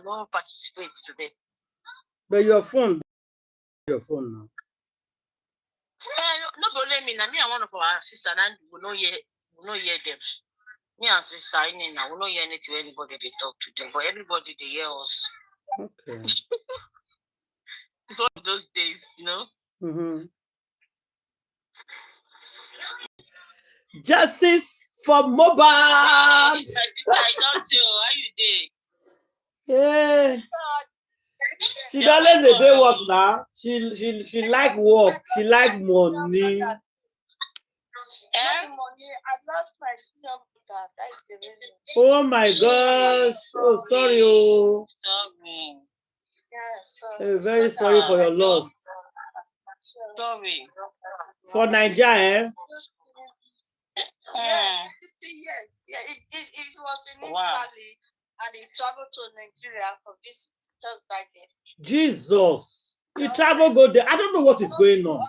not participate today. But your phone now. No problem. Me, I'm one of our sisters, and we know hear them. Me and sister, I we not hear anything anybody they talk to them, but everybody they hear us. Okay. Because those days, you know. Justice for Mohbad. I don't know. How you dey? Yeah. She always a day work now. She like work. She like money. Money. I lost my senior brother. That's the reason. Oh my gosh. Oh, sorry. Oh. Sorry. Yeah, Very sorry for your loss. Sorry. For Nigeria, Yeah, 50 years. Yeah, it was in Italy, and he traveled to Nigeria for visit just back then. Jesus. He travel go there. I don't know what is going on.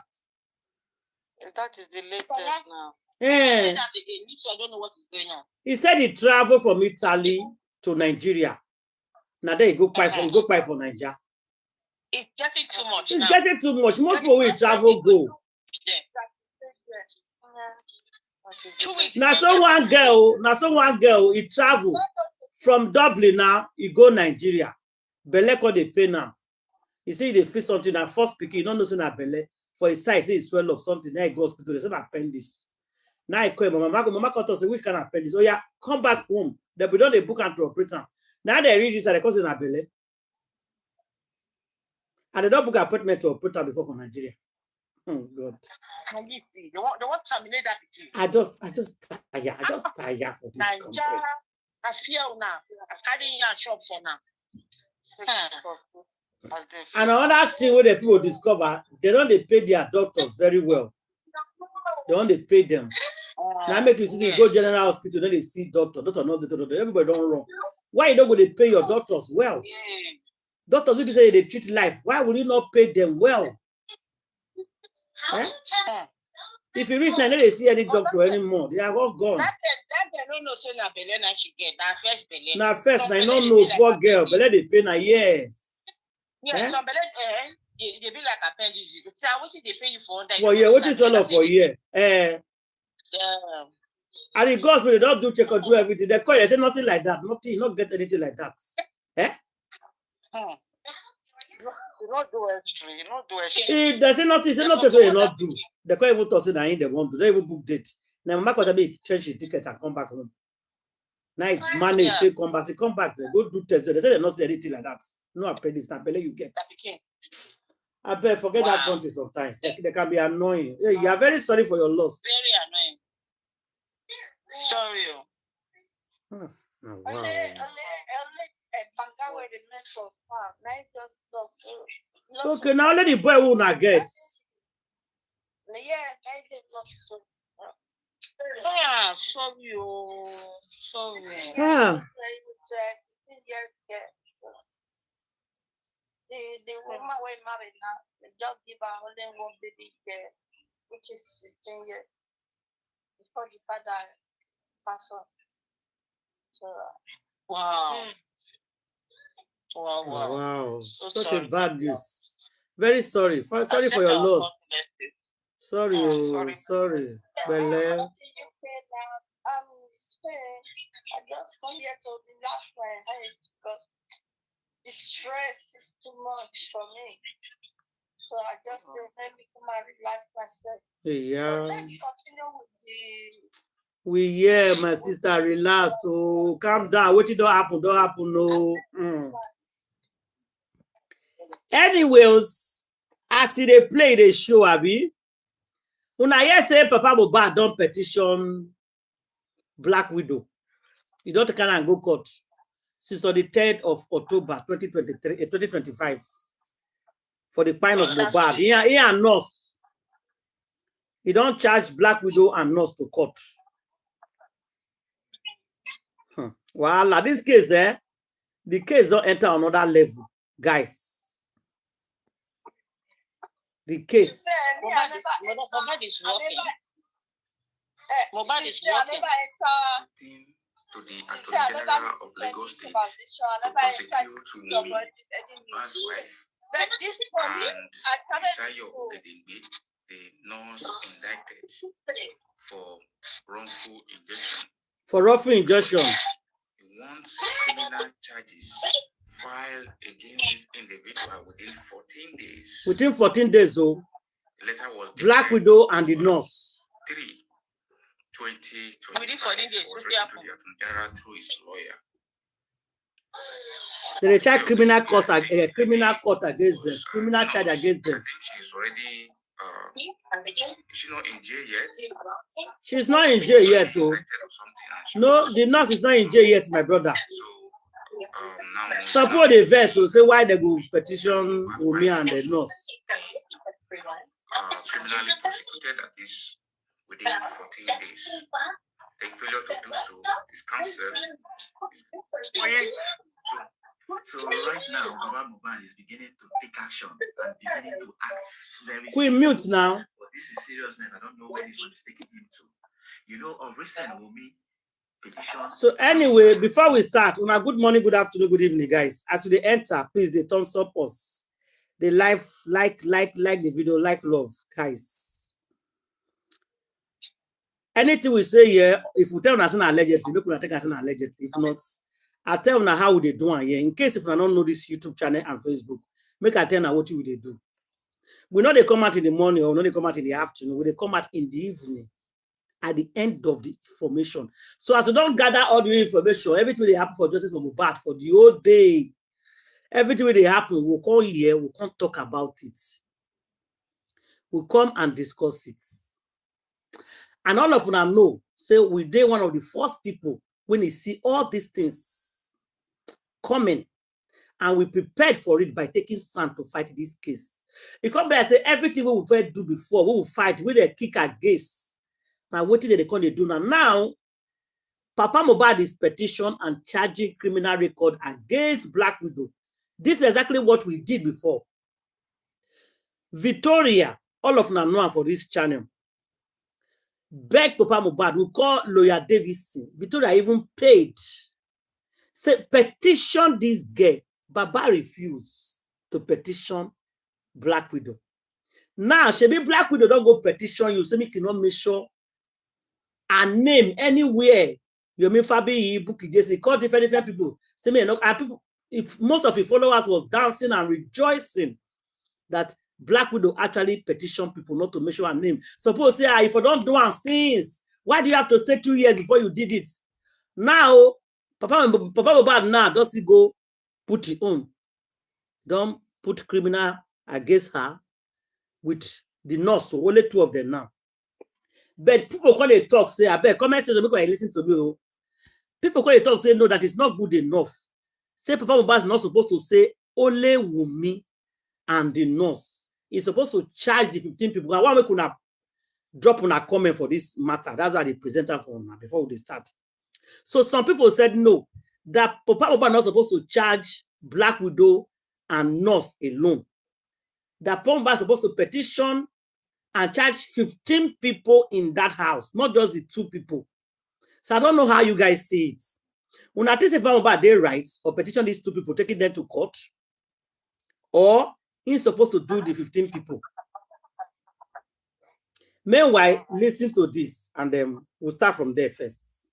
That is the latest now. Yeah. That again. I don't know what is going on. He said he traveled from Italy to Nigeria. Now there he go buy for Nigeria. It's getting too much. It's getting too much. Most people will travel go. Now so one girl, he travel from Dublin now, he go Nigeria. Belle call they pay now. He say they feel something and first speaking, you don't know that Belle for his side, say he swell up something. Now he go hospital, they say appendix. Now he call mama call us, which kind of appendix? Oh yeah, come back home. They be done the book and to operate. Now they reach this and they call it a Belle. And they don't book appointment to operate before for Nigeria. Oh God. You see, they want to terminate that with you. I just tired for this country. I feel now. I carry your shop for now. And another thing where the people discover, they don't pay their doctors very well. They don't pay them. Now make you see you go general hospital, then they see doctor no doctor. Everybody don't wrong. Why you don't go to pay your doctors well? Doctors will say they treat life. Why would you not pay them well? If you reach now, they see any doctor anymore. They are all gone. That they don't know so na Belle na she get. That first Belle. Now first, I don't know poor girl. Belle they pay now, yes. Yeah, some Belle they be like appendix. You tell what they pay you for under. For year, what is all of for year? Yeah. And the gospel, they don't do check or do everything. They call it, they say nothing like that. Nothing, you not get anything like that. You not do extra. You not do extra. They say nothing. Say nothing. So you not do. They can't even talk. Say that they want to. They even book date. Now, Mama could be change the ticket and come back home. Now, manage to come back. Say come back. They go do test. They say they not say anything like that. No appendix. Now, Belle you get. I bet forget that country sometimes. They can be annoying. Yeah, you are very sorry for your loss. Very annoying. Sorry. Oh, wow. Okay, now let the boy who not get. Sorry. Sorry. Yeah. The woman we married now, the job give her only one baby girl, which is 16 years before the father passed on. So wow. Wow. So such sorry. a bad news. Very sorry. Sorry for your loss. Sorry. Sorry. Belle. Spain. I just come here to relax my head because the stress is too much for me. So I just say, let me come and relax myself. Yeah. So let's continue with the. My sister, relax. Oh, calm down. What don't happen? No. Anyways, as they play the show, Abi, when I hear say Papa Mohbad don't petition Black Widow, you don't kind of go court since on the 3rd of October 2025 for the pine of Mohbad. He and nurse. He don't charge Black Widow and nurse to court. Well, this case, the case don't enter another level, guys. The case. Mohbad is working. Mohbad is working. to the Attorney General of Lagos State to prosecute Wunmi, his wife, But this for me, and I Fisayo Ogedengbe, the nurse indicted for wrongful injection. For wrongful injection. He wants criminal charges filed against this individual within 14 days. Within 14 days, though. The letter was Black Widow and the nurse. 3/2025 was written to the Attorney General through his lawyer. They charge criminal court against them. Criminal charge against them. I think she's already. Is she not in jail yet? She's not in jail yet, though. No, the nurse is not in jail yet, my brother. So now. Suppose the verse will say why they go petition Wunmi and the nurse. Criminally prosecuted at this within 14 days. The failure to do so is cancelled. So right now, Baba Mohbad is beginning to take action and beginning to act very Queen mute now. But this is seriousness. I don't know where this one is taking him to. You know, of recent Wunmi petition. So anyway, before we start, una good morning, good afternoon, good evening, guys. As they enter, please they thumbs up us. They like the video, like love, guys. Anything we say here, if we tell us an allegedly, make we take us an allegedly. If not, I tell now how they do here. In case if I don't know this YouTube channel and Facebook, make I tell now what you they do. We know they come out in the morning or no they come out in the afternoon. We they come out in the evening at the end of the information. So as we don't gather all the information, everything they happen for justice for Mohbad for the whole day, everything they happen, we'll come here, we'll come talk about it. We'll come and discuss it. And all of them know, say we day one of the first people when they see all these things coming, and we prepared for it by taking stand to fight this case. You come back and say everything we will do before, we will fight, we will kick against. Now what did they come to do now? Now, Papa Mohbad is petition and charging criminal record against Black Widow. This is exactly what we did before. Victoria, all of them know for this channel, beg Papa Mohbad, we call lawyer Davidson. Victoria even paid. Say, petition this girl. Baba refused to petition Black Widow. Now, she be Black Widow don't go petition you. Say me cannot make sure a name anywhere. You mean Fabi, Buki, Jesse, call different people. Say me, and people, if most of your followers was dancing and rejoicing that Black Widow actually petition people not to mention her name. Suppose say, if I don't do one since, why do you have to stay 2 years before you did it? Now, Papa Mohbad now does he go put it on? Don't put criminal against her with the nurse. So only 2 of them now. But people when they talk say, I bet comment section because I listen to me. People when they talk say no, that is not good enough. Say Papa Mohbad is not supposed to say only Wunmi and the nurse. He's supposed to charge the 15 people. I want we could drop on a comment for this matter. That's why they present her for now before we start. So some people said no, that Papa Mohbad not supposed to charge Black Widow and nurse alone. That Papa Mohbad is supposed to petition and charge 15 people in that house, not just the 2 people. So I don't know how you guys see it. When I think Papa Mohbad they rights for petition these 2 people, taking them to court, or he's supposed to do the 15 people. Meanwhile, listen to this, and then we'll start from there first.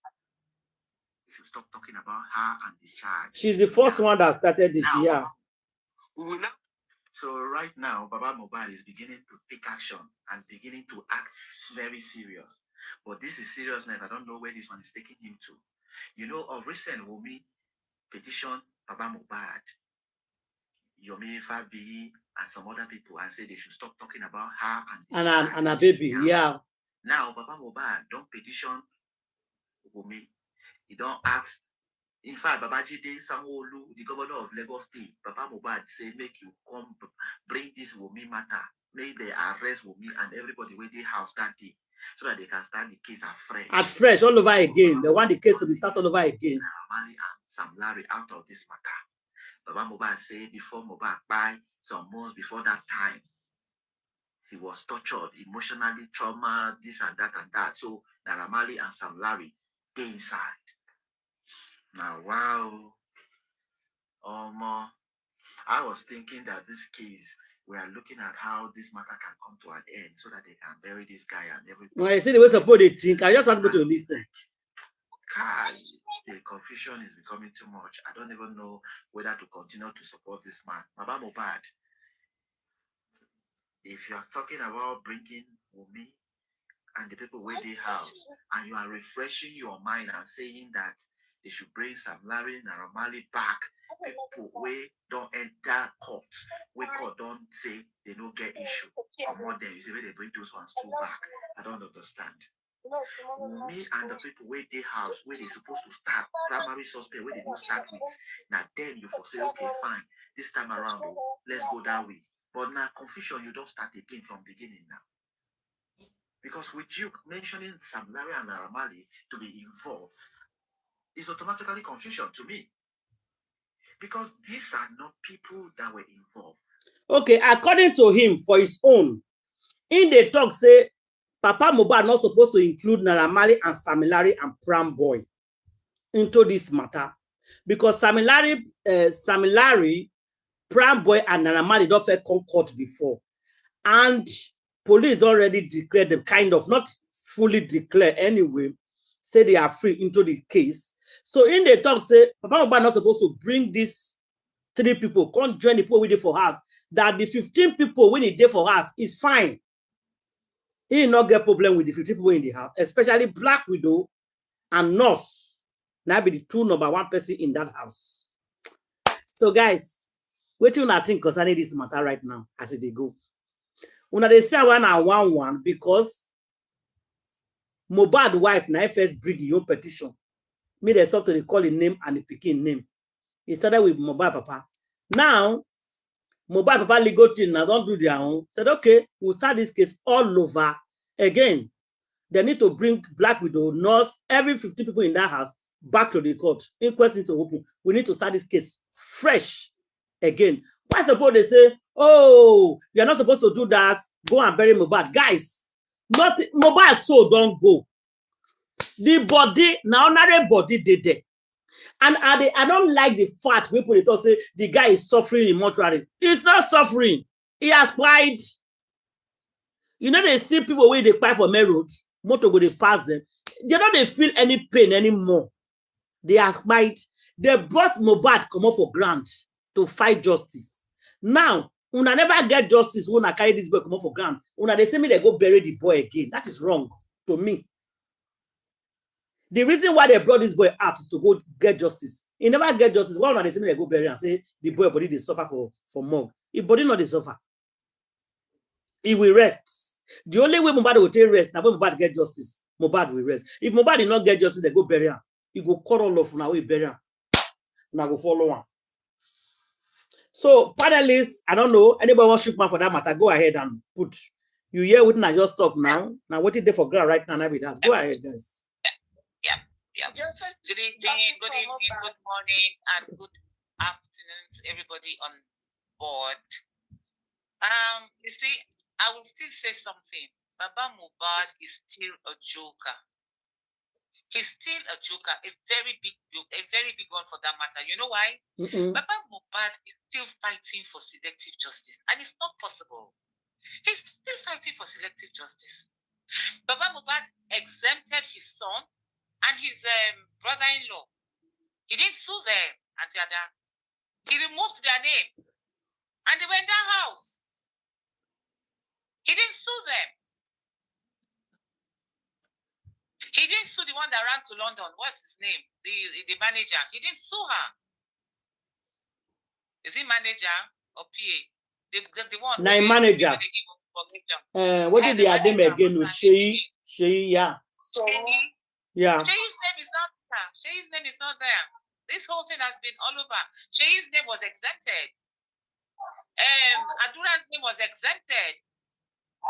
You should stop talking about her and discharge. She's the first one that started it, now, yeah. So right now, Baba Mohbad is beginning to take action and beginning to act very serious. But this is seriousness. I don't know where this one is taking him to. You know, of recent Wunmi petition Baba Mohbad, Yomi Fabi, and some other people, and say they should stop talking about her and a baby, yeah. Now, Baba Mohbad don't petition Wunmi. He don't ask. In fact, Babajide Sanwo-Olu, the governor of Lagos State, Baba Mohbad say, make you come bring this Wunmi matter. Make they arrest Wunmi and everybody with the house that day, so that they can start the case afresh. At fresh, all over again. They want the case to be started all over again. Mali and Sam Larry out of this matter. Baba Mohbad say before Mohbad by some months before that time, he was tortured, emotionally trauma, this and that and that. So Naira Marley and Sam Larry, they inside. Now, wow. I was thinking that this case, we are looking at how this matter can come to an end so that they can bury this guy and everything. When I see the way support they think, I just want people to listen. God, the confusion is becoming too much. I don't even know whether to continue to support this man. Baba Mohbad, if you are talking about bringing Wunmi and the people where they house, and you are refreshing your mind and saying that they should bring Sam Larry and Ramali back, people where don't enter court, where court don't say they don't get issue. Come on, then you say they bring those ones too back. I don't understand. Me and the people where they house, where they supposed to start primary suspect, where they don't start with. Now then you for say, okay, fine, this time around, let's go that way. But now confusion, you don't start again from beginning now. Because with you mentioning Sam Larry and Ramali to be involved is automatically confusion to me. Because these are not people that were involved. Okay, according to him, for his own, in the talk say, Papa Mohbad not supposed to include Naira Marley and Sam Larry and Pram Boy into this matter. Because Sam Larry, Pram Boy and Naira Marley don't feel court before. And police already declared them, kind of, not fully declared anyway, say they are free into the case. So in the talk say, Papa Mohbad not supposed to bring these 3 people, can't join the people with it for us. That the 15 people when he did for us is fine. He not get problem with the 15 people in the house, especially Black Widow and Nurse. Now be the 2 number 1 person in that house. So guys, what do you think concerning this matter right now as they go? Una they say 1 and 1 because Mohbad wife now first bring your petition. Me they stop to call the name and the picking name. It started with Mohbad Papa. Now Mohbad Papa legal team now don't do their own. Said okay, we'll start this case all over again. They need to bring Black Widow, Nurse, every 15 people in that house back to the court. Inquest need to open. We need to start this case fresh again. Why suppose they say, oh, you're not supposed to do that? Go and bury Mohbad. Guys, not Mohbad soul don't go. The body, now another body did there. And I don't like the fact we put it all say the guy is suffering in mortuary. He's not suffering. He has cried. You know, they see people where they cry for main road, motor go they pass them. They don't they feel any pain anymore. They have cried. They brought Mohbad come up for grant to fight justice. Now, una never get justice when I carry this boy come up for grant. Una they say me they go bury the boy again. That is wrong to me. The reason why they brought this boy out is to go get justice. He never get justice. Why they say me they go bury and say the boy body they suffer for mug. His body not they suffer. He will rest. The only way Mohbad will take rest, now when Mohbad get justice, Mohbad will rest. If Mohbad did not get justice, they go bury him. He go cut all off now, we bury him. Now go follow him. So, panelists, I don't know, anybody want to shoot man for that matter, go ahead and put. You hear what I just talk now. Now, what is there for ground right now? Now with that. Go ahead, guys. Yeah. Good evening, good morning, and good afternoon to everybody on board. You see, I will still say something. Baba Mohbad is still a joker. He's still a joker, a very big one for that matter. You know why? Baba Mohbad is still fighting for selective justice, and it's not possible. He's still fighting for selective justice. Baba Mohbad exempted his son and his brother-in-law. He didn't sue them, Auntie Ada. He removed their name, and they were in that house. He didn't sue them. He didn't sue the one that ran to London. What's his name? The manager. He didn't sue her. Is he manager or PA? The one. Now manager. What did they name again? Shei, yeah. Yeah. Shei's name is not there. Shei's name is not there. This whole thing has been all over. Shei's name was exempted. Adura's name was exempted.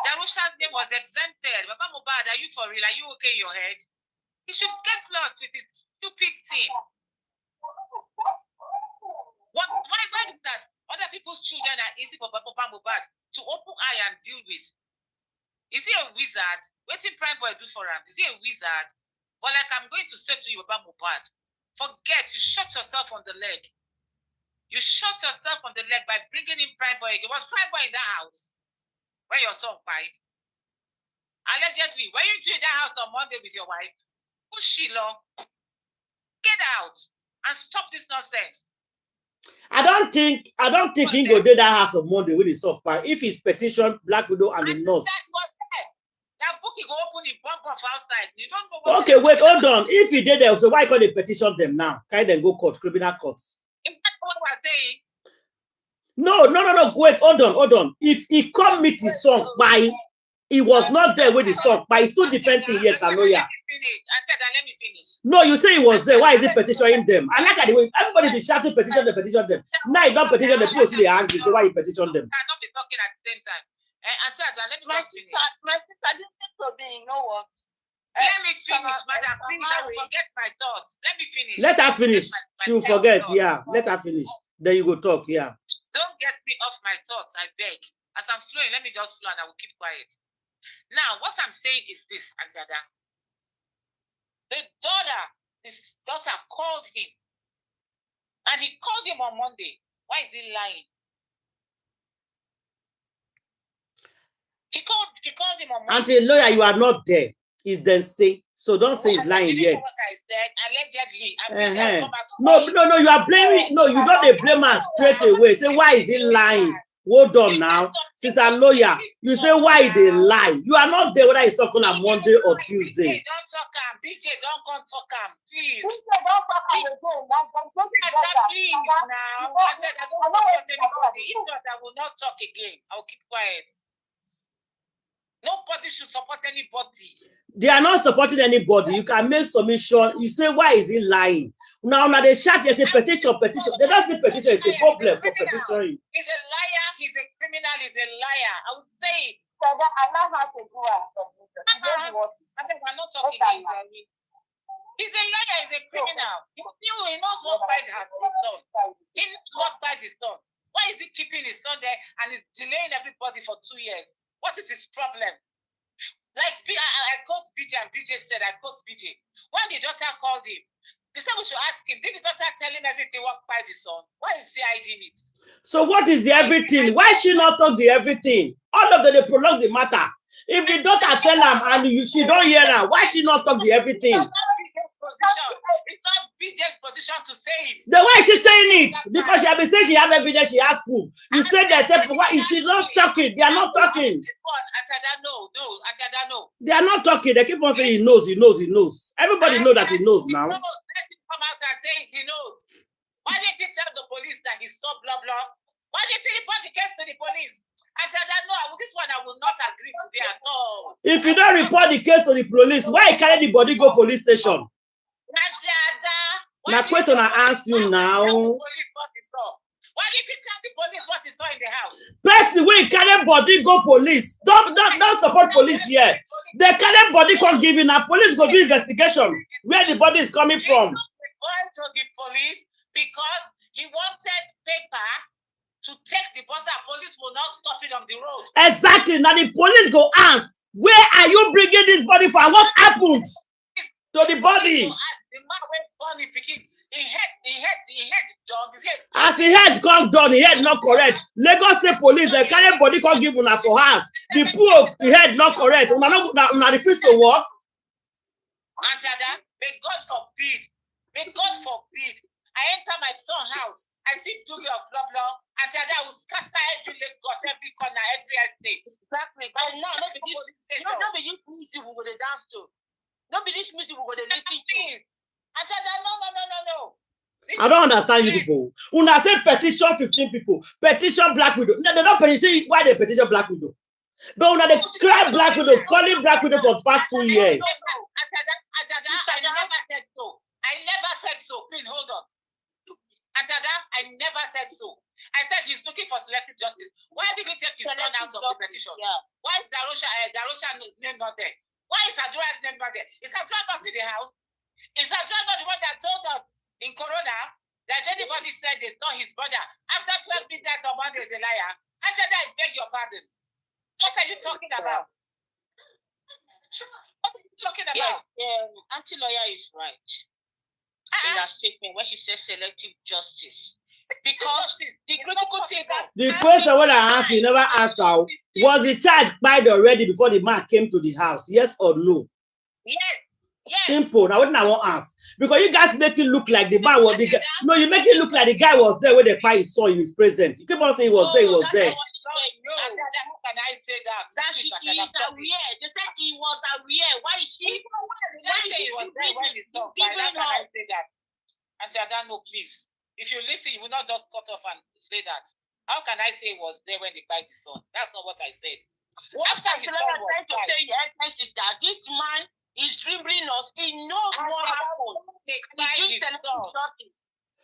Darusha's name was exempted. Baba Mohbad, are you for real? Are you okay in your head? He should get lost with his stupid team. Why do that? Other people's children are easy for Baba Mohbad to open eye and deal with. Is he a wizard? What did Prime Boy do for him? Is he a wizard? But like I'm going to say to you, Baba Mohbad, Forget, you shot yourself on the leg. You shot yourself on the leg by bringing in Prime Boy. It was Prime Boy in that house when your son died. Allegedly, when you in that house on Monday with your wife, push Sheila, get out and stop this nonsense. I don't think he go do that house on Monday with his son. If his petition, Black Widow and the nurse. That's what that book he go open the bump off outside. You don't know what. Okay, wait, hold on. If he did that, so why can't they petition them now? Can they go court, criminal courts? No. Wait, hold on. If he come meet his son by, he was not there with his son, but he's still defending. Yes, I know. Yeah. Let me finish. No, you say he was there. Why is he petitioning them? I like the way everybody be shouting petition them. Now he don't petition the people see the angry. Say why he petition them? I not be talking at the same time. Let me just finish. My sister, this to me, you know what? Let me finish, madam. Please, I will forget my thoughts. Let me finish. Let her finish. She will forget. Yeah. Let her finish. Then you go talk. Yeah. Don't get me off my thoughts, I beg. As I'm flowing, let me just flow and I will keep quiet. Now, what I'm saying is this, Auntie Ada. His daughter called him. And he called him on Monday. Why is he lying? She called him on Monday. Auntie lawyer, you are not there. He's then say. So don't say he's lying yet. What I said, allegedly. No, you are blaming. No, you don't blame her straight away. Say, why is he lying? Hold on now. Sister lawyer, you say why they lie. You are not there whether it's talking on Monday or Tuesday. Don't talk him. BJ, don't come talk him. Please. Please now. I said I don't want anybody. If not, I will not talk again. I'll keep quiet. Nobody should support anybody. They are not supporting anybody. You can make submission. You say, why is he lying? Now they shout, there's a petition. They don't say petition, it's a problem for petitioning. He's a liar, he's a criminal, he's a liar. I will say it. I said, we're not talking again. He's a liar, he's a criminal. He knows what bite has been done. He knows what bite is done. Why is he keeping his son there and is delaying everybody for 2 years? What is his problem? Like I quote BJ and BJ said, I quote BJ. When the daughter called him, they said we should ask him, did the daughter tell him everything what by the son? Why is he hiding it? So what is the everything? Why she not talk the everything? All of them, they prolong the matter. If the daughter tell him and she don't hear her, why she not talk the everything? It's not BJ's position to say it. The way she's saying it, because she have been saying she have evidence, she has proof. You said that why she's not talking, they are not talking. No. They are not talking, they keep on saying he knows. Everybody know that he knows now. Let him come out and say it, he knows. Why didn't he tell the police that he saw blah blah? Why didn't he report the case to the police? This one I will not agree to at all. If you don't report the case to the police, why carry the body go police station? Now question I ask you now. Why did you tell the police what you saw in the house? Person wey carry body go police. Don't support police here. They carry body come give in. Police go do investigation where the body is coming from. He to the police because he wanted paper to take the bus that police will not stop it on the road. Exactly. Now the police go ask, where are you bringing this body from? What happened to the body? The man went funny because he had done. As he had gone done, he had not correct. Lagos State Police, the carry body can't give una for house. The poor, he had not correct. Una refuse to work. May God forbid. May God forbid. I enter my son's house. I see two of blah blah. And I will scatter every Lagos, every corner, every estate. Exactly. But now, nobody use music we would dance to. Nobody use music we would listen to. No. I don't understand you people. When I say petition 15 people, petition Black Widow. No, they don't petition why they petition Black Widow. But when they cry Black Widow, calling Black Widow for the past 2 years. I never said so. Please hold on. I never said so. I said he's looking for selective justice. Why did he take his son out of the petition? Yeah. Why is Darosha's name not there? Why is Adura's name not there? Is Adura not in the house? Is Adura not the one that told us in Corona that anybody said it's not his brother? After 12 midnight on Monday is a liar. After that, I beg your pardon. What are you talking about? What are you talking about? Yeah, anti-lawyer is right. in her statement when she says selective justice. Because the critical thinker. The question when I asked, you never answer. Was the child died already before the man came to the house? Yes or no? Yes. Yes. Simple. Now what I won't ask. Because you guys make it look like the man was the guy. No, you make it look like the guy was there when the guy saw in his present. You keep on saying he was there, he was there. No. How can I say that? That he is aware. They said he was aware. Why is she? Why he was there when he saw? How can I say that? Auntie Ada, no, please. If you listen, you will not just cut off and say that. How can I say he was there when they cried his son? That's not what I said. After his son was cried, is that this man is dribbling us. He knows what happened.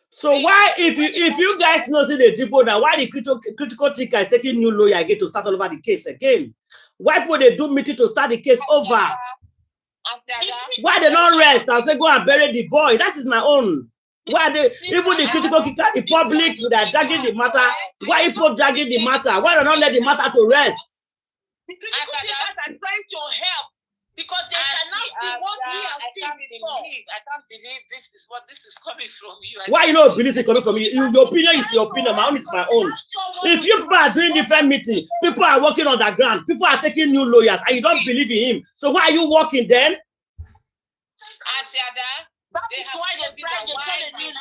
So why, if you guys know see the dribble now, why the critical thinker is taking new lawyer again to start all over the case again? Why people they do meeting to start the case over? Why they not rest and say go and bury the boy? That is my own. Why they even the critical thinker, the public they are dragging the matter? Why people dragging the matter? Why they not let the matter to rest? The critical thinkers are trying to help. Because they cannot see what we have seen before. I can't believe this is what this is coming from you. Why you know believe it's coming from you? Your opinion is your opinion. My own is my own. If you people are doing different meetings, people are working on the ground, people are taking new lawyers, and you don't believe in him. So why are you working then? That is why they try to new.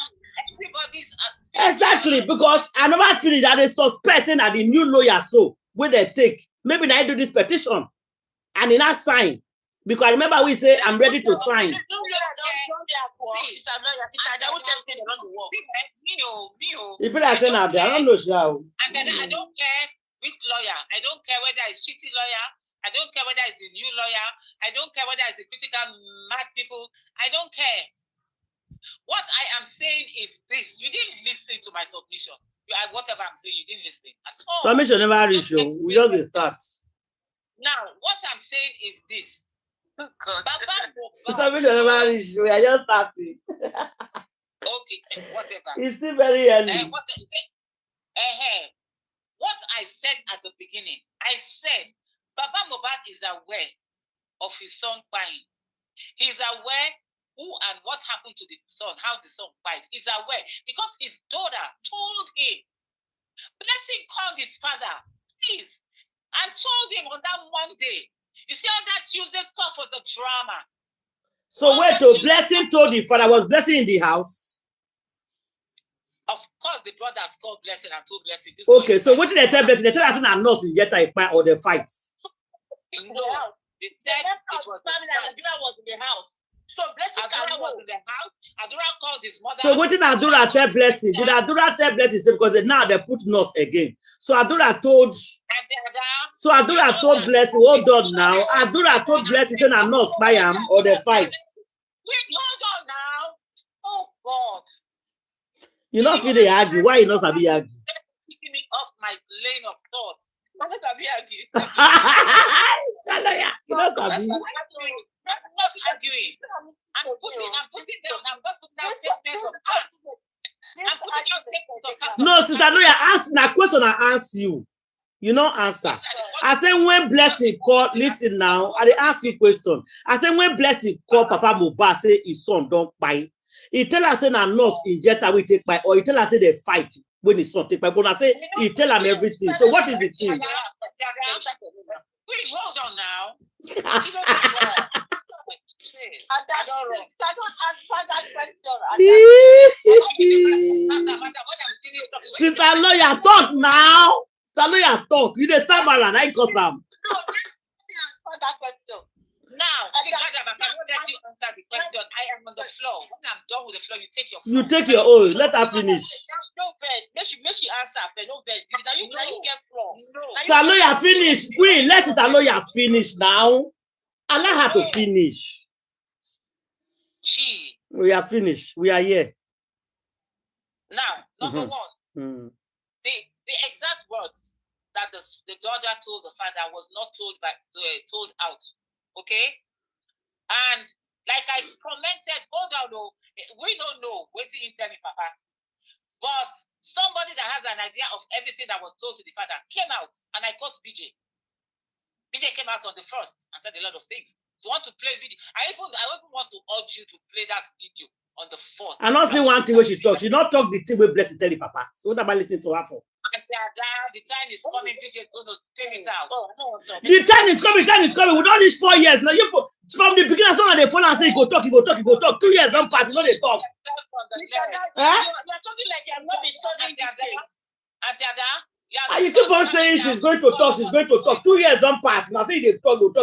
Everybody's exactly, because I never feel that they suspecting that the new lawyer so when they take maybe I do this petition and in that sign. Because I remember we say I'm ready to sign. People are saying I don't know, Shao. And then I don't care which lawyer. I don't care whether it's shitty lawyer. I don't care whether it's the new lawyer. I don't care whether it's the critical mad people. I don't care. What I am saying is this: you didn't listen to my submission. Whatever I'm saying, you didn't listen at all. Submission never reach you. We just start. Now, what I'm saying is this. Submission never reach you. We are just starting. Okay, whatever. It's still very early. What I said at the beginning, I said Baba Mohbad is aware of his son crying. He's aware who and what happened to the son, how the son cried. He's aware because his daughter told him. Blessing called his father, please, and told him on that Monday. You see all that Tuesday stuff was a drama. So wait, to Blessing told the father, was Blessing in the house? Of course, the brothers called Blessing and told Blessing. This okay, so what did they tell Blessing? They tell us that nurse in Jetta or the fight. No, they said it was Adura was in the house. So Blessing was in the house. Adura called his mother. So what did Adura tell Blessing? Did Adura tell Blessing? Because now they put nurse again. So Adura told. So Adura told Blessing, hold on now. Adura told Blessing saying a nurse by him or the fight. Wait, hold on now. Oh God. You not feel they argue. Why you not sabi argue? Picking me off my lane of thoughts. I'm not sabi argue. You not sabi. I'm not arguing. I'm putting down statements of fact. I'm putting down statements of fact. No, sister, no, you ask a question. I ask you. You know answer. I say when Blessing call, listen now. I ask you question. I say when Blessing call Papa Mohbad say his son don't buy. He tell us say na nurse in Jetta we take by, or he tell us say they fight when his son take by. But I say he tell him everything. So what is the thing? Wait, hold on now. I don't answer that question. Sister lawyer talk now. Sister lawyer talk. You dey stammer and I cause am. That question. Now, because I cannot let you answer the question. I am on the floor. When I'm done with the floor, you take your floor. You take your own. Let her finish. No verse. Make she answer. No verse. Now you get floor. Sister lawyer finish. Queen, let sister lawyer finish now. Allow her to finish. We are finished. We are here. Now, number one, the exact words that the daughter told the father was not told told out. Okay? And like I commented, hold on, we don't know what to tell me, Papa. But somebody that has an idea of everything that was told to the father came out, and I caught BJ. BJ came out on the first and said a lot of things. You want to play video? I even want to urge you to play that video on the 4th. I not see one thing where she talk. She not talk the thing where Blessing tell the papa. So what am I listening to her for? The time is coming, this is going to take it out. The time is coming, We don't need 4 years. Now you put, from the beginning, someone they phone and say, go talk. 2 years don't pass, you know they talk. You're talking like you're not studying this thing. And you keep on saying she's going to talk. 2 years don't pass. Now say they talk. You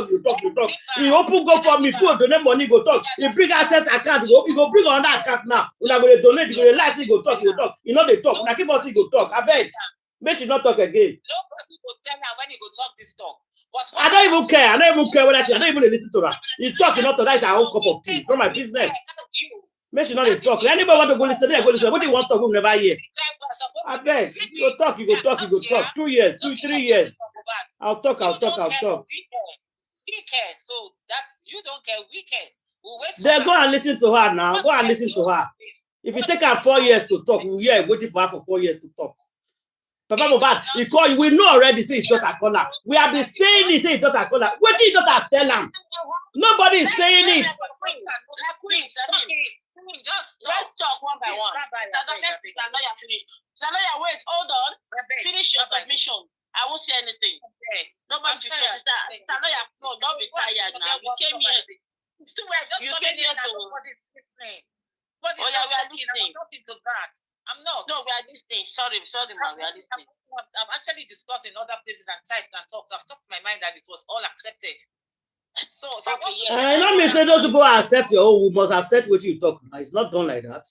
open go for me, put donate money, go talk. You bring access account, you go bring on that account now. When I'm going to donate, you go last go talk. You know they talk. Now keep on saying go talk. I beg. Make she not talk again. Nobody will tell her when you go talk this talk. But I don't even care. I don't even care whether she. I don't even listen to her. You talk, you not talk. That's her own cup of tea. It's not my business. Make she not dey talk. Anybody want to go listen? Go listen. What do you want to talk? We never hear. I beg. You go talk. 2 years, 3 years. I'll talk. We care. So that's you don't care. We care. We'll wait. Then go and listen to her now. Go and listen to her. If you take her 4 years to talk, we are waiting for her for 4 years to talk. Papa Mohbad, he call you. We know already. Say it's daughter caller. We have been saying it. Say it's daughter caller. What did daughter tell him? Nobody is saying it. Just let's talk one by one. Lawyer, wait, hold on. Finish your submission. I won't say anything. Nobody to sister. Lawyer, no, don't be tired now. We came here. You came here to. But we are listening. I'm not. No, we are listening. Sorry, man. We are listening. I'm actually discussing other places and types and talks. I've talked to my mind that it was all accepted. So, I know me say those people accept your own. We must accept what you talk. It's not done like that.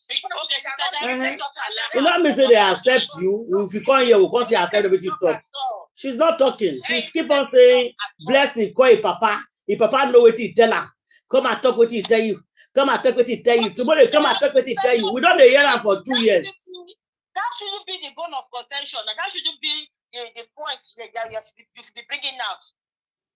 You know me say they accept you. If you come here, we'll come see accept what you talk. She's not talking. She keep on saying, blessing, call your papa. Your papa know what he tell her. Come and talk what he tell you. Come and talk what he tell you. Tomorrow, come and talk what he tell you. We don't hear her for 2 years. That shouldn't be the bone of contention. That shouldn't be the point that you should be bringing out.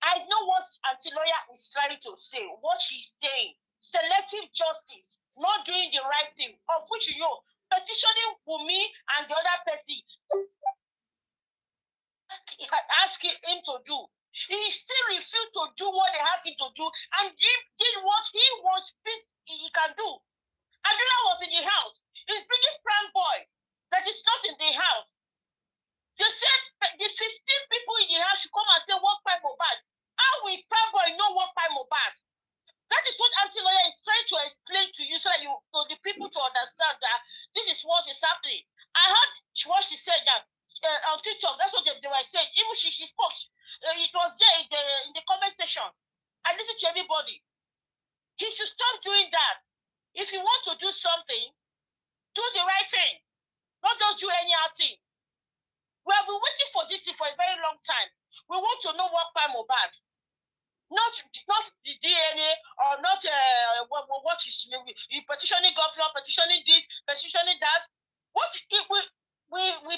I know what Auntie Lawyer is trying to say, what she's saying. Selective justice, not doing the right thing, of which you know, petitioning Wunmi and the other person asking him to do. He still refused to do what they asked him to do, and he did what he wants he can do. Adura was in the house. He's bringing prank boy that is not in the house. They said the 15 people in the house should come and say work by Mohbad. How will prank boy know work by Mohbad? That is what Auntie Lawyer is trying to explain to you, so that you, for the people to understand that this is what is happening. I heard what she said that on TikTok. That's what they were saying. Even she spoke. It was there in the comment section. I listened to everybody. He should stop doing that. If you want to do something, do the right thing. Not just do any other thing. We have been waiting for this thing for a very long time. We want to know what by Mohbad. Not the DNA or not what is petitioning governor, petitioning this, petitioning that. What if we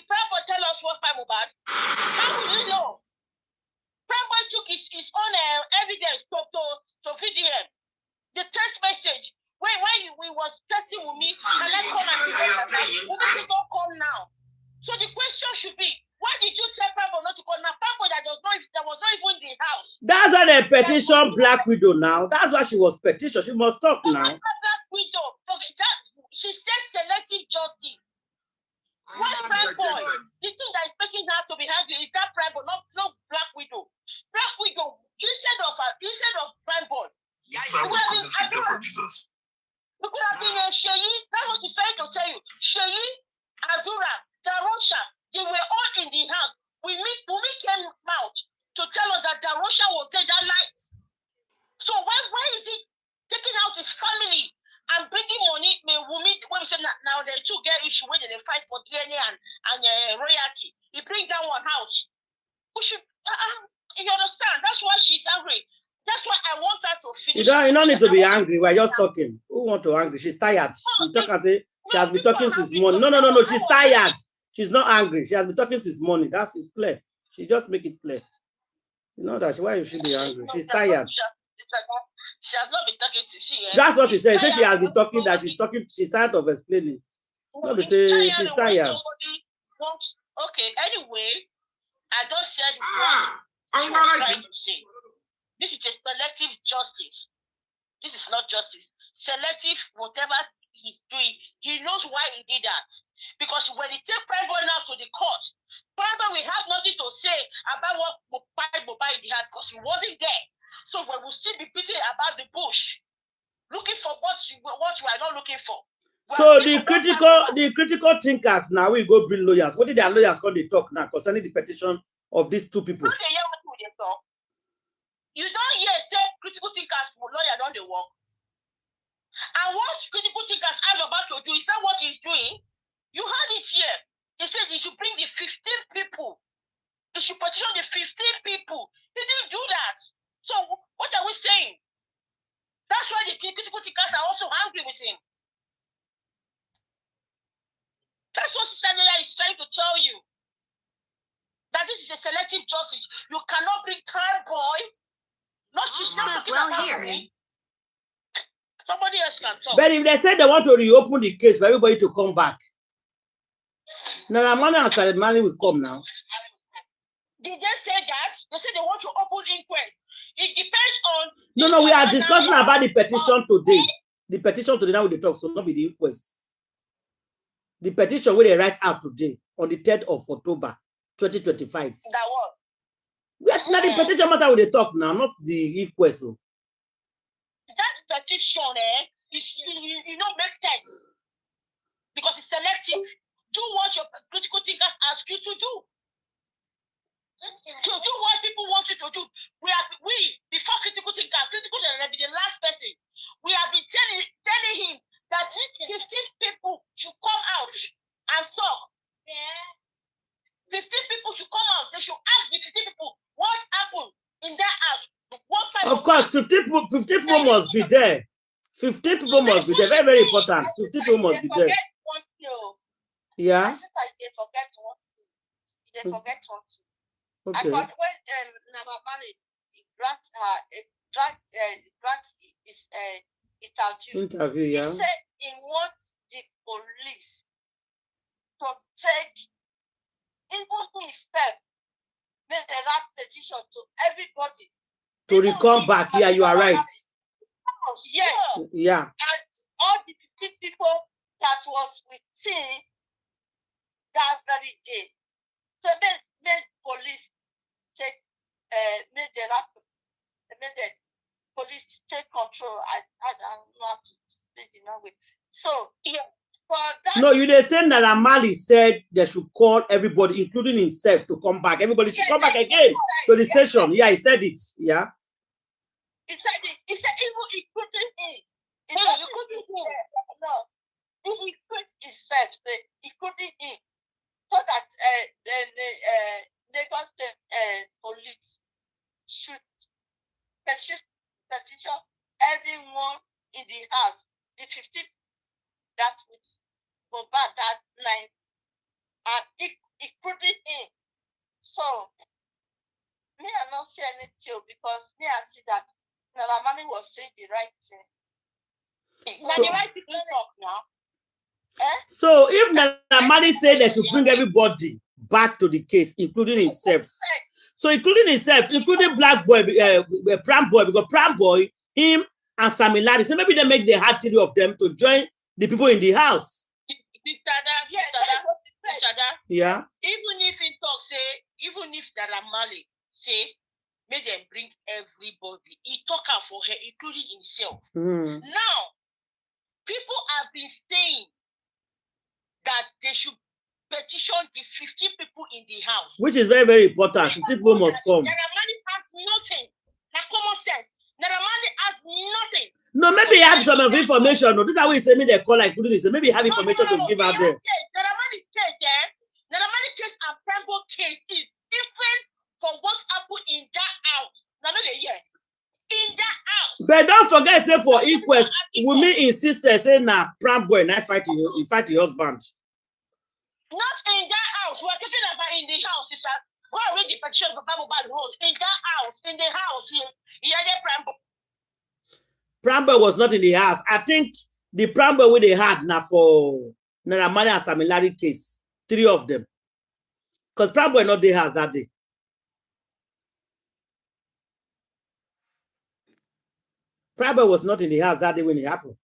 Prabhu tell us what by Mohbad? How will we know? Prabhu took his own evidence to VDM. The text message when we was testing with me, and let's come and see Wunmi don't come now. So the question should be, why did you tell Prabhu not to come now? Prabhu that was not even in the house. That's why they petition Black Widow now. That's why she was petitioned. She must talk now. Black Widow. Okay, she says selective justice. Why Prabhu? The thing that is making her to be angry is that Prabhu, not Black Widow. Black Widow, instead of Prabhu. We could have been Sheyi. That's what she's trying to tell you. Sheyi, Adura, Darosha, they were all in the house. Wunmi came out to tell us that Darosha will take that light. So why is he taking out his family and bringing money? Wunmi, when we say now they two get issue where they fight for DNA and royalty. He bring that one house. We should, you understand? That's why she's angry. That's why I want her to finish. You don't need to be angry. We're just talking. Who want to angry? She's tired. She talk and say she has been talking since morning. No. She's tired. She's not angry. She has been talking since morning. That's clear. She just make it clear. You know that's why you should be angry. She's tired. She has not been talking to she. That's what she said. She said she has been talking. That she's talking. She's tired of explaining. No, they say she's tired. Okay. Anyway, I just said what I was trying to say. This is a selective justice. This is not justice. Selective, whatever he's doing, he knows why he did that. Because when he take prime boy now to the court, prime boy will have nothing to say about what Mobile did because he wasn't there. So we will still be beating about the bush, looking for what you are not looking for. So the critical thinkers now we go bring lawyers. What did their lawyers call they talk now concerning the petition of these two people? You don't hear say critical thinkers for lawyer don't they work? And what critical thinkers are about to do, is that what he's doing? You heard it here. He said he should bring the 15 people. He should petition the 15 people. He didn't do that. So what are we saying? That's why the critical thinkers are also angry with him. That's what Sister is trying to tell you. That this is a selective justice. You cannot bring crime boy. Not she's not talking about me. Somebody else can talk. But if they say they want to reopen the case for everybody to come back, Naramani and Salimani will come now. Did they say that? They said they want to open inquest. It depends on. No, we are discussing about the petition today. The petition today now we talk, so not be the inquest. The petition will they write out today on the 3rd of October, 2025. That what? Now the petition matter will they talk now, not the inquest. So. That petition, you know, makes sense because it's selective. Do what your critical thinkers ask you to do. To do what people want you to do. We before critical thinkers, critical thinkers be the last person. We have been telling him that 15 people should come out and talk. 15 people should come out. They should ask the 15 people what happened in that house. Of course, 15 people must be there. 15 people must be there. Very, very important. 15 people must be there. Yeah. My sister, they forget one thing. They forget one thing. Okay. I got when Nama married, he grant his interview. Yeah. He said he wants the police to take even his step, make a rap petition to everybody. To recall back, yeah, you are right. Yeah. And all the 15 people that was with him that very day. So then police take made the police take control. I don't know how to speak the language. So yeah. No, you they said that Amali said they should call everybody, including himself, to come back. Everybody should come back again to the station. Yeah, he said it. Yeah. He said it. He said even including him. No. He could himself, including him, so that the Lagos State police should petition everyone in the house, the 15 that with Boba that night, and including him. So me I not see anything because me I see that Naramani was saying the right thing. Now the right people talk now. So if Naramani said they should bring everybody back to the case, including himself. So including himself, including Black Boy, Pram Boy, because Pram Boy, him and Samilari. So maybe they make the hard three of them to join the people in the house. Yeah. Even if he talk say, even if Naramani say, make them bring everybody, he talk out for her, including himself. Now, people have been saying that they should petition the 15 people in the house. Which is very, very important. 15 people must come. Naramani has nothing. Now, common sense. Naramani has nothing. No, maybe he have some of information. No, this is how we say me they call like say maybe he have information to give out there. Naramani case and Prango case is different from what happened in that house. Now, in that house. But don't forget, say for inquest, Wunmi insisted, say nah, Pram Boy, and fight your husband. Not in that house. We're talking about in the house. It's we're already petition for Bible bad roads. In that house, in the house, Pram Boy was not in the house. I think the Pram Boy they had now for Naramani and Samilari case, 3 of them. Because Pram Boy not the house that day. Pram Boy was not in the house that day when it happened.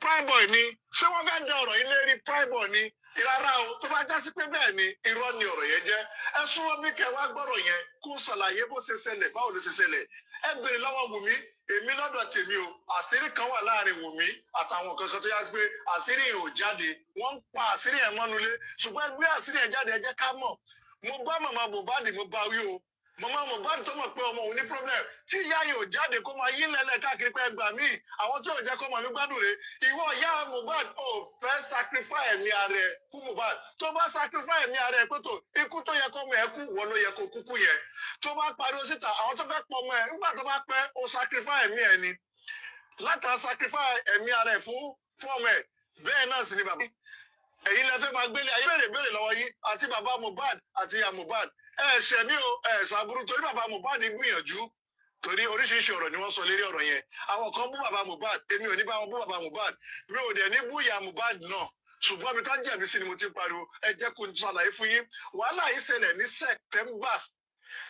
prime boy ni ṣé wọ́n fẹ́ dá ọ̀rọ̀ yìí lérí prime boy ni ìrara o tó bá já sí pé bẹ́ẹ̀ ni irọ́ ni ọ̀rọ̀ yẹn jẹ́ ẹ súnmọ́ bí kẹ́ wá gbọ́rọ̀ yẹn kó ṣàlàyé bó ṣe ṣẹlẹ̀ báwo ló ṣe ṣẹlẹ̀ ẹ béèrè lọ́wọ́ Wunmi èmi lọ́dọ̀ tèmi o àṣírí kan wà láàrin Wunmi àtàwọn kankan tó yá sí pé àṣírí yẹn ò jáde wọ́n ń pa àṣírí yẹn mọ́nulé ṣùgbọ́n ẹgbẹ́ àṣírí yẹn jáde ẹ jẹ́ ká mọ̀ mo bá màmá Mohbad mo bá wí o màmá Mohbad tó mọ̀ pé ọmọ òun ní problem tí ìyá yìí ò jáde kó máa yí lẹ́lẹ̀ káàkiri pé ẹgbàá míì àwọn tó ò jẹ́ kó máa mi gbádùn rẹ̀ ìwọ ìyá Mohbad ò fẹ́ sacrifice ẹ̀mí ara ẹ̀ kú Mohbad tó bá sacrifice ẹ̀mí ara ẹ̀ pé tó ikú tó yẹ kó mọ̀ ẹ́ kú wọ́n ló yẹ kó kúkú yẹ tó bá pariwo síta àwọn tó fẹ́ pọ̀ mọ́ ẹ̀ nígbà tó bá pẹ́ ó sacrifice ẹ̀mí ẹ̀ ni látà sacrifice ẹ̀mí ara ẹ̀ fún ọmọ ẹ̀ bẹ́ẹ̀ náà sì ni bàbá ẹ̀yin lẹ fẹ́ máa gbélé ayé béèrè lọ́wọ́ yín àti bàbá Mohbad àti ìyá Mohbad ẹ̀ṣẹ̀ mi ò ṣàbúrú torí bàbá Mohbad gbìyànjú torí oríṣiríṣi ọ̀rọ̀ ni wọ́n sọ lérí ọ̀rọ̀ yẹn àwọn kan bú bàbá Mohbad èmi ò ní bá wọn bú bàbá Mohbad mi ò dẹ̀ ní bú ìyá Mohbad náà ṣùgbọ́n ibi tá jẹ̀bi sí ni mo ti pariwo ẹ jẹ́ kó n ṣàlàyé fún yín wàhálà yìí ṣẹlẹ̀ ní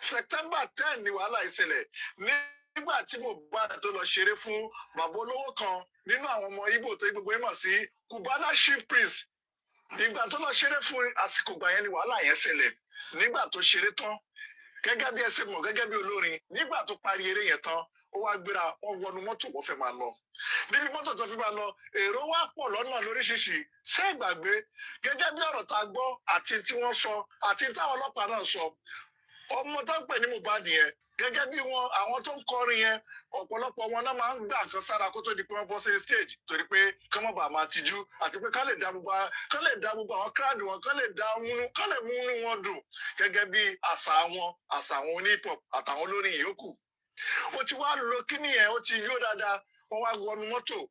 September 10 ni wàhálà yìí ṣẹlẹ̀ nígbà tí Mohbad tó lọ ṣeré fún bàbá olówó kan nínú àwọn ọmọ Igbo tó gbogbo yín mọ̀ sí Cubana Chief Prince ìgbà tó lọ ṣeré fún àsìkò gbà yẹn ni wàhálà yẹn ṣẹlẹ̀ nígbà tó ṣeré tán gẹ́gẹ́ bí ẹ ṣe mọ̀ gẹ́gẹ́ bí olórin nígbà tó parí eré yẹn tán ó wá gbéra wọ́n wọnú mọ́tò wọ́n fẹ́ máa lọ níbi mọ́tò tó fi máa lọ èrò wá pọ̀ lọ́nà lóríṣiríṣi ṣé ìgbàgbé gẹ́gẹ́ bí ọ̀rọ̀ tá a gbọ́ àti tí wọ́n sọ àti táwọn ọlọ́pàá náà sọ ọmọ tó ń pè ní Mohbad yẹn gẹ́gẹ́ bí wọn àwọn tó ń kọrin yẹn ọ̀pọ̀lọpọ̀ wọn náà máa ń gbà nǹkan sára kó tó di pé wọ́n bọ́ sí stage torí pé kán mọ̀ bá máa tijú àti pé kán lè dá gbogbo àwọn crowd wọn kán lè múnú wọn dùn gẹ́gẹ́ bí àṣà àwọn oní hip hop àtàwọn olórin yòókù. ó ti wá lo kíní yẹn ó ti yó dáadáa wọ́n wá wọnú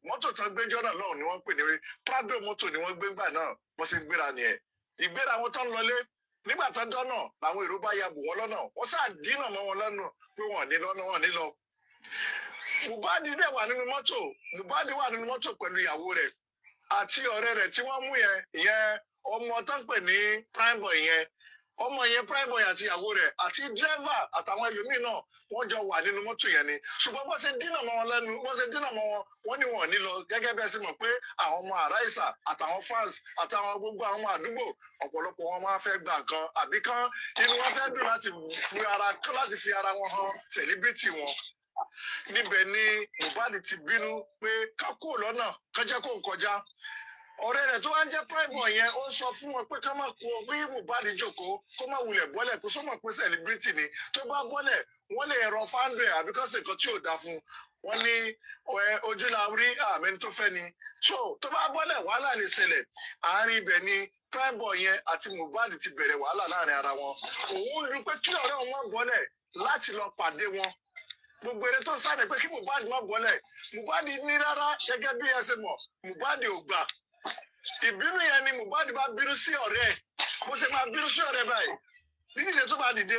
mọ́tò tán gbé jọ́nà náà ni wọ́n pè ní Prado mọ́tò ni wọ́n gbé gbà náà wọ́n sì gbéra nìyẹn ìgbéra wọn tán lọlé nígbà tó dọ́nà làwọn èrò bá ya bò wọ́n lọ́nà wọ́n sáà dínà mọ́ wọn lọ́nà pé wọ́n ní lọ́nà wọ́n ní lọ. Mohbad dẹ̀ wà nínú mọ́tò pẹ̀lú ìyàwó rẹ̀ àti ọ̀rẹ́ rẹ̀ tí wọ́n mú ìyẹn ọmọ tó ń pè ní prime boy yẹn ọmọ yẹn prime boy àti ìyàwó rẹ̀ àti dírẹ́fà àtàwọn ẹlòmíín náà wọ́n jọ wà nínú mọ́tò yẹn ni ṣùgbọ́n bó ṣe dínà mọ́ wọn lẹ́nu wọ́n ní wọ́n ní lọ gẹ́gẹ́ bẹ́ẹ̀ sì mọ̀ pé àwọn ọmọ àráìsà àtàwọn fans àtàwọn gbogbo àwọn ọmọ àdúgbò ọ̀pọ̀lọpọ̀ wọn máa fẹ́ gbà kan àbí kan inú wọn fẹ́ dùn láti fi ara wọn hàn celebrity wọn níbẹ̀ ni Mohbad ti bínú pé ká kúrò lọ́nà kọjá kó ń kọjá ọ̀rẹ́ rẹ̀ tó wá ń jẹ́ prime boy yẹn ó ń sọ fún wọn pé ká má kó bí Mohbad jókòó kó má wulẹ̀ bọ́lẹ̀ kó sọ́mọ̀ pé celebrity ni tó bá bọ́lẹ̀ wọ́n lè rọ fáńdù ẹ̀ àbí kán sì nǹkan tí ò dáa fún wọn ní ojú la rí àmẹ́ni tó fẹ́ ni so tó bá bọ́lẹ̀ wàhálà lè ṣẹlẹ̀ àárín ibẹ̀ ni prime boy yẹn àti Mohbad ti bẹ̀rẹ̀ wàhálà láàrin ara wọn òun rí pé kí ọ̀rẹ́ wọn bọ́lẹ̀ láti lọ pàdé wọn gbogbo eré tó sáré pé kí Mohbad má bọ́lẹ̀ Mohbad ní rárá gẹ́gẹ́ bí ẹ ṣe mọ̀ Mohbad ò gbà ìbínú yẹn ni Mohbad bá bínú sí ọ̀rẹ́ ẹ̀ bó ṣe máa bínú sí ọ̀rẹ́ báyìí nídìí tó bá dìde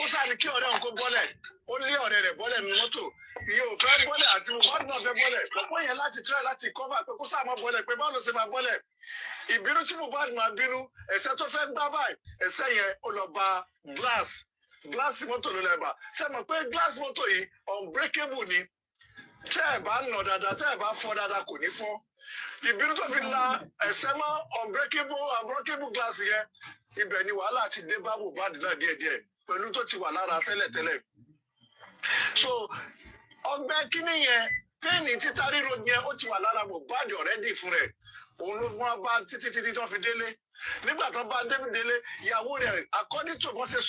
ó sáré kí ọ̀rẹ́ òun kó bọ́lẹ̀ ó lé ọ̀rẹ́ rẹ̀ bọ́lẹ̀ nínú mọ́tò ìyẹn ò fẹ́ bọ́lẹ̀ àti Mohbad náà fẹ́ bọ́lẹ̀ pọ̀pọ̀ yẹn láti try láti cover pé kó sáà má bọ́lẹ̀ pé báwo ló ṣe máa bọ́lẹ̀ ìbínú tí Mohbad máa bínú ẹ̀ṣẹ̀ tó fẹ́ gbá báyìí ẹ̀ṣẹ̀ yẹn ó lọ ba glass mọ́tò ló lẹ́bàá ṣe mọ̀ pé glass mọ́tò yìí unbreakable ni tẹ́ ẹ̀ bá nà dáadáa tẹ́ ẹ̀ bá fọ́ dáadáa kò ní fọ́ ìbínú tó fi la ẹ̀ṣẹ̀ mọ́ unbreakable glass yẹn ibẹ̀ ni wàhálà ti dé bá Mohbad náà díẹ̀díẹ̀ pẹ̀lú tó ti wà lára tẹ́lẹ̀tẹ́lẹ̀ so ọgbẹ́ kínní yẹn pẹ́ẹ́nì títa ríro yẹn ó ti wà lára Mohbad already fún rẹ̀ òun ló wọ́n bá títí tó fi délé nígbà tó bá débi délé ìyàwó rẹ̀ according to bá ṣe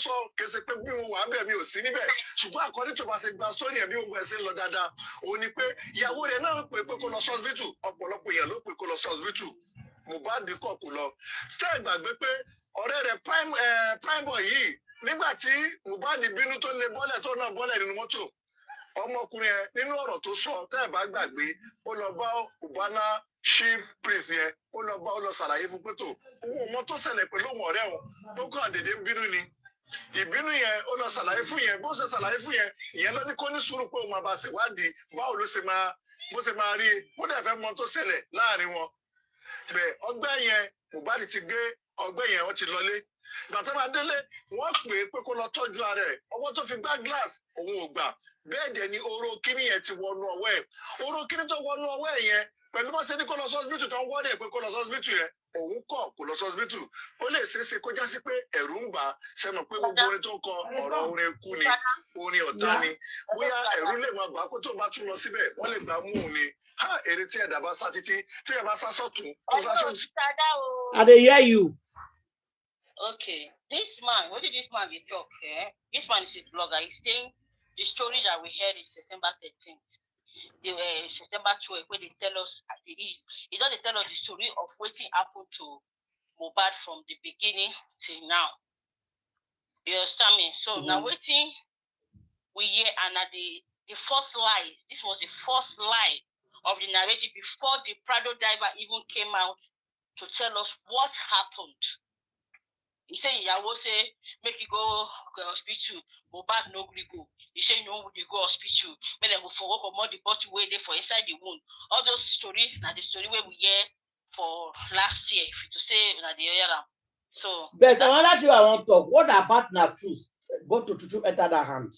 sọ kèsì pé bí mo wà ń bẹ̀ mi ò sí níbẹ̀ ṣùgbọ́n according to bá ṣe gba sórí ẹ̀ bí gbogbo ẹ̀ ṣe ń lọ dáadáa òun ni pé ìyàwó rẹ̀ náà pè pé kó lọ sọ́sibítù ọ̀pọ̀lọpọ̀ èèyàn ló pè kó lọ sọ́sibítù Mohbad kọ̀ kó lọ ṣé ẹ gbàgbé pé ọ̀rẹ́ rẹ̀ prime boy yìí nígbà tí Mohbad bínú tó lè bọ́lẹ̀ tó náà bọ́lẹ̀ nínú mọ́tò ọmọkùnrin ẹ nínú ọ̀rọ̀ tó sọ tẹ́ ẹ bá gbàgbé ó lọ bá Cubana Chief Prince yẹn ó lọ ṣàlàyé fún pẹ́tò òun ò mọ tó ṣẹlẹ̀ pẹ̀lú òun ọ̀rẹ́ òun tó kàn dédé ń bínú ni ìbínú yẹn ó lọ ṣàlàyé fún yẹn bó ṣe ṣàlàyé fún yẹn ìyẹn ló ní kó ní sùúrù pé òun máa bá ṣèwádìí báwo ló ṣe máa bó ṣe máa rí bó dẹ̀ fẹ́ mọ tó ṣẹlẹ̀ láàrin wọn bẹ́ẹ̀ ọgbẹ́ yẹn Mohbad ti gbé ọgbẹ́ yẹn wọ́n ti lọlé gbàtà máa délé wọ́n pè é pé kó lọ tọ́jú ara ẹ̀ ọwọ́ tó fi gbá glass òun ò gbà bẹ́ẹ̀ dẹ̀ ni oró kíní yẹn ti wọnú ọwọ́ ẹ̀ oró kíní tó wọnú ọwọ́ ẹ̀ yẹn pẹ̀lú bá ṣe ní kó lọ sọ́sibítù tó ń wọ́n dẹ̀ pé kó lọ sọ́sibítù yẹn òun kọ̀ kó lọ sọ́sibítù ó lè ṣeéṣe kó já sí pé ẹ̀rù ń bà á ṣe mọ̀ pé gbogbo orin tó ń kọ ọ̀rọ̀ orin ikú ni orin ọ̀tá ni bóyá ẹ̀rù lè máa bà á kó tó bá tún lọ síbẹ̀ wọ́n lè gbà mú un ni èrè tí ẹ̀dá bá sá títí tí ẹ̀ bá sá sọ́tún tó sá sọ́tún. I dey hear you. Okay, this man, what did this man dey talk? This man is a blogger. He's saying the story that we heard in September 13th. September 12th, where they tell us at the end. He doesn't tell us the story of what happened to Mohbad from the beginning till now. You understand me? So now waiting, we hear and at the first lie, this was the first lie of the narrative before the Prado driver even came out to tell us what happened. He said, Iyabo say, make you go hospital. Mohbad no gree go. He said, no, they go hospital. When they go for work or more the bottle where they for inside the wound. All those stories, now the story where we hear for last year, if you say, now the year. So. But another thing I want to talk. What about na truth? But to enter that hand.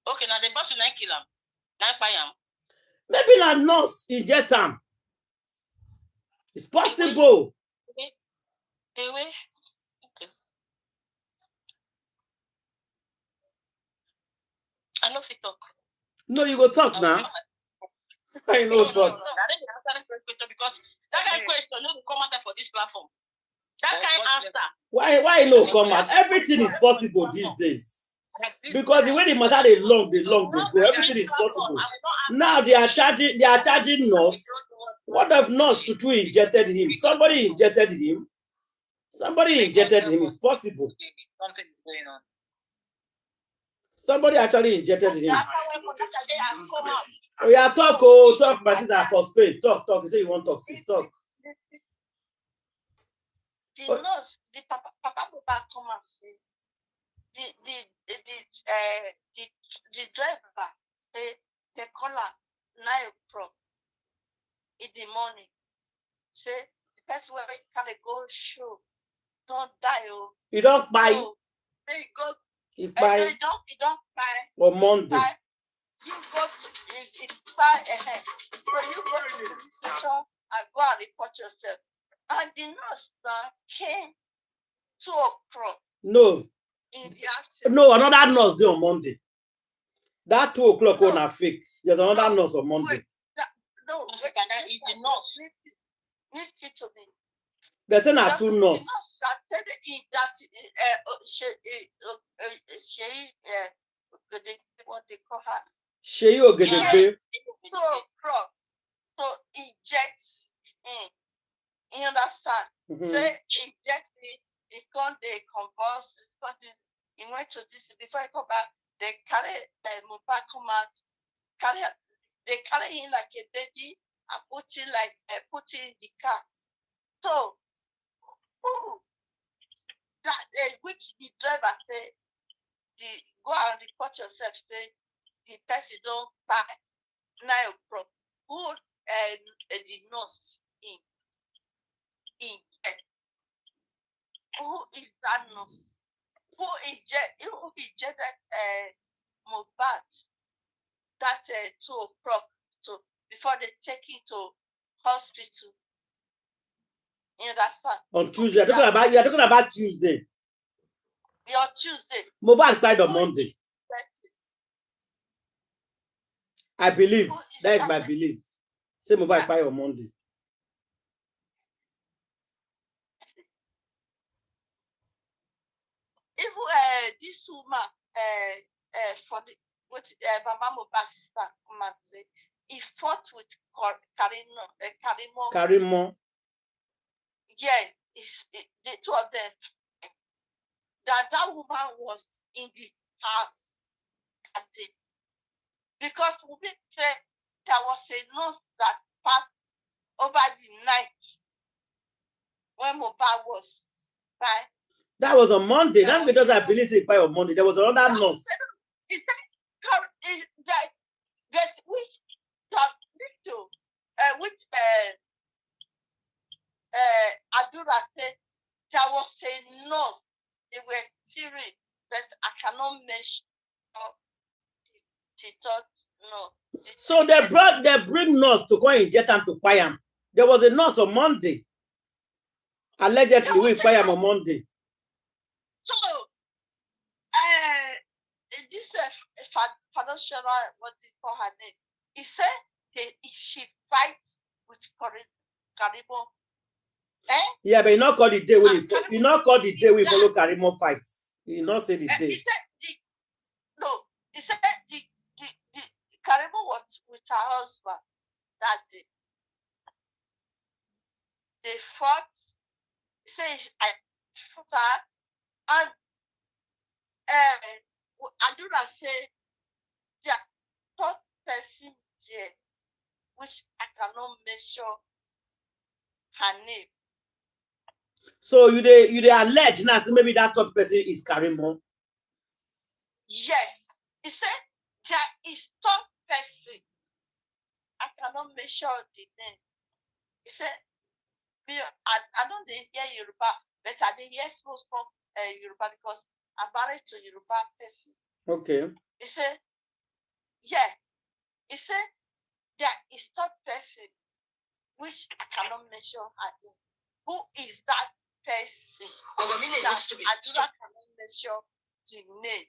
Okay, now the bottle 9 kill him. 9 buy him. Maybe na nurse inject him. It's possible. Okay. I know if you talk. No, you go talk now. I know talk. No. I didn't answer the question because that kind of question no come out for this platform. That kind of answer. Why no come out? Everything is possible these days. Because the way the matter they long, they go. Everything is possible. Now they are charging nurse. What if nurse Tutu injected him? Somebody injected him. It's possible. Something is going on. Somebody actually injected him. Oh yeah, talk, my sister for Spain. Talk. You say you want to talk, sis, talk. The nurse, the Papa come and say, the driver say the caller 9 o'clock in the morning. Say the person where can go show don't die. You don't buy. So, they go. You buy. You don't buy. On Monday. You go to buy ahead. So you go to the station and go and report yourself. And the nurse came 2 o'clock. No. In the afternoon. No, another nurse day on Monday. That 2 o'clock on a fake. There's another nurse on Monday. Wait, that is the nurse. Listen to me. They say not two nurse. What they call her? Sheyi Ogedegbe. 2 o'clock. So injects in. You understand? Say inject it. He come, they convulse. He went to this before he come back. They carry Mohbad come out. They carry him like a baby and put him in the car. So, which the driver say, go and report yourself. Say the person don't buy 9 o'clock. Who the nurse in? Who is that nurse? Who injected Mohbad that 2 o'clock before they take him to hospital? You understand? On Tuesday. You're talking about Tuesday. On Tuesday. Mohbad died on Monday. I believe. That is my belief. Say Mohbad died on Monday. Even this woman, for the with Mama Mohbad's sister, come and say he fought with Karimo. Yeah, the two of them. That woman was in the house that day. Because we said there was a nurse that passed over the night when Mohbad was by. That was on Monday. That because I believe it by on Monday. There was another nurse. Which Adura said there was a nurse. They were serious, but I cannot mention she thought, no. So they bring nurse to go inject and to buy him. There was a nurse on Monday. Allegedly, we buy him on Monday. So, this financial, what they call her name, he said if she fights with Karimo, yeah, but you not call the day we follow Karimo fights. You not say the day. He said he said the Karimo was with her husband that day. They fought. He said I fought her, and Adura said the third person there, which I cannot measure her name. So you they allege now, so maybe that third person is Karimo. Yes. He said there is third person. I cannot measure the name. He said, I don't hear Yoruba, but I didn't hear supposed to Yoruba because I'm married to a Yoruba person. Okay. He said, yeah. He said there is third person, which I cannot measure her name. Who is that person? That Adura cannot measure the name.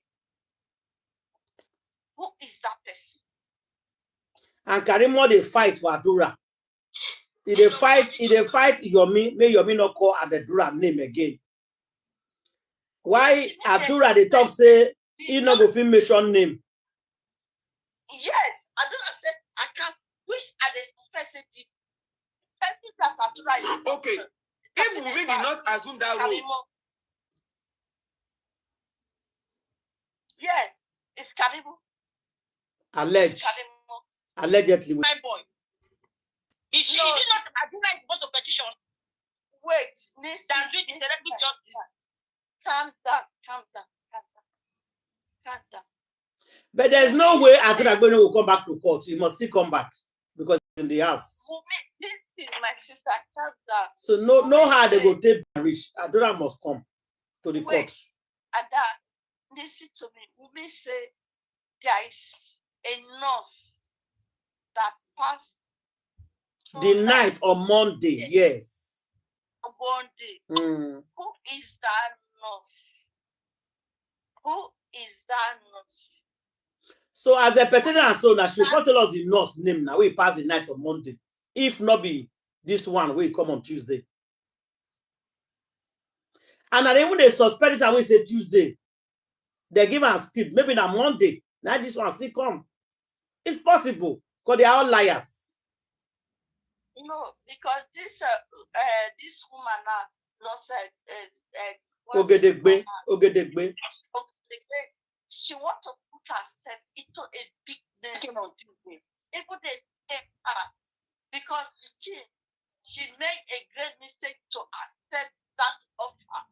Who is that person? And Karimo they fight for Adura. If they fight Yomi, may Yomi not call Adura name again. Why Adura they talk say he not go fit mention name? Yes, Adura said I can't. Which are the person the person that Adura is? Okay, if we did not assume that role. Yes, it's Karimo. Allegedly. My boy. Is it not Adura is supposed to petition? Wait, listen. Calm down. But there's no way Adura will come back to court. He must still come back because he's in the house. Listen, my sister, calm down. So no how they go take marriage. Adura must come to the court. Ada, listen to me. Wunmi say there is a nurse that passed the night on Monday, yes. On Monday. Mm. Who is that nurse? Who is that nurse? So as the petitioner so now she will tell us the nurse name now. We pass the night on Monday. If not be this one, we come on Tuesday. And even they suspect this and we say Tuesday. They give us script. Maybe on Monday. Now this one still come. It's possible because they are all liars. No, because this woman lost Ogedegbe. She wants to put herself into a big mess. Even they take her because she made a great mistake to accept that offer.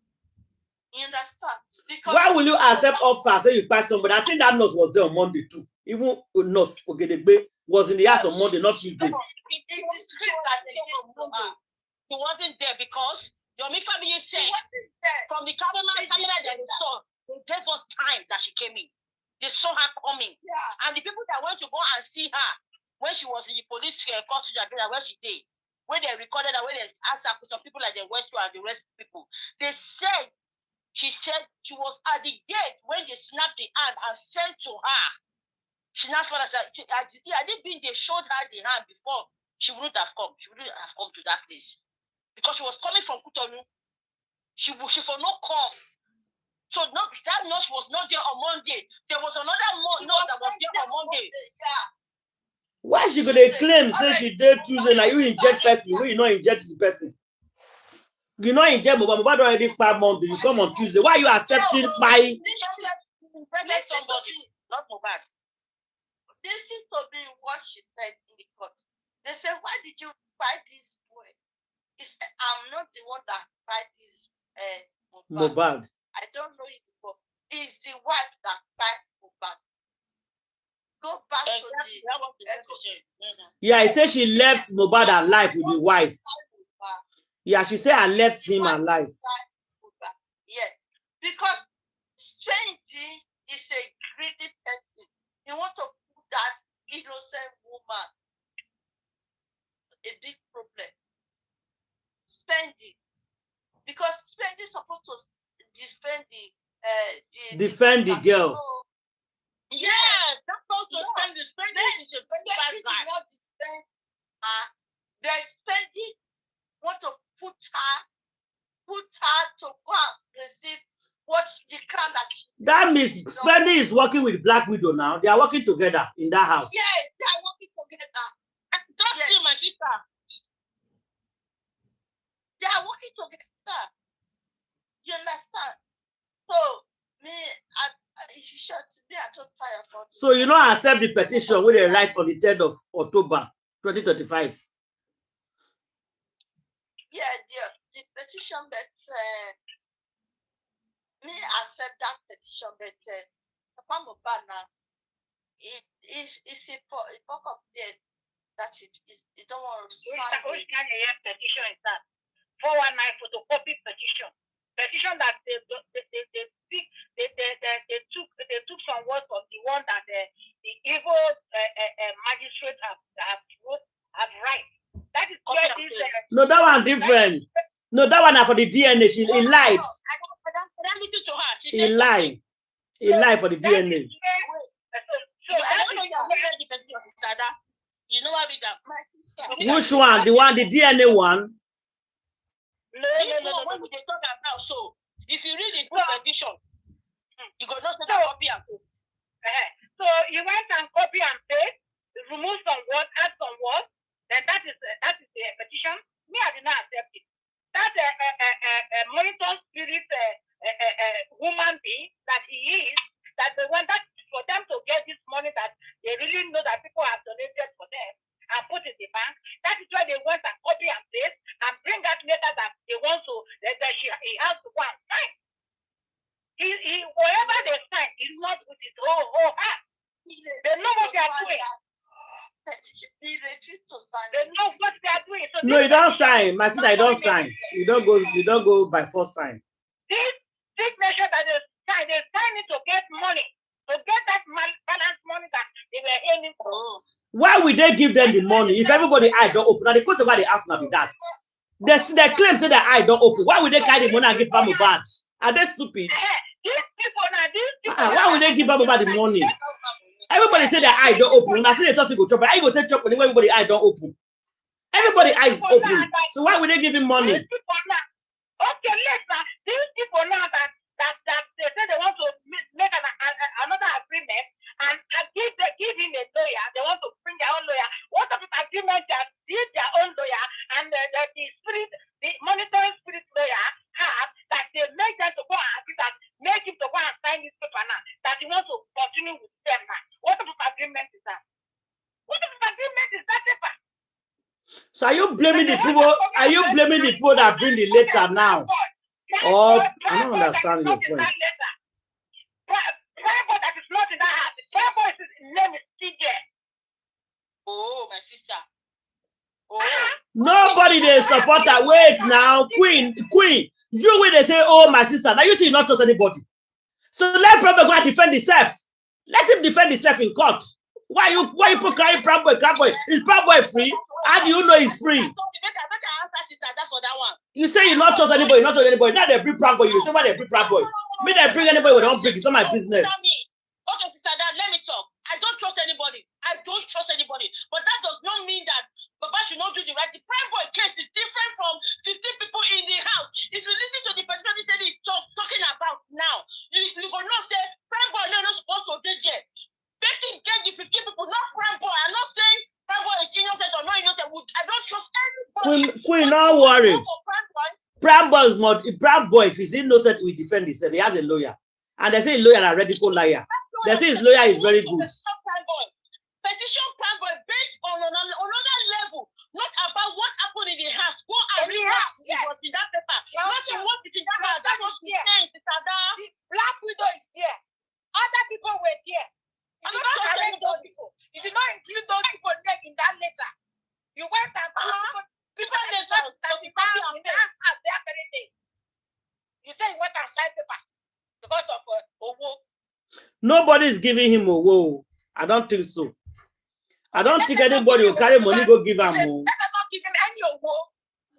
You understand? Because why will you accept offer? Say you pass somebody. I think that nurse was there on Monday too. Even nurse Ogedegbe was in the house on Monday, not Tuesday. He wasn't there because Yomi family said from the camera they saw, they gave us time that she came in. They saw her coming. Yeah. And the people that went to go and see her when she was in the police custody, where she did, when they recorded her, when they asked her, some people like the West and the rest people, they said, she said she was at the gate when they snapped the hand and sent to her. She now found us that I didn't mean they showed her the hand before. She wouldn't have come. She wouldn't have come to that place because she was coming from Kutonu. She for no call. So that nurse was not there on Monday. There was another nurse that was there on Monday. Yeah. Why she gonna claim say she did Tuesday? Now you inject person, when you not inject the person. You not inject Mobile already by Monday. You come on Tuesday. Why are you accepting by? Somebody, not Mobile. Listen to me what she said in the court. They said, why did you fight this boy? He said, I'm not the one that fight this Mobile. I don't know it before. It's the wife that fight Mobile. Go back to the... Yeah, I said she left Mobile alive with the wife. Yeah, she said I left him alive. Yeah, because Strange is a greedy person. He wants to innocent woman. A big problem. Spending. Because spending is supposed to defend defend the girl. Yes, that's supposed to spend the spending is a very bad guy. Not defend her. They're spending want to put her to go and receive what the crown that she That means spending is working with Black Widow now. They are working together in that house. Yes, they are working together. Don't see my sister. They are working together. You understand? So me, I don't tire for it. So you know, accept the petition with a right on the 3rd of October 2025. Yeah, the petition, but me accept that petition, but Papa Mobana, it's a fuck up there that it don't want to sign. Which kind of petition is that? 419 photocopy petition. Petition that they took some words from the one that the evil magistrate have right. That is where this. No, that one different. No, that one for the DNA. He lied. I listen to her. She He lied. He lied for the DNA. So I don't know you know what we got. Which one? The one, the DNA one? No. What we talk about? So if you read the full edition, you go not say that copy and paste. So you went and copy and paste, remove some words, add some words. Then that is the petition. Me, I did not accept it. That monitor spirit human being that he is, that they want that for them to get this money that they really know that people have donated for them and put in the bank. That is why they went and copy and paste and bring that letter that they want to that he has to go and sign. He whatever they sign is not with his whole heart. They know what they are doing. He refused to sign. They know what they are doing. So No, you don't sign. My sister, you don't sign. You don't go by first sign. This signature that they sign it to get money, to get that balance money that they were aiming for. Why would they give them the money if everybody eye don't open? Now the question why they ask now be that. They claim say their eye don't open. Why would they carry the money and give Pamu bad? Are they stupid? These people Why would they give Pamu bad the money? Everybody say their eye don't open. When I say they toss it go chop, but I go take chop when everybody eye don't open. Everybody eyes open. So why would they give him money? Okay, listen. These people now that they say they want to make another agreement and give him a lawyer. They want to bring their own lawyer. What of the agreement that is their own lawyer and the monitoring spirit lawyer have that they make them to go and agree that make him to go and sign this paper now that he wants to continue with them now. What of the agreement is that? What of the agreement is that paper? So are you blaming the people? Are you blaming the people that bring the letter now? Or I don't understand your point. That is not in that house. His name is TJ. Oh, my sister. Oh. Nobody they support her. Wait now, Queen. You will they say, oh my sister. Now you see, you not trust anybody. So let Proud Boy go and defend himself. Let him defend himself in court. Why you put carrying Proud Boy? Is Proud Boy free? How do you know he's free? You say you not trust anybody, not trust anybody. Now they bring Proud Boy. You say why they bring Proud Boy? Me they bring anybody we don't bring. It's not my business. Okay, sister, let me talk. I don't trust anybody. But that does not mean that Baba should not do the right. The Prime Boy case is different from 15 people in the house. If you listen to the person he said he's talking about now, you will not say Prime Boy no, not supposed to do yet. They can get the 15 people, not Prime Boy. I'm not saying Prime Boy is innocent or not innocent. I don't trust anybody. Queen, don't worry. Prime Boy, if he's innocent, we defend himself. He has a lawyer. And they say his lawyer is a radical liar. They say his lawyer is very good. Petition Prime Boy based on another level, not about what happened in the house. Go and read what was in that paper. Not what is in that house. That was the Black Widow is there. Other people were there. You did not arrest those people. You did not include those people in that letter. You went and people letter that you found in the house there very day. You said you went and signed paper because of Owo. Nobody is giving him a woe. I don't think so. I don't think anybody will carry money go give her more. Let them not give him any award.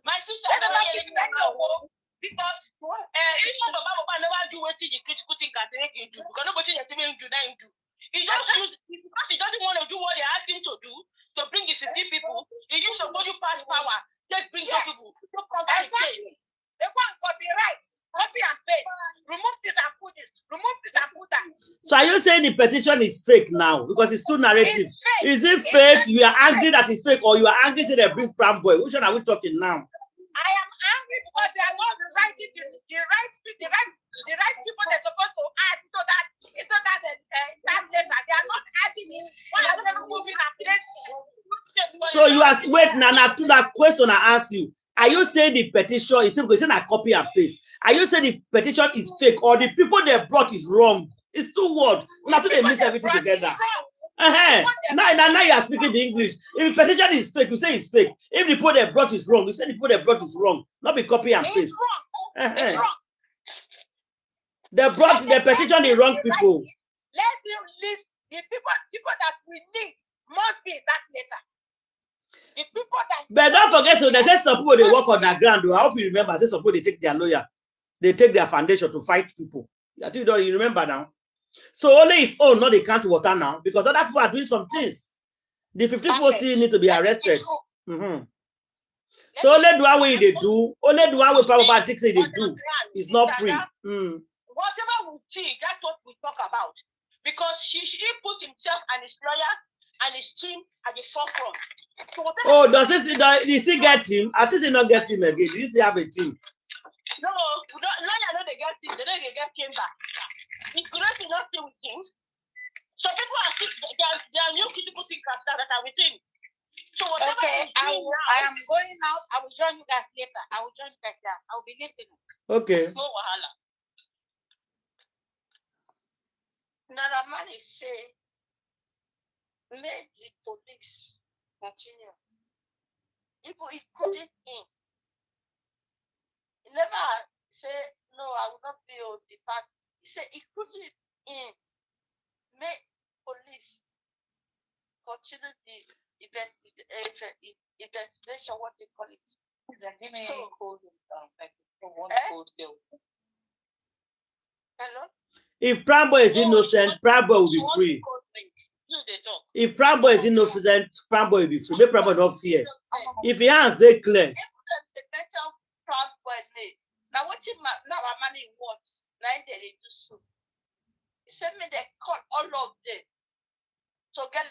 My sister never give him any award because even Baba never do what the critical thinkers they can do because nobody is even do that do. He just use because he doesn't want to do what they ask him to do to bring the 50 people. He used to body pass power. Just bring those people. Exactly. They want copyright. Copy and paste. Remove this and put this. Remove this and put that. So are you saying the petition is fake now because it's too narrative? Is it fake? You are angry that it's fake, or you are angry that they bring pram boy? Which one are we talking now? I am angry because they are not writing the right people they're supposed to add into that letter. They are not adding it. Why are they removing and placing? So you are wait now to that question I ask you. Are you saying the petition is simple? It's not a copy and paste. Are you saying the petition is fake or the people they brought is wrong? It's two words. Now they mix everything together. Now you are speaking the English. If the petition is fake, you say it's fake. If the people they brought is wrong, you say the people they brought is wrong. Not be copy and paste. It's wrong. They brought the petition the wrong people. Let him list the people that we need must be in that letter. The people that but don't forget, so they say some people they work on the ground. I hope you remember. I say some people they take their lawyer, they take their foundation to fight people. I think you remember now. So only his own, not the country water now, because other people are doing some things. The 50 people still need to be arrested. So only do away they do, only do away power takes they do. It's not free. Whatever we see, that's what we talk about. Because he put himself and his lawyer and his team at the forefront. So does he still get him? I think he not get him again. He still have a team. No, lawyer know they get him. They don't get him back. It's great to not stay with him. So people are still, there are new critical thinkers that are with him. So whatever I am going out. I will join you guys later. I will join you guys there. I will be listening. Okay. No wahala. Naramani say, make the police continue. Including him. He never say, no, I will not be on the park. He said, including him, make police continue the investigation, what they call it. So, hello? If Prambo is innocent, Prambo will be free. If Prambo is innocent, Prambo will be free. Make Prambo not fear. If he hands they clear. Now what our money wants, now they do so. He said me they call all of them to get.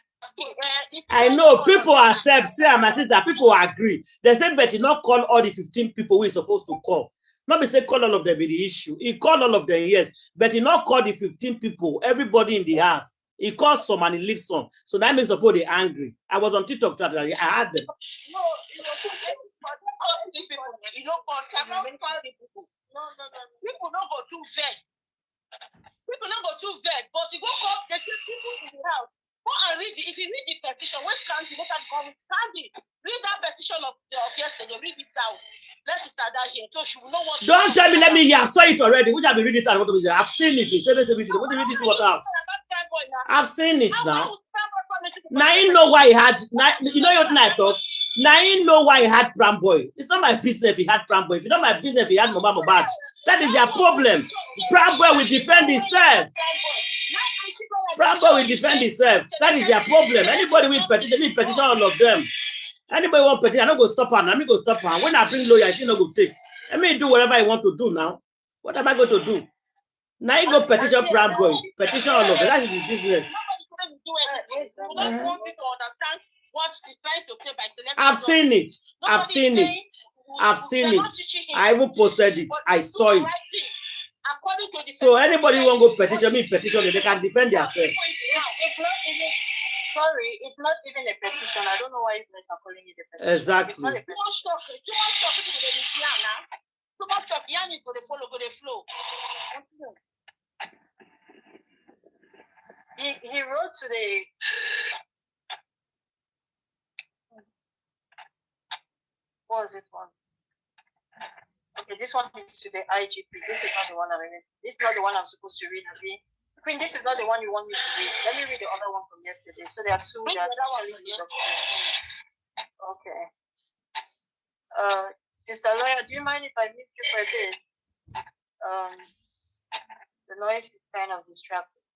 I know people accept, say my sister, people agree. They say, but you not call all the 15 people we supposed to call. Not be say call all of them be the issue. He called all of them, yes, but he not call the 15 people, everybody in the house. He calls some and he leaves some. So that makes people they angry. I was on TikTok that I had them. No, you don't call the people. No. People don't go too fast. People don't go too fast, but you go call the people in the house. Go and read it. If you read the petition, when Candy, read that petition of yesterday, read it down. Let's start that here. So she will know what. Don't tell me, let me hear. I saw it already. Which I've been reading it out. I've seen it. What do you what out? I've seen it now. Now you know why he had. You know what I thought. Now you know why he had Pram Boy. It's not my business if he had Pram Boy. If it's not my business if he had Mobile Mobad. That is their problem. Pram Boy will defend himself. Pram Boy will defend himself. That is their problem. Anybody will petition all of them. Anybody want petition, I'm not going to stop her. I'm not going to stop her. When I bring lawyer, she's not going to take. Let me do whatever I want to do now. What am I going to do? Now you go petition Pram Boy. Petition all of them. That is his business. I've seen it. I've seen it. I've seen it. I even posted it. I saw it. So anybody who want to go petition me, petition them, they can defend themselves. Sorry, it's not even a petition. I don't know why you guys are calling it a petition. Exactly. Too much talk. Too much talk. Yan is going to follow, go to flow. He wrote to the. What was this one? Okay, this one is to the IGP. This is not the one I'm reading. This is not the one I'm supposed to read. Queen, this is not the one you want me to read. Let me read the other one from yesterday. So there are two. Read the other one from yesterday. Okay. Sister Lawyer, do you mind if I mute you for a bit? The noise is kind of distracting.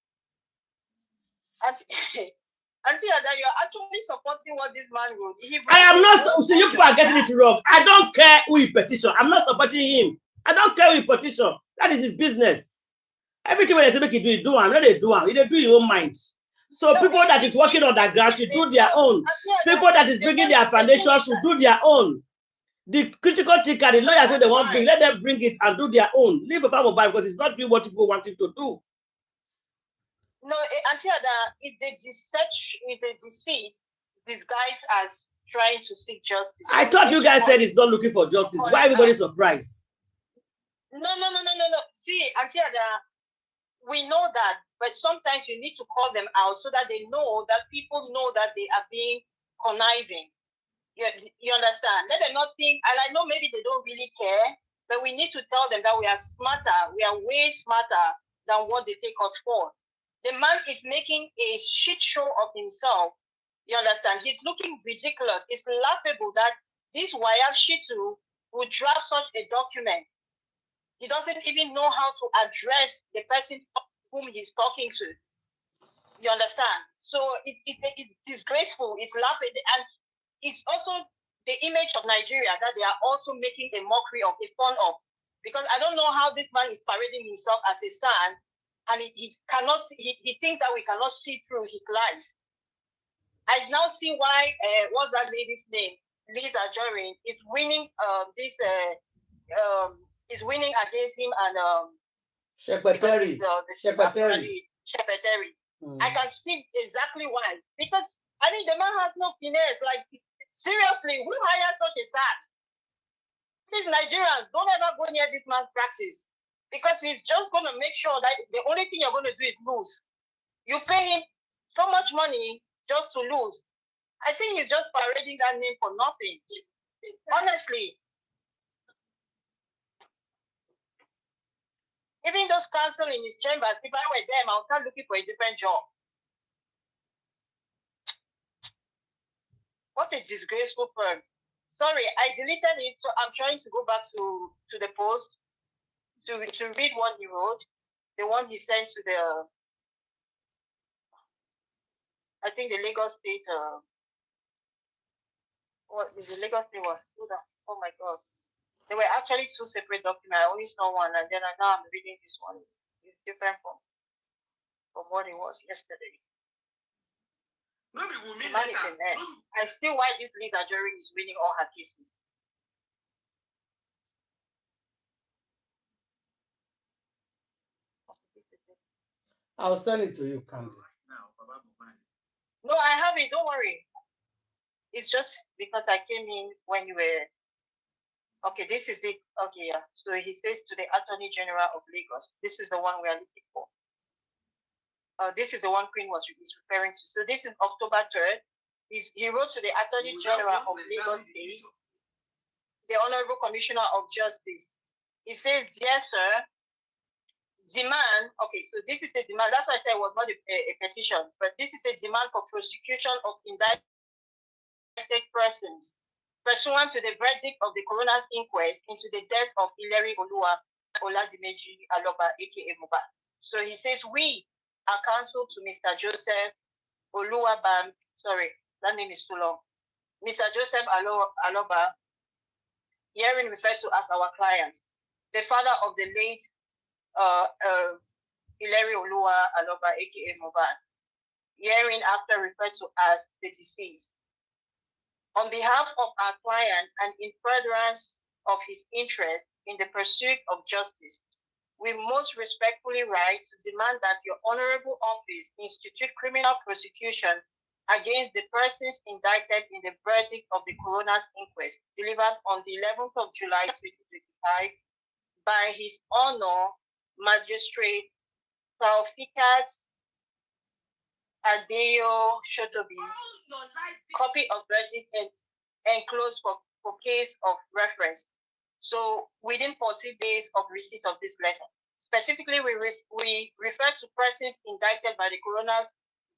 Auntie Ada, you're actually supporting what this man wrote. I am not. See, you people are getting it wrong. I don't care who he petition. I'm not supporting him. I don't care who he petition. That is his business. Everything when they say make you do it, do him. No, they do him. They do your own mind. So people that is working on that ground should do their own. People that is bringing their foundation should do their own. The critical thinker, the lawyers say they want to bring, let them bring it and do their own. Leave Papa Mobile because it's not doing what people want him to do. No, Auntie Ada, is the deceit disguised as trying to seek justice. I thought you guys said he's not looking for justice. Why everybody surprised? No. See, Auntie Ada, we know that, but sometimes you need to call them out so that they know that people know that they are being conniving. You understand? Let them not think, and I know maybe they don't really care, but we need to tell them that we are smarter, we are way smarter than what they take us for. The man is making a shit show of himself. You understand? He's looking ridiculous. It's laughable that this Wayaf Shitu would draft such a document. He doesn't even know how to address the person whom he's talking to. You understand? So it's disgraceful. It's laughable. And it's also the image of Nigeria that they are also making a mockery of, a fun of. Because I don't know how this man is parading himself as a son, and he cannot see, he thinks that we cannot see through his lies. I now see why, what's that lady's name? Lisa Jorin is winning is winning against him, and Secretary. I can see exactly why. Because I mean the man has no finesse. Like seriously, who hires such a sad? These Nigerians, don't ever go near this man's practice. Because he's just going to make sure that the only thing you're going to do is lose. You pay him so much money just to lose. I think he's just parading that name for nothing. Honestly. Even just counsel in his chambers, if I were them, I'll start looking for a different job. What a disgraceful firm. Sorry, I deleted it, so I'm trying to go back to the post. To read what he wrote, the one he sent to the, I think the Lagos State, what is the Lagos State one? Oh my God. There were actually two separate documents. I only saw one, and then now I'm reading this one. It's different from what it was yesterday. I see why this Lisa Jerry is winning all her cases. I'll send it to you, Candy. No, I have it. Don't worry. It's just because I came in when you were. Okay, this is it. Okay, yeah. So he says to the Attorney General of Lagos, this is the one we are looking for. This is the one Queen was referring to. So this is October 3rd. He wrote to the Attorney General of Lagos State, the Honorable Commissioner of Justice. He says, dear sir, demand, okay, so this is a demand, that's why I said it was not a petition, but this is a demand for prosecution of indicted persons pursuant to the verdict of the coroner's inquest into the death of Hilary Oladimeji Aloba, aka Mohbad. So he says, we are counsel to Mr. Joseph Oluwabam, sorry, that name is too long. Mr. Joseph Aloba, herein referred to as our client, the father of the late Hilary Oluwa Aloba, aka Mohbad, herein after referred to as the deceased. On behalf of our client and in furtherance of his interest in the pursuit of justice, we most respectfully write to demand that your honorable office institute criminal prosecution against the persons indicted in the verdict of the coroner's inquest delivered on the 11th of July 2025 by His Honor Magistrate Taufikat Adeyo Shotobi, copy of verdict enclosed for case of reference. So within 14 days of receipt of this letter. Specifically, we refer to persons indicted by the coroner's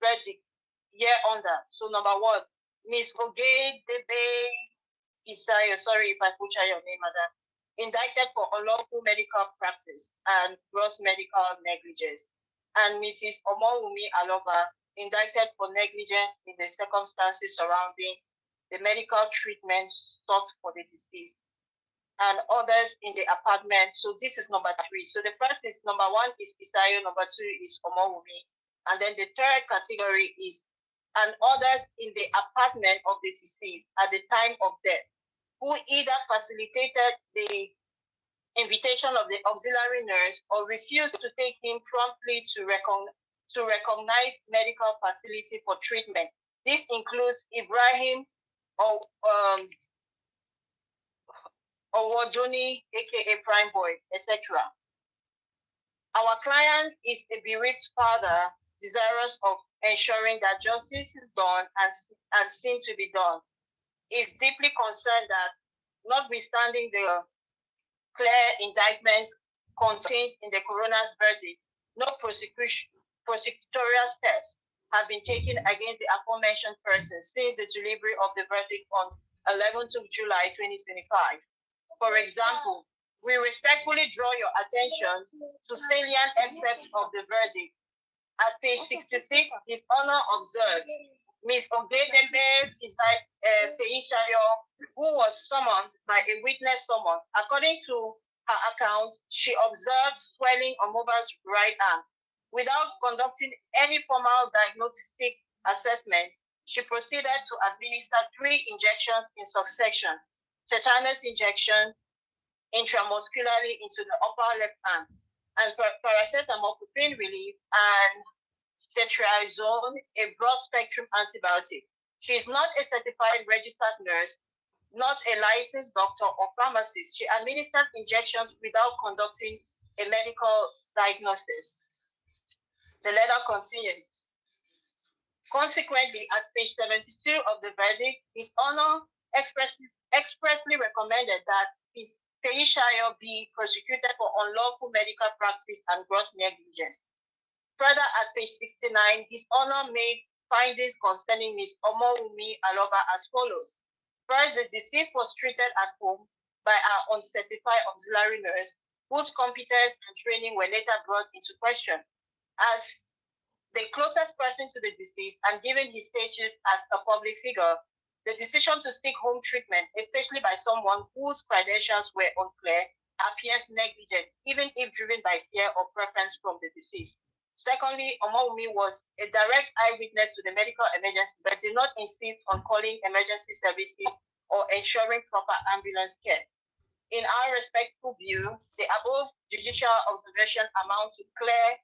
verdict year under. So number one, Miss Oge Debe Isayo, sorry if I butcher your name, madam, indicted for unlawful medical practice and gross medical negligence. And Mrs. Wunmi Alova, indicted for negligence in the circumstances surrounding the medical treatment sought for the deceased, and others in the apartment. So this is number three. So the first is number one is Pisayo, number two is Wunmi, and then the third category is and others in the apartment of the deceased at the time of death, who either facilitated the invitation of the auxiliary nurse or refused to take him promptly to recognize medical facility for treatment. This includes Ibrahim Owoduni, aka Prime Boy, etc. Our client is a bereaved father desirous of ensuring that justice is done and seen to be done. Is deeply concerned that, notwithstanding the clear indictments contained in the coroner's verdict, no prosecutorial steps have been taken against the aforementioned persons since the delivery of the verdict on 11th of July 2025. For example, we respectfully draw your attention to salient excerpts of the verdict. At page 66, His Honor observed Ms. Ogedebe Feishayo, who was summoned by a witness summons. According to her account, she observed swelling on Moba's right arm. Without conducting any formal diagnostic assessment, she proceeded to administer 3 injections in succession: tetanus injection intramuscularly into the upper left arm, and paracetamol for pain relief, and cetirizine, a broad-spectrum antibiotic. She is not a certified registered nurse, not a licensed doctor or pharmacist. She administered injections without conducting a medical diagnosis. The letter continues. Consequently, at page 72 of the verdict, His Honor expressly recommended that His Feishayo be prosecuted for unlawful medical practice and gross negligence. Further, at page 69, His Honor made findings concerning Ms. Wunmi Alova as follows. First, the deceased was treated at home by our uncertified auxiliary nurse, whose competence and training were later brought into question. As the closest person to the deceased and given his status as a public figure, the decision to seek home treatment, especially by someone whose credentials were unclear, appears negligent, even if driven by fear or preference from the deceased. Secondly, Wunmi was a direct eyewitness to the medical emergency, but did not insist on calling emergency services or ensuring proper ambulance care. In our respectful view, the above judicial observation amount to clear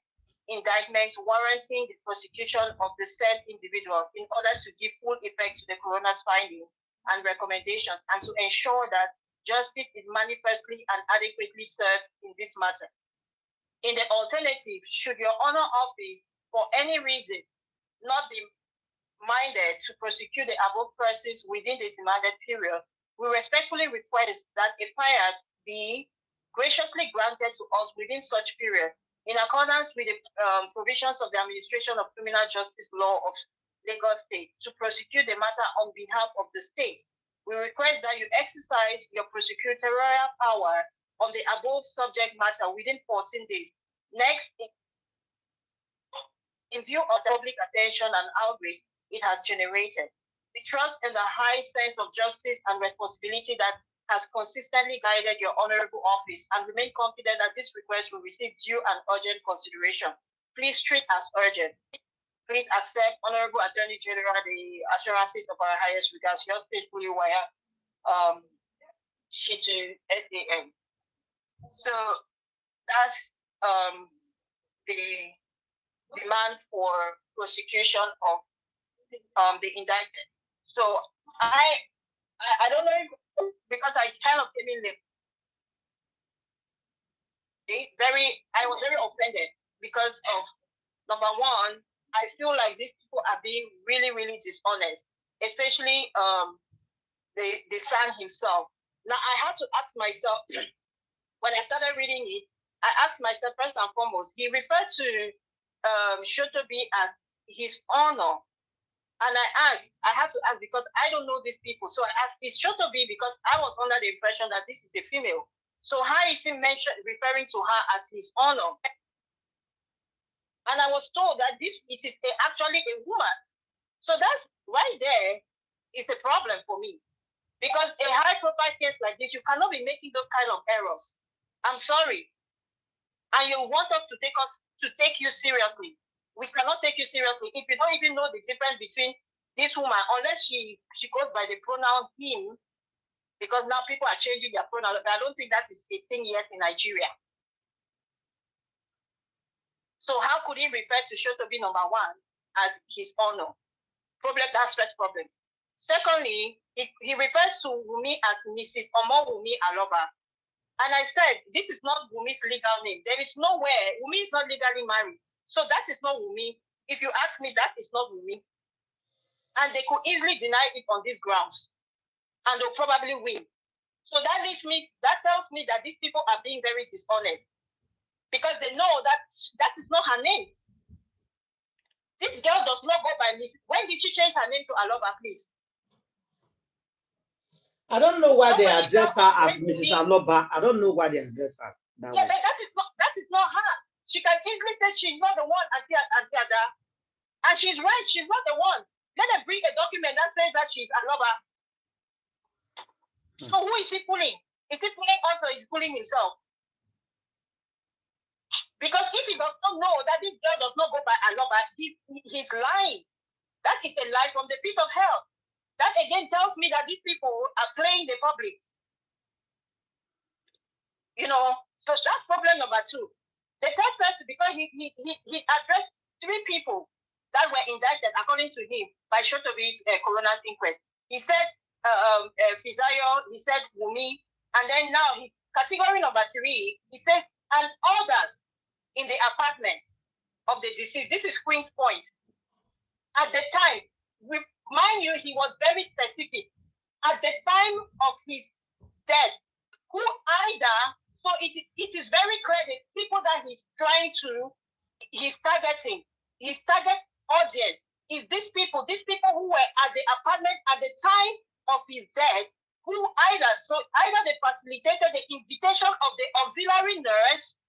indictments warranting the prosecution of the said individuals in order to give full effect to the coroner's findings and recommendations, and to ensure that justice is manifestly and adequately served in this matter. In the alternative, should your Honor office, for any reason, not be minded to prosecute the above persons within the demanded period, we respectfully request that a fiat be graciously granted to us within such period, in accordance with the provisions of the Administration of Criminal Justice Law of Lagos State, to prosecute the matter on behalf of the state. We request that you exercise your prosecutorial power on the above subject matter within 14 days. Next, in view of the public attention and outrage it has generated, we trust in the high sense of justice and responsibility that has consistently guided your honorable office, and remain confident that this request will receive due and urgent consideration. Please treat as urgent. Please accept, Honorable Attorney General, the assurances of our highest regards. Yours faithfully, wire Shitu SAN. So that's the demand for prosecution of the indictment. So I don't know if, because I kind of came in late. I was very offended because of, number one, I feel like these people are being really, really dishonest, especially the son himself. Now I had to ask myself when I started reading it, I asked myself first and foremost, he referred to Shotobi as his honor. And I had to ask because I don't know these people. So I asked, is Shotobi, because I was under the impression that this is a female. So how is he referring to her as his honor? And I was told that it is actually a woman. So that's right there is a problem for me. Because a high profile case like this, you cannot be making those kind of errors. I'm sorry. And you want us to take you seriously. We cannot take you seriously if you don't even know the difference between this woman, unless she goes by the pronoun him, because now people are changing their pronoun. I don't think that is a thing yet in Nigeria. So how could he refer to Shotobi number one as his honor? That's first problem. Secondly, he refers to Wunmi as Mrs. Wunmi Aloba. And I said, this is not Wunmi's legal name. There is nowhere. Wunmi is not legally married. So that is not Wunmi. If you ask me, that is not Wunmi. And they could easily deny it on these grounds. And they'll probably win. So that tells me that these people are being very dishonest. Because they know that is not her name. This girl does not go by Miss. When did she change her name to Aloba, please? I don't know why they address her as Mrs. Aloba. I don't know why they address her that way. That is not her. She can easily say she's not the one, Auntie Ada. And she's right, she's not the one. Let her bring a document that says that she's Aloba. So who is he pulling? Is he pulling us or is he pulling himself? Because if he does not know that this girl does not go by Aloba, he's lying. That is a lie from the pit of hell. That again tells me that these people are playing the public. So that's problem number two. The third person, because he addressed three people that were indicted, according to him, by Shotobi's coroner's inquest. He said Fisayo, he said Wunmi, and then now category number three, he says, and others in the apartment of the deceased. This is Queen's Point. At the time, mind you, he was very specific. At the time of his death, who either, so it is very clear the people that he's targeting, his target audience is these people who were at the apartment at the time of his death, who either they facilitated the invitation of the auxiliary nurse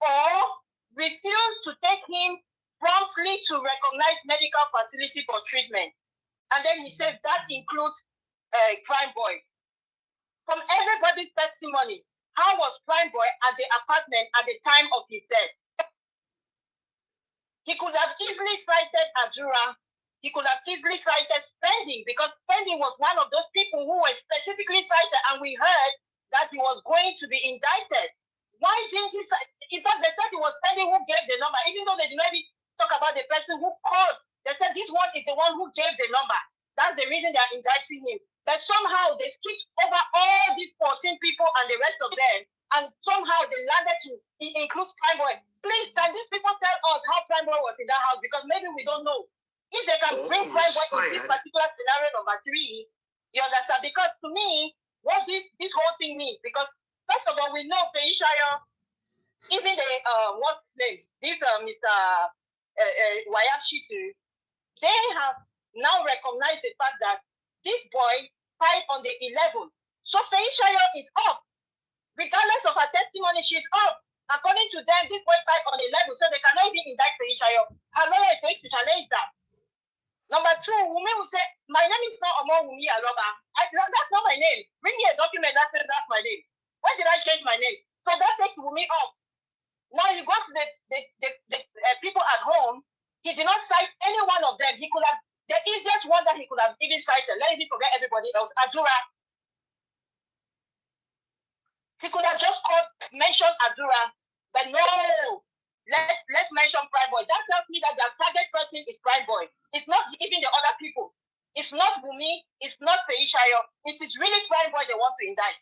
or refused to take him promptly to recognize medical facility for treatment. And then he said that includes Crime Boy. From everybody's testimony, how was Crime Boy at the apartment at the time of his death? He could have easily cited Adura. He could have easily cited Spending, because Spending was one of those people who were specifically cited, and we heard that he was going to be indicted. Why didn't he cite? In fact, they said it was Spending who gave the number, even though they did not talk about the person who called. They said this one is the one who gave the number. That's the reason they are indicting him. But somehow they skipped over all these 14 people and the rest of them, and somehow they landed to it includes Crime Boy. Please, can these people tell us how Crime Boy was in that house? Because maybe we don't know. If they can bring Crime Boy in this particular scenario number three, you understand? Because to me, what this whole thing means, because first of all, we know Feishayo, even the what's his name? This Mr. Wayapshitu, they have now recognized the fact that this boy died on the 11th. So Feishayo is up. Regardless of her testimony, she's up. According to them, this boy died on the 11th, so they cannot even indict Feishayo. Her lawyer is going to challenge that. Number two, Wunmi will say, my name is not Wunmi Aloba. That's not my name. Bring me a document that says that's my name. Why did I change my name? So that takes Wunmi up. Now you go to the people at home. He did not cite any one of them. He could have, the easiest one that he could have even cited, let me forget everybody else, Adura. He could have just mentioned Adura, but no. Let's mention Prime Boy. That tells me that their target person is Prime Boy. It's not even the other people. It's not Wunmi. It's not Feishayo. It is really Prime Boy they want to indict.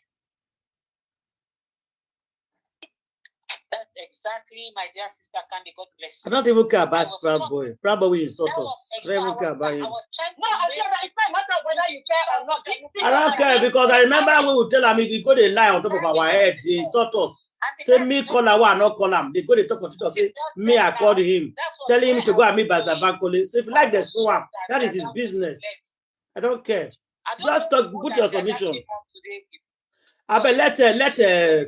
That's exactly my dear sister Candy. God bless I you. don't even care about I was Proud talk- Boy. Proud Boy will insult That us. was I don't even care about I him. was trying to No, I said that it's not a matter of whether you care or not. I don't care because I remember when we tell them we go they lie on top of our head, they insult us. Say me call her, I not call him. They go they talk for TikTok. Say me I called him, telling him to go and meet Bazabankole. So if you like the swamp, that is his business. I don't care. Just talk, put your submission. I bet let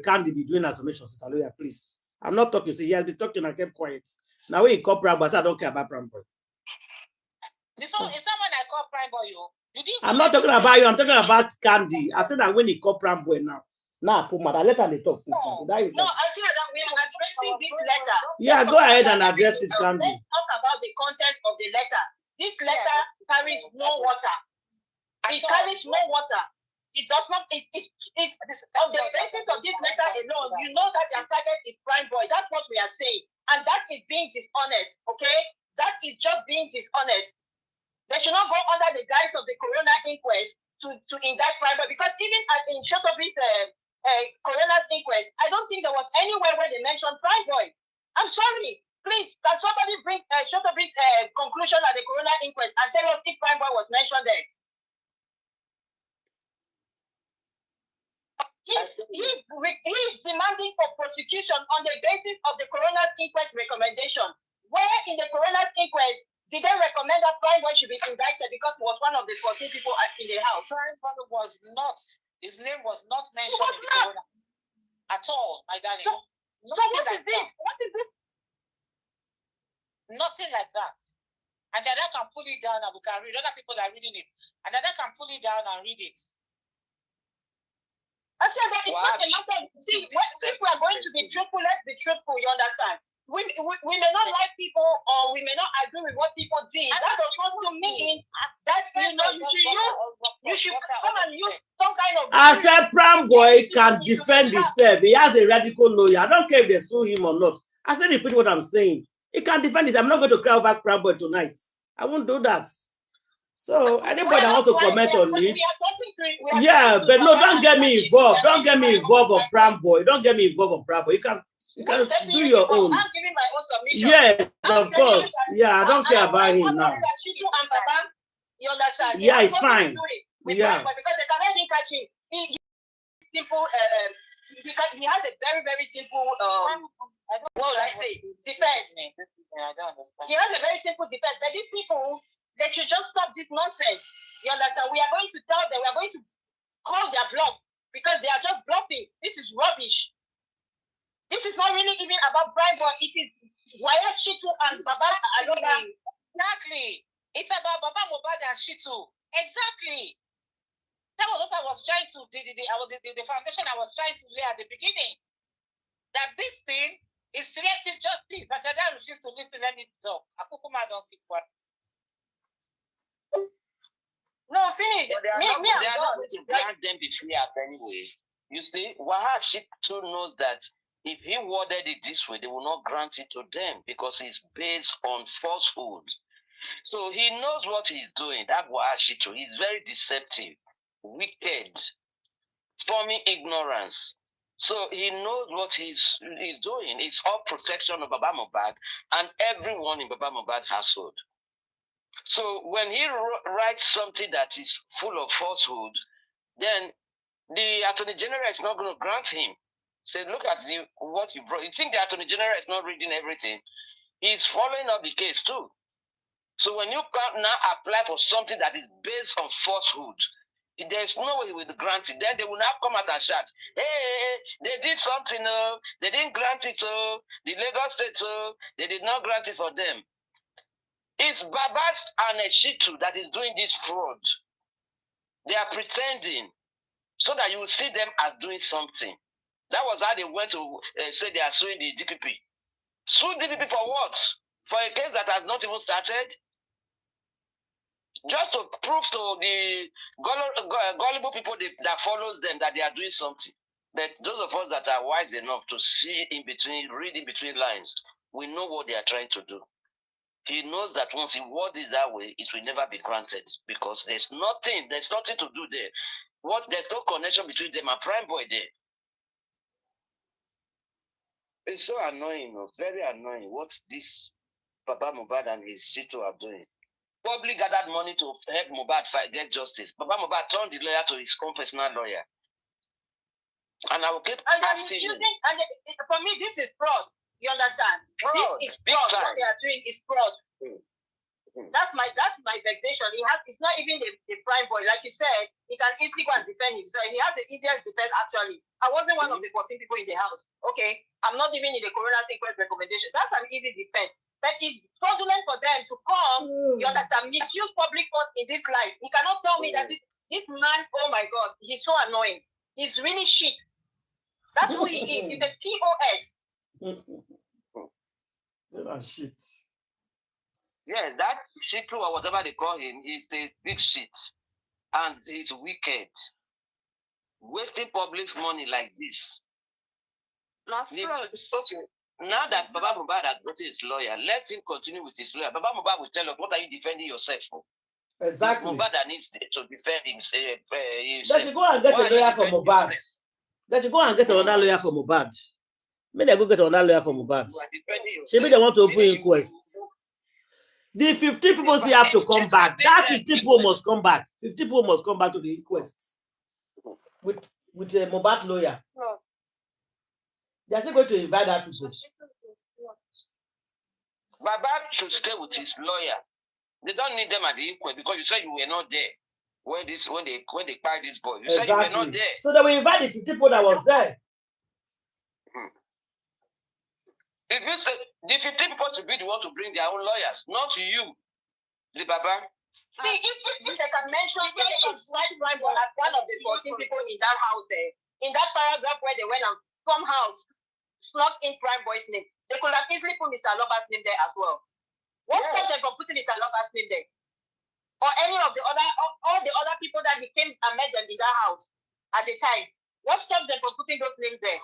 Candy be doing her submission, Sister Loya, please. I'm not talking. See, he has been talking. I kept quiet. Now when he call Pram Boy, I don't care about Pram Boy. It's not when I call Prime Boy, you. I'm not talking about you. I'm talking about Candy. I said that when he call Pram Boy now. Now, Puma, let her talk, sister. No, I feel that we are addressing this letter. Yeah, go ahead and address it, Candy. Let's talk about the content of the letter. This letter carries no water. It carries no water. It does not. It's on the basis of this letter alone. You know that your target is Prime Boy. That's what we are saying, and that is being dishonest. Okay, that is just being dishonest. They should not go under the guise of the coroner inquest to indict Prime Boy, because even in Shotobi's coroner's inquest, I don't think there was anywhere where they mentioned Prime Boy. I'm sorry. Please, can somebody bring Shotobi's conclusion at the coroner inquest and tell us if Prime Boy was mentioned there? He's demanding for prosecution on the basis of the coroner's inquest recommendation. Where in the coroner's inquest did they recommend that Prime Boy should be indicted because he was one of the 14 people in the house? Prime Boy was not, his name was not mentioned in the coroner at all, my darling. So what is this? What is it? Nothing like that. And Dada can pull it down and we can read. Other people are reading it. And Dada can pull it down and read it. Actually, it's not a matter of, see, if we are going to be truthful, let's be truthful, you understand? We may not like people or we may not agree with what people did. That does not mean that, you should come and use some kind of... I said Pram Boy can defend himself. He has a radical lawyer. I don't care if they sue him or not. I said repeat what I'm saying. He can defend himself. I'm not going to cry over Pram Boy tonight. I won't do that. So anybody that want to comment on it, yeah, but no, don't get me involved. Don't get me involved on Pram Boy. Don't get me involved on Pram Boy. You can do your own. I'm giving my own submission. Yes, of course. Yeah, I don't care about him now. You understand? Yeah, it's fine. Yeah. Because they can even catch him. Simple. Because he has a very, very simple. Defense. I don't understand. He has a very simple defense. But these people, they should just stop this nonsense. You understand? We are going to tell them. We are going to call their bluff because they are just bluffing. This is rubbish. This is not really even about Prime Boy. It is Wyatt Shitu and Baba Adura. Exactly. It's about Baba Mohbad and Shitu. Exactly. That was what I was trying to the foundation I was trying to lay at the beginning. That this thing is selective justice. But I don't refuse to listen. Let me talk. Akukuma don't keep quiet. No, finish. They are not going to grant them the free app anyway. You see, Wahab Shitu knows that if he worded it this way, they will not grant it to them because it's based on falsehood. So he knows what he's doing. That Wahab Shitu, he's very deceptive, wicked, forming ignorance. So he knows what he's doing. It's all protection of Baba Mohbad and everyone in Baba Mohbad household. So when he writes something that is full of falsehood, then the Attorney General is not going to grant him. Say, look at what you brought. You think the Attorney General is not reading everything? He's following up the case too. So when you can now apply for something that is based on falsehood, there's no way he will grant it. Then they will now come out and shout, hey, they did something, they didn't grant it, the Lagos State, they did not grant it for them. It's Babas and Shitu that is doing this fraud. They are pretending so that you will see them as doing something. That was how they went to say they are suing the DPP. Sue DPP for what? For a case that has not even started? Just to prove to the gullible people that follows them that they are doing something. But those of us that are wise enough to see in between, read in between lines, we know what they are trying to do. He knows that once he words it that way, it will never be granted because there's nothing to do there. There's no connection between them and Prime Boy there. It's so annoying, very annoying what this Papa Mohbad and his Sito are doing. Probably gathered money to help Mohbad fight, get justice. Papa Mohbad turned the lawyer to his own personal lawyer. And I will keep asking him. And for me, this is fraud. You understand? Fraud. This is fraud. What they are doing is fraud. That's my vexation. It's not even the prime boy. Like you said, he can easily go and defend himself. He has the easiest defense actually. I wasn't one of the 14 people in the house. Okay. I'm not even in the coroner sequence recommendation. That's an easy defense. But it's fraudulent for them to come, you understand, misuse public funds in this life. He cannot tell me that this man, oh my God, he's so annoying. He's really shit. That's who he is. He's a POS. That shit. Yeah, that shit or whatever they call him is a big shit. And he's wicked. Wasting public money like this. Okay. Now that Baba Mohbad has got his lawyer, let him continue with his lawyer. Baba Mohbad will tell us, what are you defending yourself for? Exactly. Mohbad needs to defend himself. They should go and get a lawyer for Mohbad. They should go and get another lawyer for Mohbad. Maybe they go get another lawyer for Mohbad. Maybe they want to open inquests. The 15 people still have to come back. That 15 people must come back. 50 people must come back to the inquest with a Mohbad lawyer. They are still going to invite that people. Baba should stay with his lawyer. They don't need them at the inquest because you said you were not there when they cried this boy. You said you were not there. So they will invite the 50 people that was there. If you say the 50 people to be the one to bring their own lawyers, not you, the Baba. See, if they can mention, if they can cite prime boy as one of the 14 people in that house, in that paragraph where they went and somehow snuck in prime boy's name, they could have easily put Mr. Lover's name there as well. What stopped them from putting Mr. Lover's name there? Or any of the other, all the other people that he came and met them in that house at the time? What stops them from putting those names there?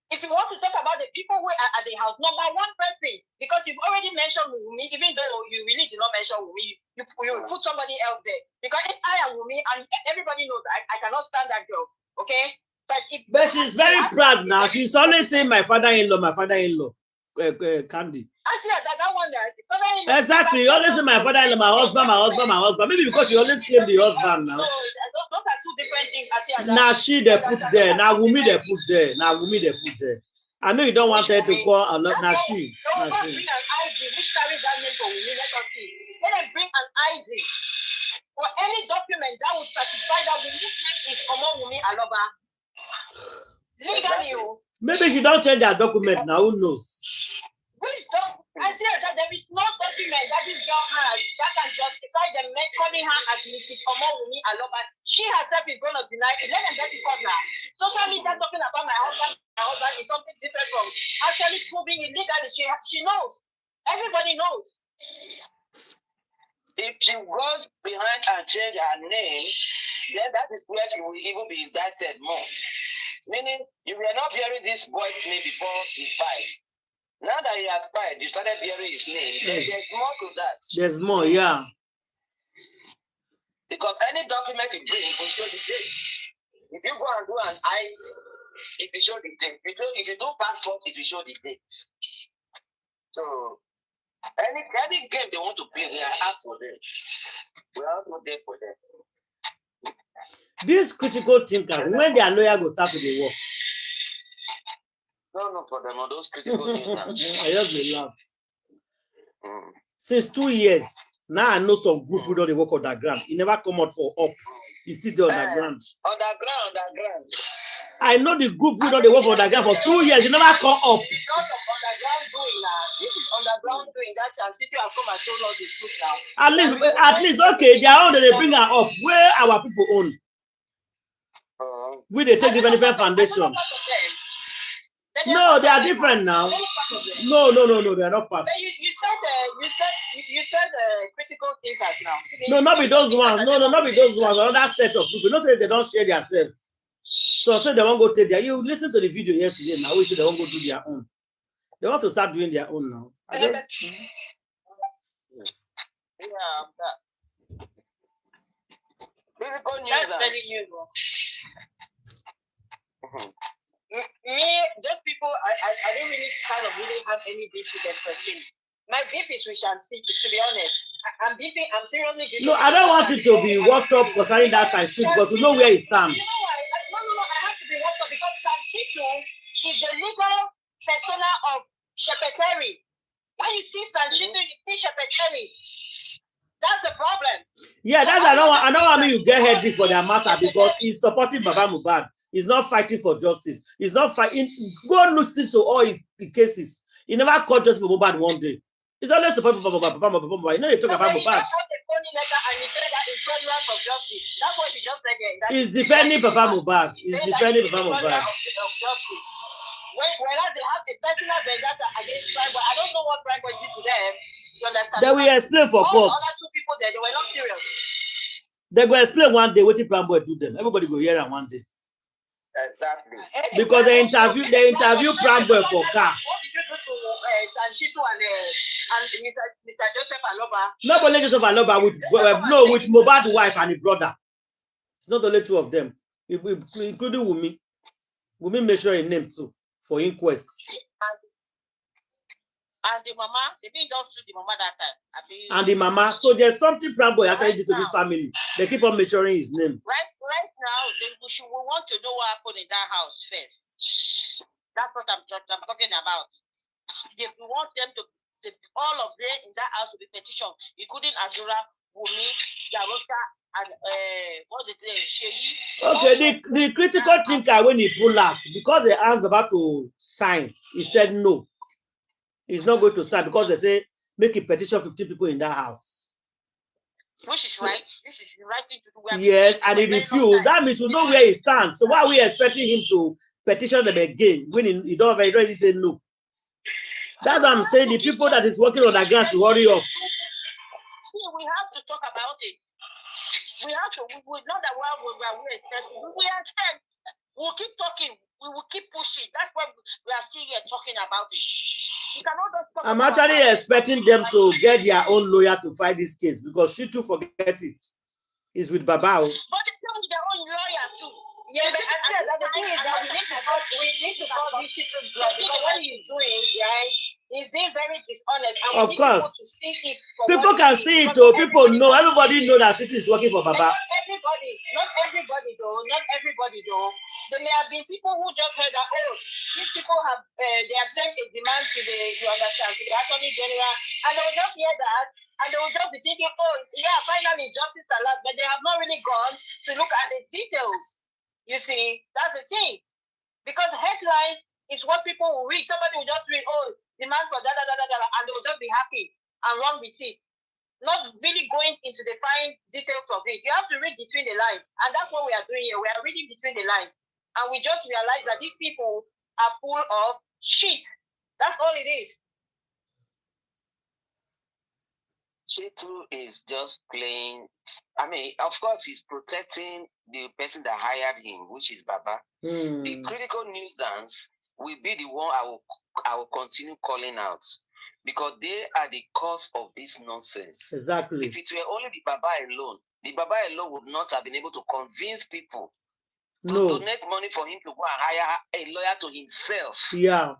If you want to talk about the people who are at the house, number one person, because you've already mentioned Wunmi, even though you really did not mention Wunmi, you put somebody else there. Because if I am Wunmi, and everybody knows I cannot stand that girl, okay? But she's very proud now. She's always saying my father-in-law, Candy. Actually, that one there. Exactly. You always say my father-in-law, my husband. Maybe because you always claim the husband now. No, those are two different things. Now she they put there. Now Wunmi they put there. I know you don't want her to call a lot. Now she. Bring an ID which carries that name for Wunmi. Let us see. Let them bring an ID or any document that would satisfy that Wunmi is among Wunmi Aloba. Legally, maybe she don't change her document now. Who knows? I see that there is no document that this girl has that can justify them calling her as Mrs. Wunmi Aloba. She herself is going to deny it. Let them get it for her. Social media talking about my husband is something different from actually proving illegally. She knows. Everybody knows. If she goes behind and change her name, then that is where she will even be indicted more. Meaning, you were not hearing this boy's name before he fight. Now that he has fight, you started hearing his name. Yes. There's more to that. There's more, yeah. Because any document you bring will show the dates. If you go and do an ID, it will show the date. If you do passport, it will show the date. So, any game they want to play, we are out for them. We are not there for them. These critical thinkers, when their lawyer will start to the work. No, for them, all those critical thinkers. I just laugh. Since 2 years, now I know some group who don't work on that ground. He never come out for up. He's still there on that ground. Underground. I know the group who don't work on that ground for 2 years. He never come up. It's not underground doing now. This is underground doing that chance. If you have come and shown us the truth now. At least, okay, their own they bring her up. Where our people own? We they take the benefit foundation. No, they are different now. No, they are not part. You said critical thinkers now. No, not be those ones. No, not be those ones. Another set of people. Not say they don't share themselves. So say they won't go take their. You listen to the video yesterday now. We say they won't go do their own. They want to start doing their own now. Critical news. That's very new. Me, those people people, I don't really really have any beef with them per se. My beef is with Shansi, to be honest. I'm seriously beefing. No, I don't want it to be worked up concerning that Sanshit because you know where it stands. You know why? No, I have to be worked up because Sanshit is the legal persona of Shepeteri. When you see Sanshit, you see Shepeteri. That's the problem. Yeah, that's I don't want me to get headache for their matter because he's supporting Baba Mohbad. He's not fighting for justice. He's not fighting. Go listen to all his cases. He never called justice for Mohbad one day. He's always supporting Baba Mohbad. You know they talk about Mohbad. He's defending Baba Mohbad. He's defending Baba Mohbad. Whereas they have a personal vendetta against Prime Boy. I don't know what Prime Boy did to them. You understand? They will explain for court. Other two people there, they were not serious. They will explain one day what the Prime Boy do them. Everybody go hear and one day. Exactly. Because they interview Prime Boy for car. What did you do to Sanshitu and Mr. Joseph Aloba? Not only Joseph Aloba with Mohbad's wife and his brother. It's not only two of them, including Wunmi. Wunmi made sure a name too for inquests. And the mama, they didn't just shoot the mama that time. And the mama. So there's something Prime Boy actually did to this family. They keep on measuring his name. Right now, we want to know what happened in that house first. That's what I'm talking about. If we want them to all of them in that house to be petitioned, including Adura, Wunmi, Davroce, and what did they say? Okay, the critical thinker when he pulled out, because they asked Baba to sign, he said no. He's not going to sign because they say make a petition 15 people in that house. Which is right. This is the right thing to do. Yes, and he refused. That means we know where he stands. So why are we expecting him to petition them again when he don't already say no? That's what I'm saying. The people that is working on the ground should hurry up. See, we have to talk about it. We have to. We know that we are expect. We'll keep talking. We will keep pushing. That's why we are still here talking about it. I'm actually expecting them to get their own lawyer to fight this case because she too forget it. It's with Baba. But they tell me their own lawyer too. Yeah, but I said that the thing is that we need to call this shit to blood because what he's doing, right? He's being very dishonest. And of course. To see it people can see it too. People know. Everybody know that shit is working for Baba. Not everybody though. There may have been people who just heard that, oh, these people have they have sent a demand to the Attorney General, and they will just hear that, and they will just be thinking, oh, yeah, finally justice allowed, but they have not really gone to look at the details. You see, that's the thing. Because headlines is what people will read. Somebody will just read, oh, demand for and they will just be happy and run with it. Not really going into the fine details of it. You have to read between the lines. And that's what we are doing here. We are reading between the lines. And we just realize that these people are full of shit. That's all it is. Chitu is just playing. I mean, of course, he's protecting the person that hired him, which is Baba. The critical news dance will be the one I will continue calling out because they are the cause of this nonsense. Exactly. If it were only the Baba alone would not have been able to convince people to donate money for him to go and hire a lawyer to himself. Yeah.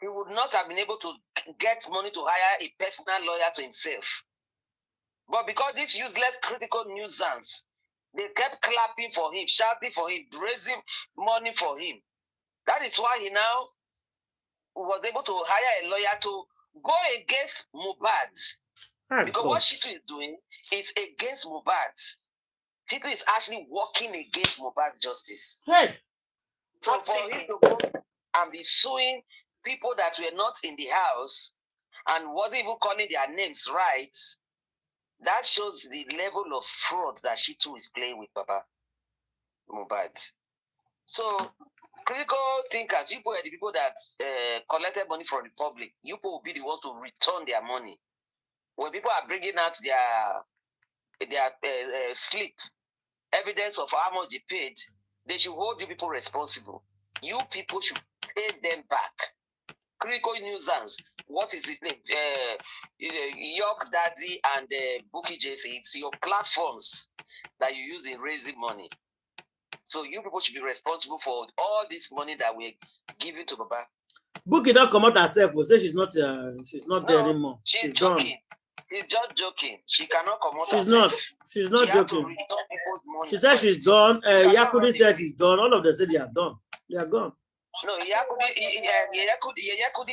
He would not have been able to get money to hire a personal lawyer to himself. But because this useless critical nuisance, they kept clapping for him, shouting for him, raising money for him. That is why he now was able to hire a lawyer to go against Mohbad. Because what Chitu is doing is against Mohbad. Chitu is actually working against Mohbad's justice. Hey. So for him to go and be suing people that were not in the house and wasn't even calling their names right, that shows the level of fraud that Chitu is playing with Baba Mohbad. So, critical thinkers, you are the people that collected money from the public. You people will be the ones to return their money. When people are bringing out their slip, evidence of how much they paid, they should hold you people responsible. You people should pay them back. Critical nuisance. What is his name? York Daddy and Bookie JC. It's your platforms that you use in raising money. So you people should be responsible for all this money that we're giving to Baba. Bookie don't come out herself. Will say she's not there anymore. She's gone. joking. She's just joking. She cannot come out. She's not. She's not joking. She said she's done. Yakudi said she's done. All of them said they are done. They are gone. No, Yakudi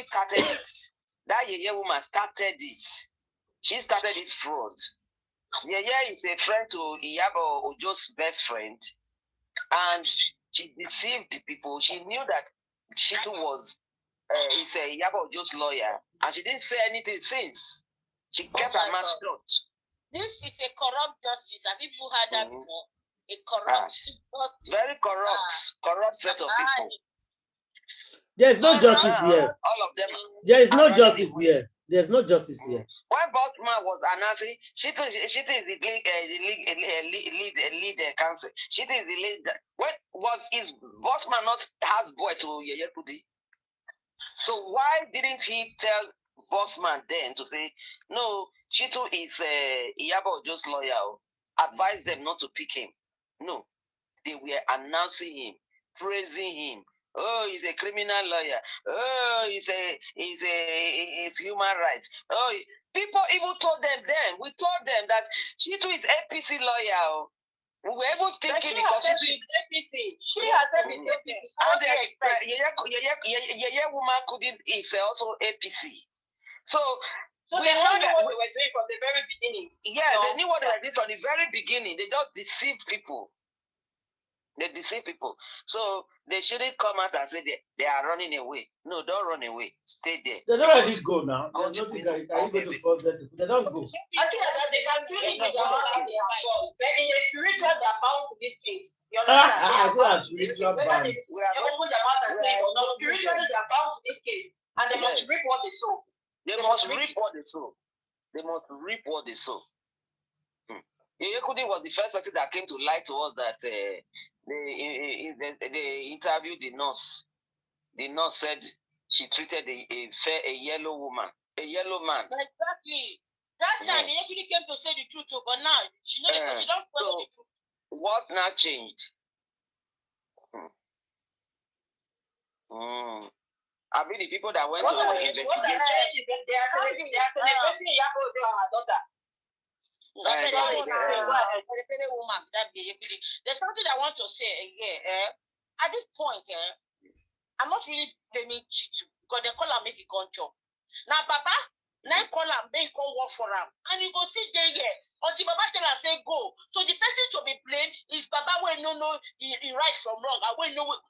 started it. That Yeye woman started it. She started this fraud. Yeye is a friend to Iyabo Ojo's best friend. And she deceived the people. She knew that she too was is a Iyabo Ojo's lawyer. And she didn't say anything since. She kept her mouth shut. This is a corrupt justice. Have people heard that before? A corrupt justice. Very corrupt set of people. There is no justice here. All of them. There is no justice here. There's no justice here. When Bosman was announcing, she is the lead counsel. She is the lead. When was his Bosman not houseboy to Yeye Kudi? So why didn't he tell Bosman then to say, no, Chitu is Iyabo Ojo's lawyer. Advise them not to pick him. No, they were announcing him, praising him. Oh, he's a criminal lawyer. Oh, he's human rights. Oh, people even told them then. We told them that Chitu is APC lawyer. We were able thinking because Chitu is APC. She has said it's APC. Yeye woman couldn't is also APC. So they knew what they were doing from the very beginning. Yeah, they knew what they were doing from the very beginning. They just deceived people. They deceive people. So they shouldn't come out and say they are running away. No, don't run away. Stay there. They don't already go now. There's nothing are you going to force them to? They don't go. I think that they can still live in their mind. But in a spiritual, they are bound to this case. You understand? I say a spiritual bound. They open their mouth and say, no, spiritually, they are bound to this case. And they must reap what they sow. They must reap what they sow. They must reap what they sow. Yeye Kudi was the first person that came to lie to us that they interviewed the nurse. The nurse said she treated a yellow woman, a yellow man. Exactly. That time, Yeye Kudi came to say the truth, but now she knows she don't follow the truth. What now changed? I mean, the people that went to investigate. What they are celebrating Iyabo Ojo and her daughter. There's something I want to say again. At this point, I'm not really blaming Chitu because they call her make it control. Now, Baba, now call her make it work for him, and you go sit there until Baba tell her say go. So the person to be blamed is Baba when no he right from wrong. I when know what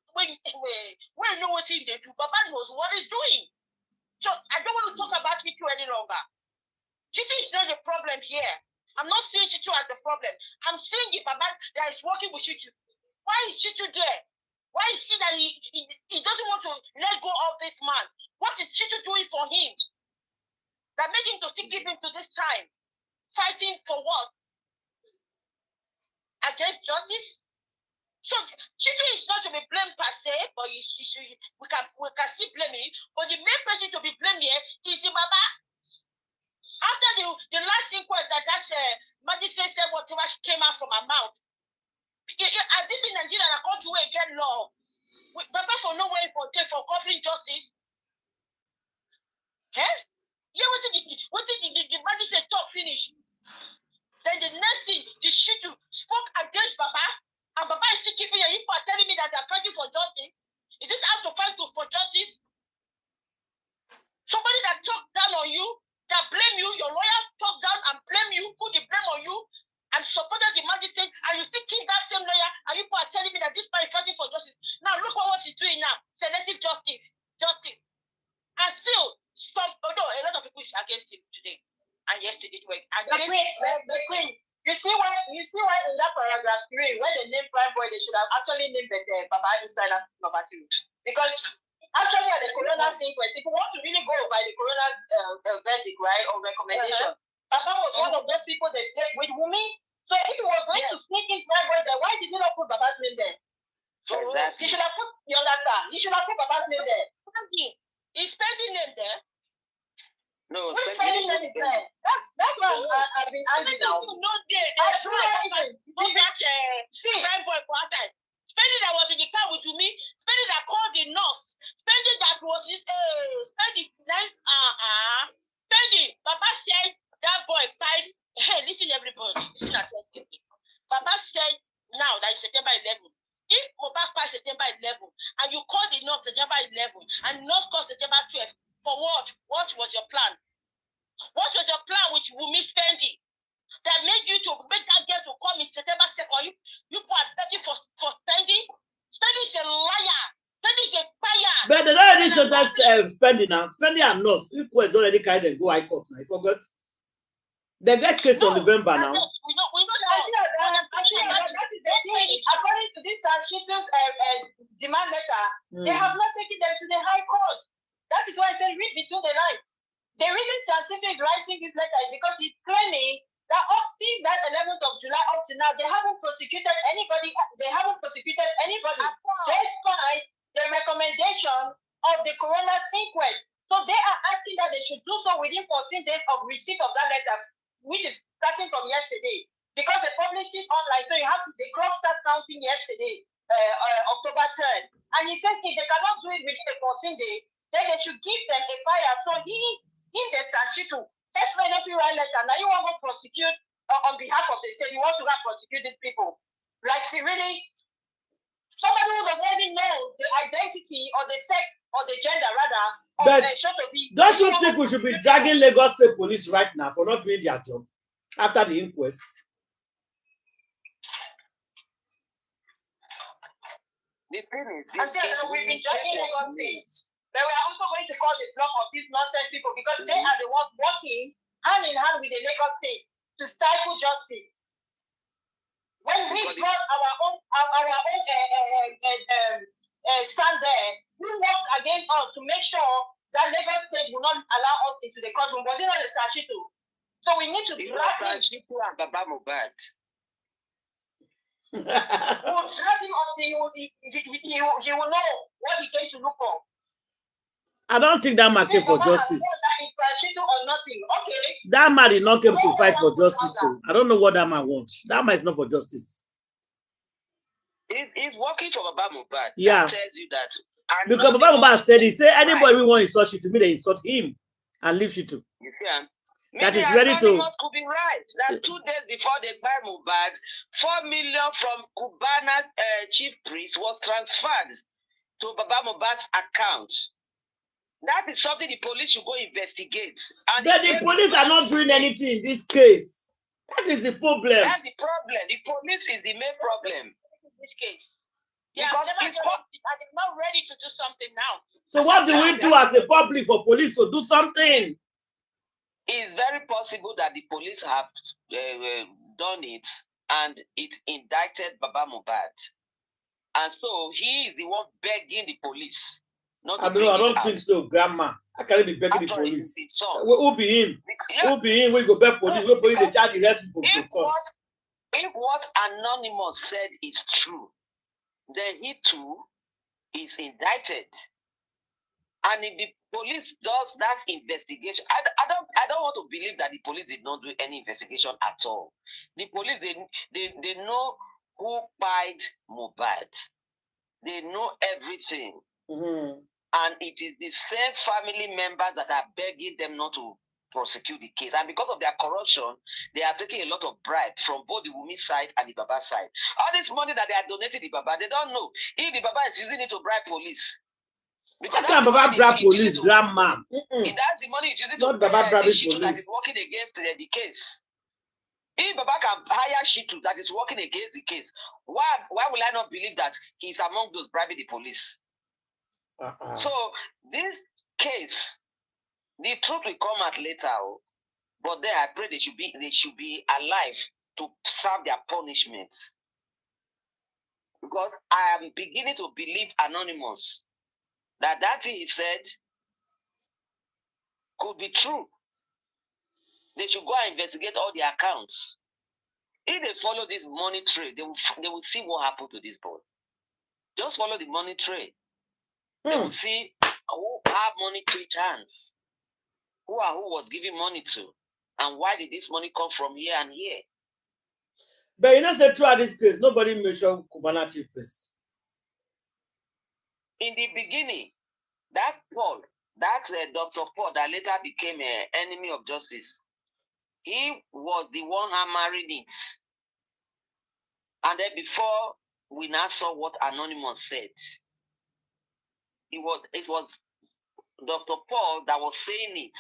they do. Baba knows what he's doing. So I don't want to talk about Chitu any longer. Chitu is not the problem here. I'm not seeing Chitu as the problem. I'm seeing the Baba that is working with Chitu. Why is Chitu there? Why is she that he doesn't want to let go of this man? What is Chitu doing for him? That made him to still give him to this time. Fighting for what? Against justice? So Chitu is not to be blamed per se, but we can still blame him. But the main person to be blamed here is the Baba. After the last inquest that magistrate said whatever came out from her mouth, I think in Nigeria, I can't do again law. Baba for no way for covering justice. Eh? Yeah, what did the magistrate talk finish? Then the next thing, the Chitu spoke against Baba, and Baba is still keeping you are telling me that they're fighting for justice. Is this how to fight for justice? Somebody that talked down on you, that blame you, your lawyer talk down and blame you, put the blame on you, and supported the magistrate, and you still keep that same lawyer, and you are telling me that this man is fighting for justice. Now look what he's doing now. Selective justice. And still, although a lot of people is against him today and yesterday. The Queen. You see why in that paragraph 3, when they name Prime Boy, they should have actually named Baba inside that number 2. Because actually, at the coroner's inquest, if you want to really go by the coroner's verdict, right, or recommendation, Papa was one of those people that played with Wunmi. So if he was going to sneak in Prime Boy there, why did he not put Baba's name there? So he should have put he should have put Baba's name there. He's spending name there. No, spending name there. That's why I've been angry now. No, I swear, Prime Boy for outside. September 11. If Mohbad passed September 11 and you called the North September 11 and North called September 12, for what? What was your plan? What was your plan with Wunmi spending that made you to make that girl to come in September 2nd? You put a begging for spending? Spending is a liar. Spending is a fire. But they don't really say that's spending now. Spending and not. Equal is already kind of go high court now. I forgot. They get case on November now. We know that. That is the thing. According to this Shitu's demand letter, they have not taken them to the High Court. That is why I said read between the lines. The reason Shitu is writing this letter is because he's claiming that up since that 11th of July up to now, they haven't prosecuted anybody. Despite the recommendation of the coroner's inquest. So they are asking that they should do so within 14 days of receipt of that letter, which is starting from yesterday. Because they published it online, so the clock starts counting yesterday, October 3rd. And he says if they cannot do it within the 14 days, then they should give them a fire. So the Shitu, that's why not you write letter. Now you want to prosecute on behalf of the state. You want to prosecute these people. Like really, somebody who doesn't even know the identity or the sex or the gender rather. But don't you think we should be dragging Lagos State Police right now for not doing their job after the inquest? The thing is, we've been dragging Lagos State. But we are also going to call the block of these nonsense people because they are the ones working hand in hand with the Lagos State to stifle justice. When we got our own stand there, who worked against us to make sure that Lagos State will not allow us into the courtroom? Was it not the Shitu? So we need to drag him. Shitu and Baba Mohbad. We will drag him until he will know what he came to look for. I don't think that man came for justice. That man did not come to fight for justice. So I don't know what that man wants. That man is not for justice. He's working for Baba Mohbad. Yeah. That tells you that. Because Baba Mohbad said, he said anybody who wants to insult Shitu, they insult him and leave Shitu. You see, that is ready to. Could be right. That 2 days before they buy Mohbad, 4 million from Cubana chief priest was transferred to Baba Mohbad's account. That is something the police should go investigate. And the police are not doing anything in this case. That is the problem. That's the problem. The police is the main problem. In this case. Yeah, they're not ready to do something now. So what do we do as a public for police to do something? It's very possible that the police have done it and it indicted Baba Mohbad. And so he is the one begging the police. I don't think so, Grandma. I can't be begging the police. Who be him? Yeah. Who be him? We go back police. We police the charge the rest of the If what Anonymous said is true, then he too is indicted. And if the police does that investigation, I don't want to believe that the police did not do any investigation at all. The police they know who pied Mohbad. They know everything. Mm-hmm. And it is the same family members that are begging them not to prosecute the case. And because of their corruption, they are taking a lot of bribe from both the Wunmi side and the Baba side. All this money that they are donating to the Baba, they don't know if the Baba is using it to bribe police. Because how can Baba bribe police, Grandma? That's the money he's using to bribe Shitu that is working against the case. If Baba can hire Shitu that is working against the case, why will I not believe that he's among those bribing the police? So this case, the truth will come out later, but then I pray they should be alive to serve their punishment. Because I am beginning to believe Anonymous that thing he said could be true. They should go and investigate all the accounts. If they follow this money trade, they will see what happened to this boy. Just follow the money trade. They will see who have money to hands, who was giving money to, and why did this money come from here and here. But you know, say throughout this case, nobody mentioned Cubana chief priest. In the beginning, that Paul, Dr. Paul, that later became an enemy of justice, he was the one hammering it. And then before we now saw what Anonymous said. It was Dr. Paul that was saying it,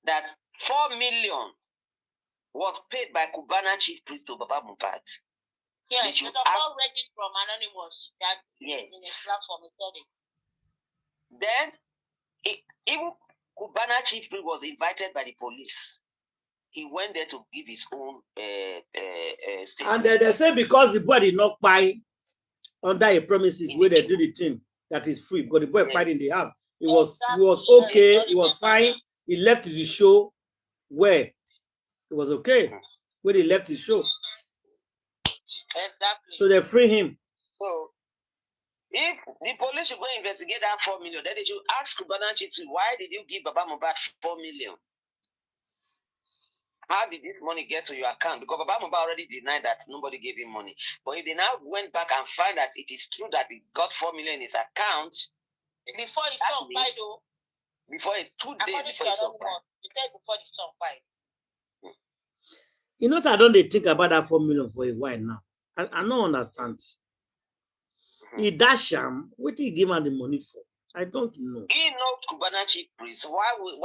that 4 million was paid by Cubana chief priest to Baba Mohbad. Yes, Dr. Paul read it from Anonymous. That yes. In his platform, Then, even Cubana chief priest was invited by the police. He went there to give his own statement. And they say because the boy did not buy under a premises where they do the thing that is free, because the boy yes. bought in the house. He was okay, he was fine. He left the show where it was okay. When he left the show. Exactly. So they free him. So if the police should go investigate that 4 million, then they should ask Cubana chief, why did you give Baba Mohbad 4 million? How did this money get to your account? Because Baba Mohbad already denied that nobody gave him money. But if they now went back and find that it is true that he got 4 million in his account, before his son died, though. Before it's 2 days before his son died. Before the son died. You know, so I don't think about that 4 million for a while now. I don't understand. He dash him. What did he give him the money for? I don't know. He knows Cubana chief priest. Why would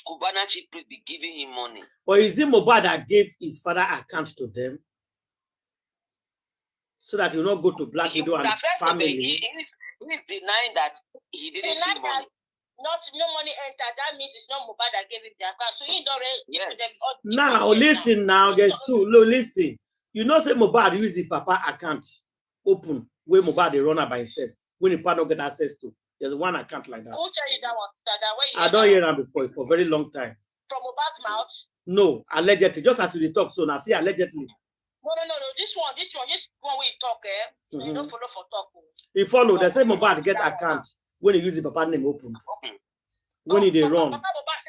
Cubana chief priest be giving him money? Or is it Mohbad that gave his father account to them? So that he will not go to Black Widow and family. He's denying that he didn't see money. No money entered. That means it's not Mohbad that gave him the account. So he don't. Yes. Now listen. Now there's two. No, listen. You know, say Mohbad use the papa account open where Mohbad they run by himself when the partner get access to. There's one account like that. Who tell you that was that way? I don't hear that before for a very long time. From Mohbad's mouth? No, allegedly. Just as you talk, so now see allegedly. No. This one we talk, You don't follow for talk. He follow. They say Mohbad get account when he use the papa name open. When he they run. Papa Mohbad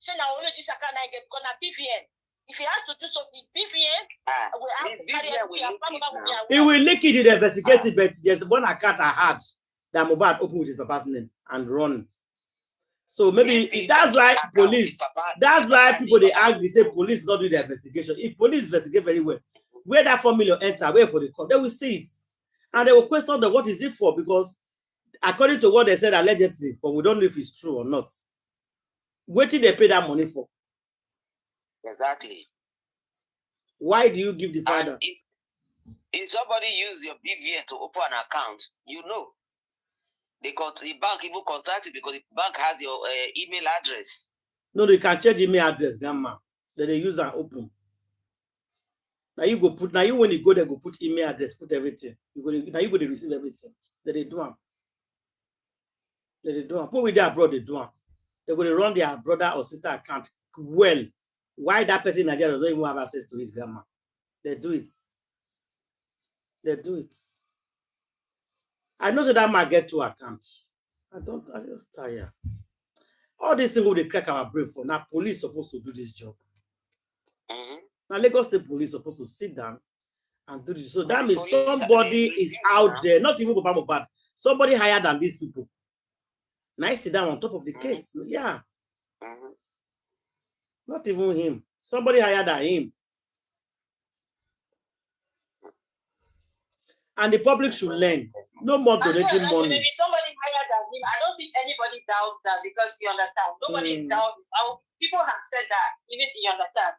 say now only this account I get because na BVN. If he has to do something, BVN will have to carry it. He will link it in the investigative, but there's one account I had that Mohbad open with his papa's name and run. So maybe that's why police, that's why people they argue, they say police not do the investigation. If police investigate very well, where that 4 million enter, where for the court, they will see it. And they will question them, what is it for? Because according to what they said allegedly, but we don't know if it's true or not. What did they pay that money for? Exactly. Why do you give the father? If somebody use your BVN to open an account, you know. The bank even contact you because the bank has your email address. No, they can change email address, grandma. Then they use and open. Now you go put, now you when you go there, go put email address, put everything. Now you go to receive everything. Then they do them. Then they do them. Put with their abroad, they do them. They're going to run their brother or sister account well. Why that person in Nigeria doesn't even have access to it, grandma? They do it. They do it. I know that might get 2 accounts. I just tired. All these things they crack our brain for. Now police supposed to do this job. Now Lagos State Police supposed to sit down and do this. So that means somebody is out there, not even Baba Mohbad, somebody higher than these people. Now sit down on top of the case. Yeah. Not even him. Somebody higher than him. And the public should learn. No more donating money. Maybe somebody higher than him. I don't think anybody doubts that because you understand. Nobody doubts. People have said that, even you understand.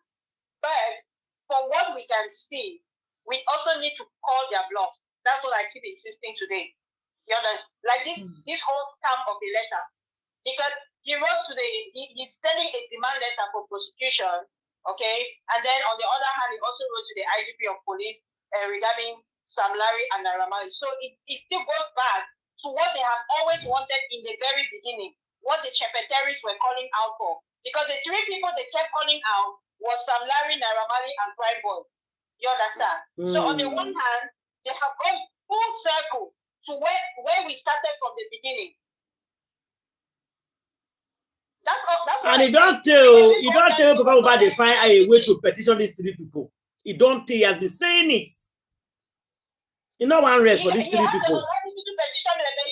But for what we can see, we also need to call their bluff. That's what I keep insisting today. You understand? Like this whole scam of the letter. Because he wrote to he's sending a demand letter for prosecution, okay? And then on the other hand, he also wrote to the IGP of police regarding Sam Larry and Naira Marley. So it still goes back to what they have always wanted in the very beginning, what the Chepetteris were calling out for. Because the 3 people they kept calling out was Sam Larry, Naira Marley, and Prime Boy. You understand? So on the one hand, they have gone full circle to where we started from the beginning. And he don't tell people about they find a way to petition these 3 people. He don't tell, he has been saying it. You know one rest for these 3 people. You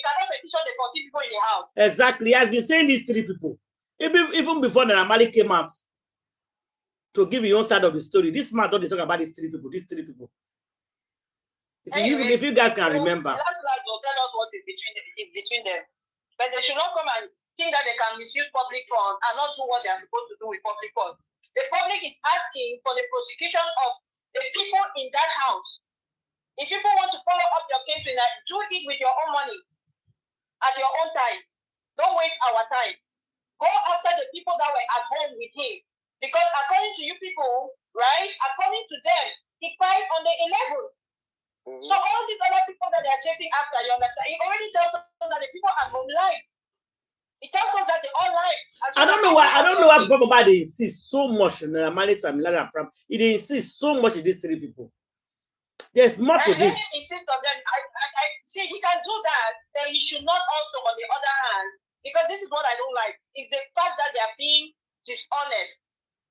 cannot petition the 14 people in the house. Exactly. He has been saying these 3 people. Even before Naira Marley came out to give your own side of the story. This man don't talk about these 3 people. These 3 people. If you guys can remember. The last slide will tell us what is between them. But they should not come and think that they can misuse public funds and not do what they are supposed to do with public funds. The public is asking for the prosecution of the people in that house. If people want to follow up your case, do it with your own money at your own time. Don't waste our time. Go after the people that were at home with him. Because according to you people, right, according to them, he cried on the 11th. So all these other people that they are chasing after, you understand? It already tells us that the people at home lied. It tells us that they all lied. I don't know why people they insist so much in marries and Pram. It insists so much in these three people. There's more to this. Let him insist on them. I see he can do that. Then he should not also, on the other hand, because this is what I don't like, is the fact that they are being dishonest.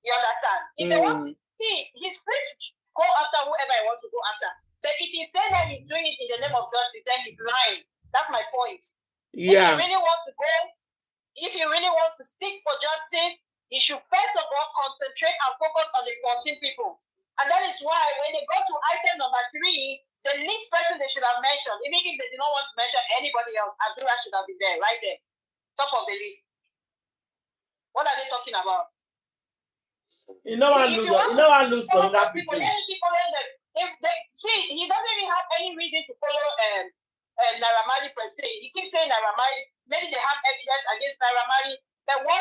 You understand? If they want, see, he's free to go after whoever he wants to go after. But if he says that he's doing it in the name of justice, then he's lying. That's my point. Yeah. If he really wants to go, if he really wants to seek for justice, he should first of all concentrate and focus on the 14 people. And that is why when they go to item number 3, the least person they should have mentioned, even if they did not want to mention anybody else, Adura should have been there, right there, top of the list. What are they talking about? You know I lose on that people. See, he doesn't even have any reason to follow Naira Marley per se. He keeps saying Naira Marley. Maybe they have evidence against Naira Marley. But what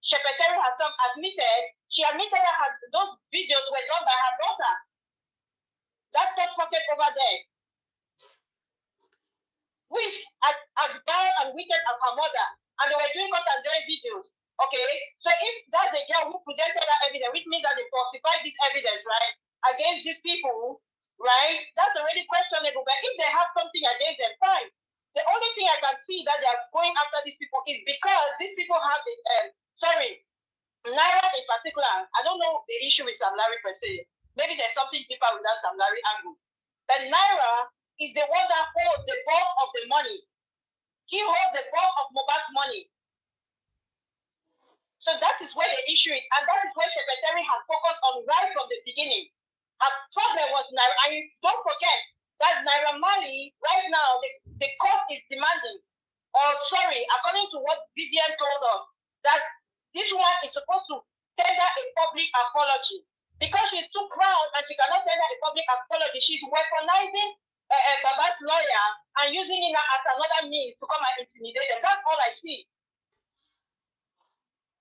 Secretary herself admitted, she admitted that those videos were done by her daughter. That third pocket over there. Which as bad and wicked as her mother. And they were doing cut and dry videos. Okay, so if that's the girl who presented that evidence, which means that they falsified this evidence, right, against these people, right, that's already questionable. But if they have something against them, fine. The only thing I can see that they are going after these people is because these people have the, Naira in particular, I don't know the issue with Sam Larry per se. Maybe there's something deeper with that Sam Larry angle. But Naira is the one that holds the bulk of the money. He holds the bulk of Mohbad's money. So that is where the issue is, and that is where Secretary has focused on right from the beginning. Her problem was Naira, and don't forget that Naira Marley right now the court is demanding, or sorry, according to what VDM told us, that this one is supposed to tender a public apology because she's too proud and she cannot tender a public apology. She's weaponizing Baba's lawyer and using it as another means to come and intimidate them. That's all I see.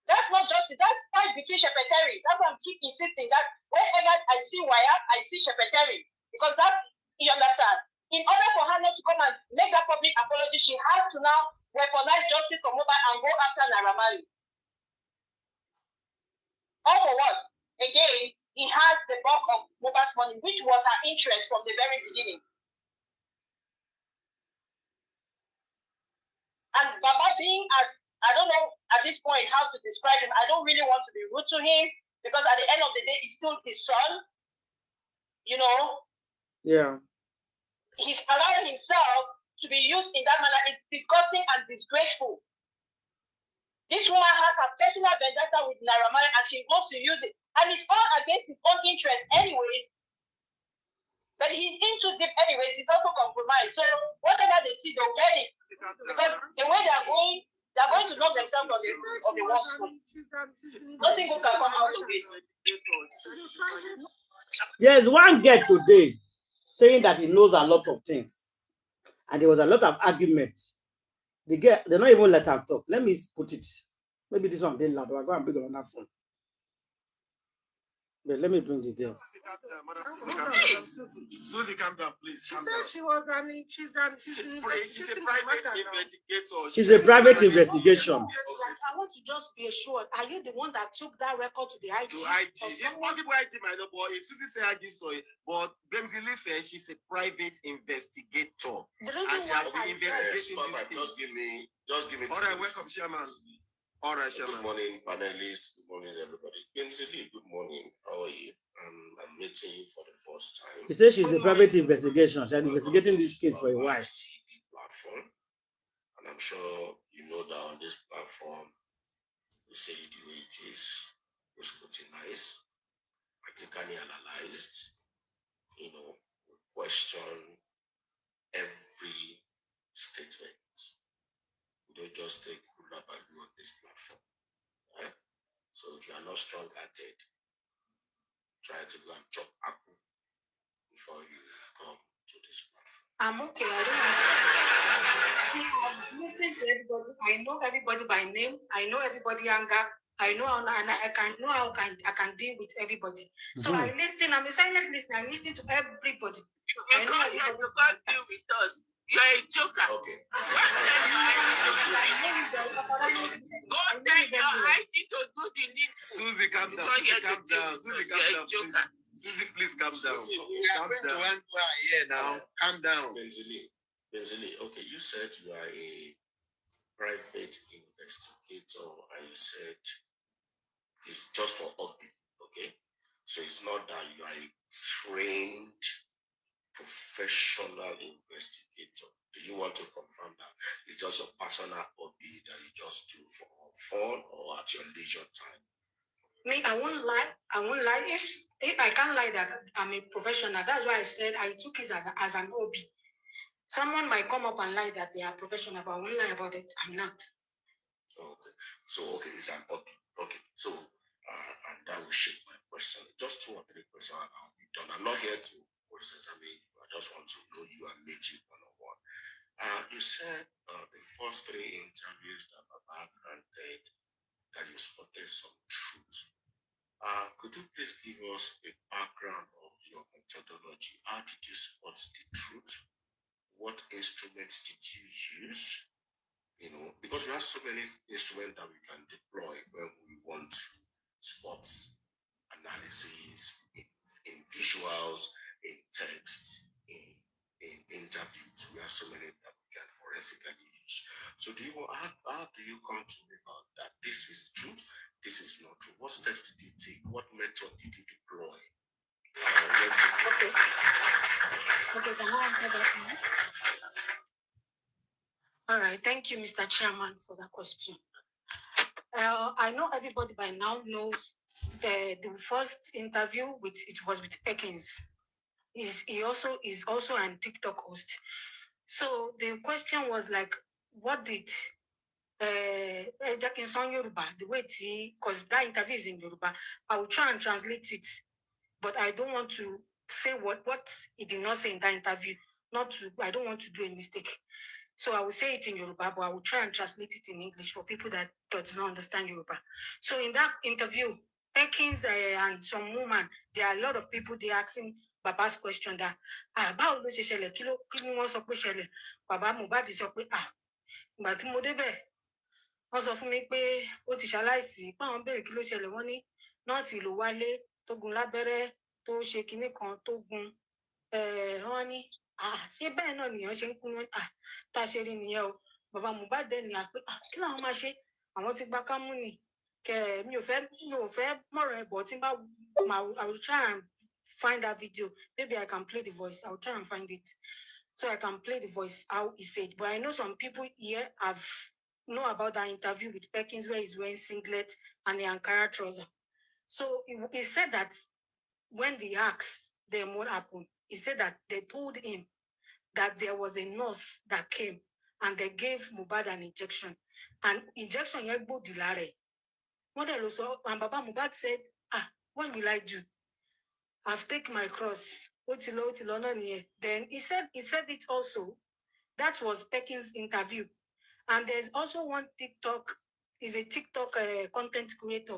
That's not justice. That's fight between Secretary. That's why I keep insisting that whenever I see Wire, I see Secretary. Because that's, you understand, in order for her not to come and make that public apology, she has to now weaponize justice for Mohbad and go after Naira Marley. All for what? Again, he has the bulk of Mohbad's money, which was her interest from the very beginning. And Baba being as, I don't know at this point how to describe him. I don't really want to be rude to him because at the end of the day, he's still his son. You know? Yeah. He's allowing himself to be used in that manner. It's disgusting and disgraceful. This woman has a personal vendetta with Naira Marley and she wants to use it. And it's all against his own interest anyways. But he's into it anyways. He's also compromised. So whatever they see, they'll get it. Because the way they're going to know themselves on the work foot. Nothing good can come out of it. There's one girl today saying that he knows a lot of things. And there was a lot of argument. The girl, they don't even let her talk. Let me put it. Maybe this one very loud. I'll go and bring it on that phone. But let me bring the girl. Susie, calm down, please. She said she was, I mean, she's a private investigator. She's a private investigation. I want to just be assured. Are you the one that took that record to the IG? To IG. It's possible IG might not, but if Susie said IG saw it, but Blemzili says she's a private investigator. The reason why I said, just give me. All right, welcome, Chairman. All right, Chairman. Good morning, panelists. Good morning, everybody. Blemzili, good morning. How are you? I'm meeting you for the first time. She says she's a private investigation. She's investigating this case for a while. TV platform, and I'm sure you know that on this platform, we say it the way it is, we scrutinize, critically analyzed, we question every statement. We don't just take Ulabalu on this platform. Right? So if you are not strong-hearted, try to go and chop apple before you come to this platform. I'm okay. I'm listening to everybody. I know everybody by name. I know everybody anger. I know and I can deal with everybody. So I listen. I'm a silent listener. I listen to everybody. You come here to come deal with us. You're a joker. Okay. Go tell your IT to do the needful. Susie, calm down. Susie, calm down. Susie, calm down. Susie, please calm down. Calm down. Here now. Calm down. Benzili, okay, you said you are a private investigator and you said it's just for hobby, okay? So it's not that you are a trained professional investigator. Do you want to confirm that it's just a personal hobby that you just do for fun or at your leisure time? Me, I won't lie. If I can't lie that I'm a professional, that's why I said I took it as an hobby. Someone might come up and lie that they are professional, but I won't lie about it. I'm not. Okay. So, it's an hobby. Okay. So, and that will shape my question. Just 2 or 3 questions and I'll be done. I'm not here to examine you. I just want to know you and meet you one-on-one. You said the first 3 interviews that Baba granted that you spotted some truth. Could you please give us a background of your methodology? How did you spot the truth? What instruments did you use? You know, because we have so many instruments that we can deploy when we want to spot analysis in visuals, in text, in interviews. We have so many that we can forensically use. So how do you come to me about that? This is truth, this is not true. What steps did you take? What method did you deploy? Okay, can I answer that now? All right, thank you, Mr. Chairman, for that question. I know everybody by now knows the first interview was with Ekins. He also is also an TikTok host. So the question was like, what did Yoruba, the way because that interview is in Yoruba, I will try and translate it, but I don't want to say what he did not say in that interview. I don't want to do a mistake. So I will say it in Yoruba, but I will try and translate it in English for people that do not understand Yoruba. So in that interview, Ekins and some woman, there are a lot of people, they asking Baba's question that, báwo ló ṣe ṣẹlẹ̀, kí ni wọ́n sọ pé ṣẹlẹ̀, Baba Mohbad sọ pé, ìgbà tí mo débẹ̀, wọ́n sọ fún mi pé ó ti ṣaláìsí, páwọn béèrè kí ló ṣẹlẹ̀, wọ́n ní nọ́ọ̀sì ló wálé, tó gun lábẹ́rẹ́, tó ṣe kinní kan, tó gun, wọ́n ní, ṣé bẹ́ẹ̀ náà nìyẹn ṣe ń kú wọn, tá a ṣe rí nìyẹn o, Baba Mohbad dẹ̀ ní àpé, kí làwọn máa ṣe, àwọn ti gba kámú nì, mi ò fẹ́ mọ̀rọ̀ ẹ̀bọ̀ tí bá, I will try and find that video. Maybe I can play the voice. I'll try and find it. So I can play the voice, how he said. But I know some people here know about that interview with Perkins where he's wearing singlet and the Ankara trouser. So he said that when they asked them what happened, he said that they told him that there was a nurse that came and they gave Mohbad an injection. And injection yegbo dilare. And Baba Mohbad said, what will I do? I've taken my cross. Then he said it also. That was Perkins' interview. And there's also one TikTok, is a TikTok content creator,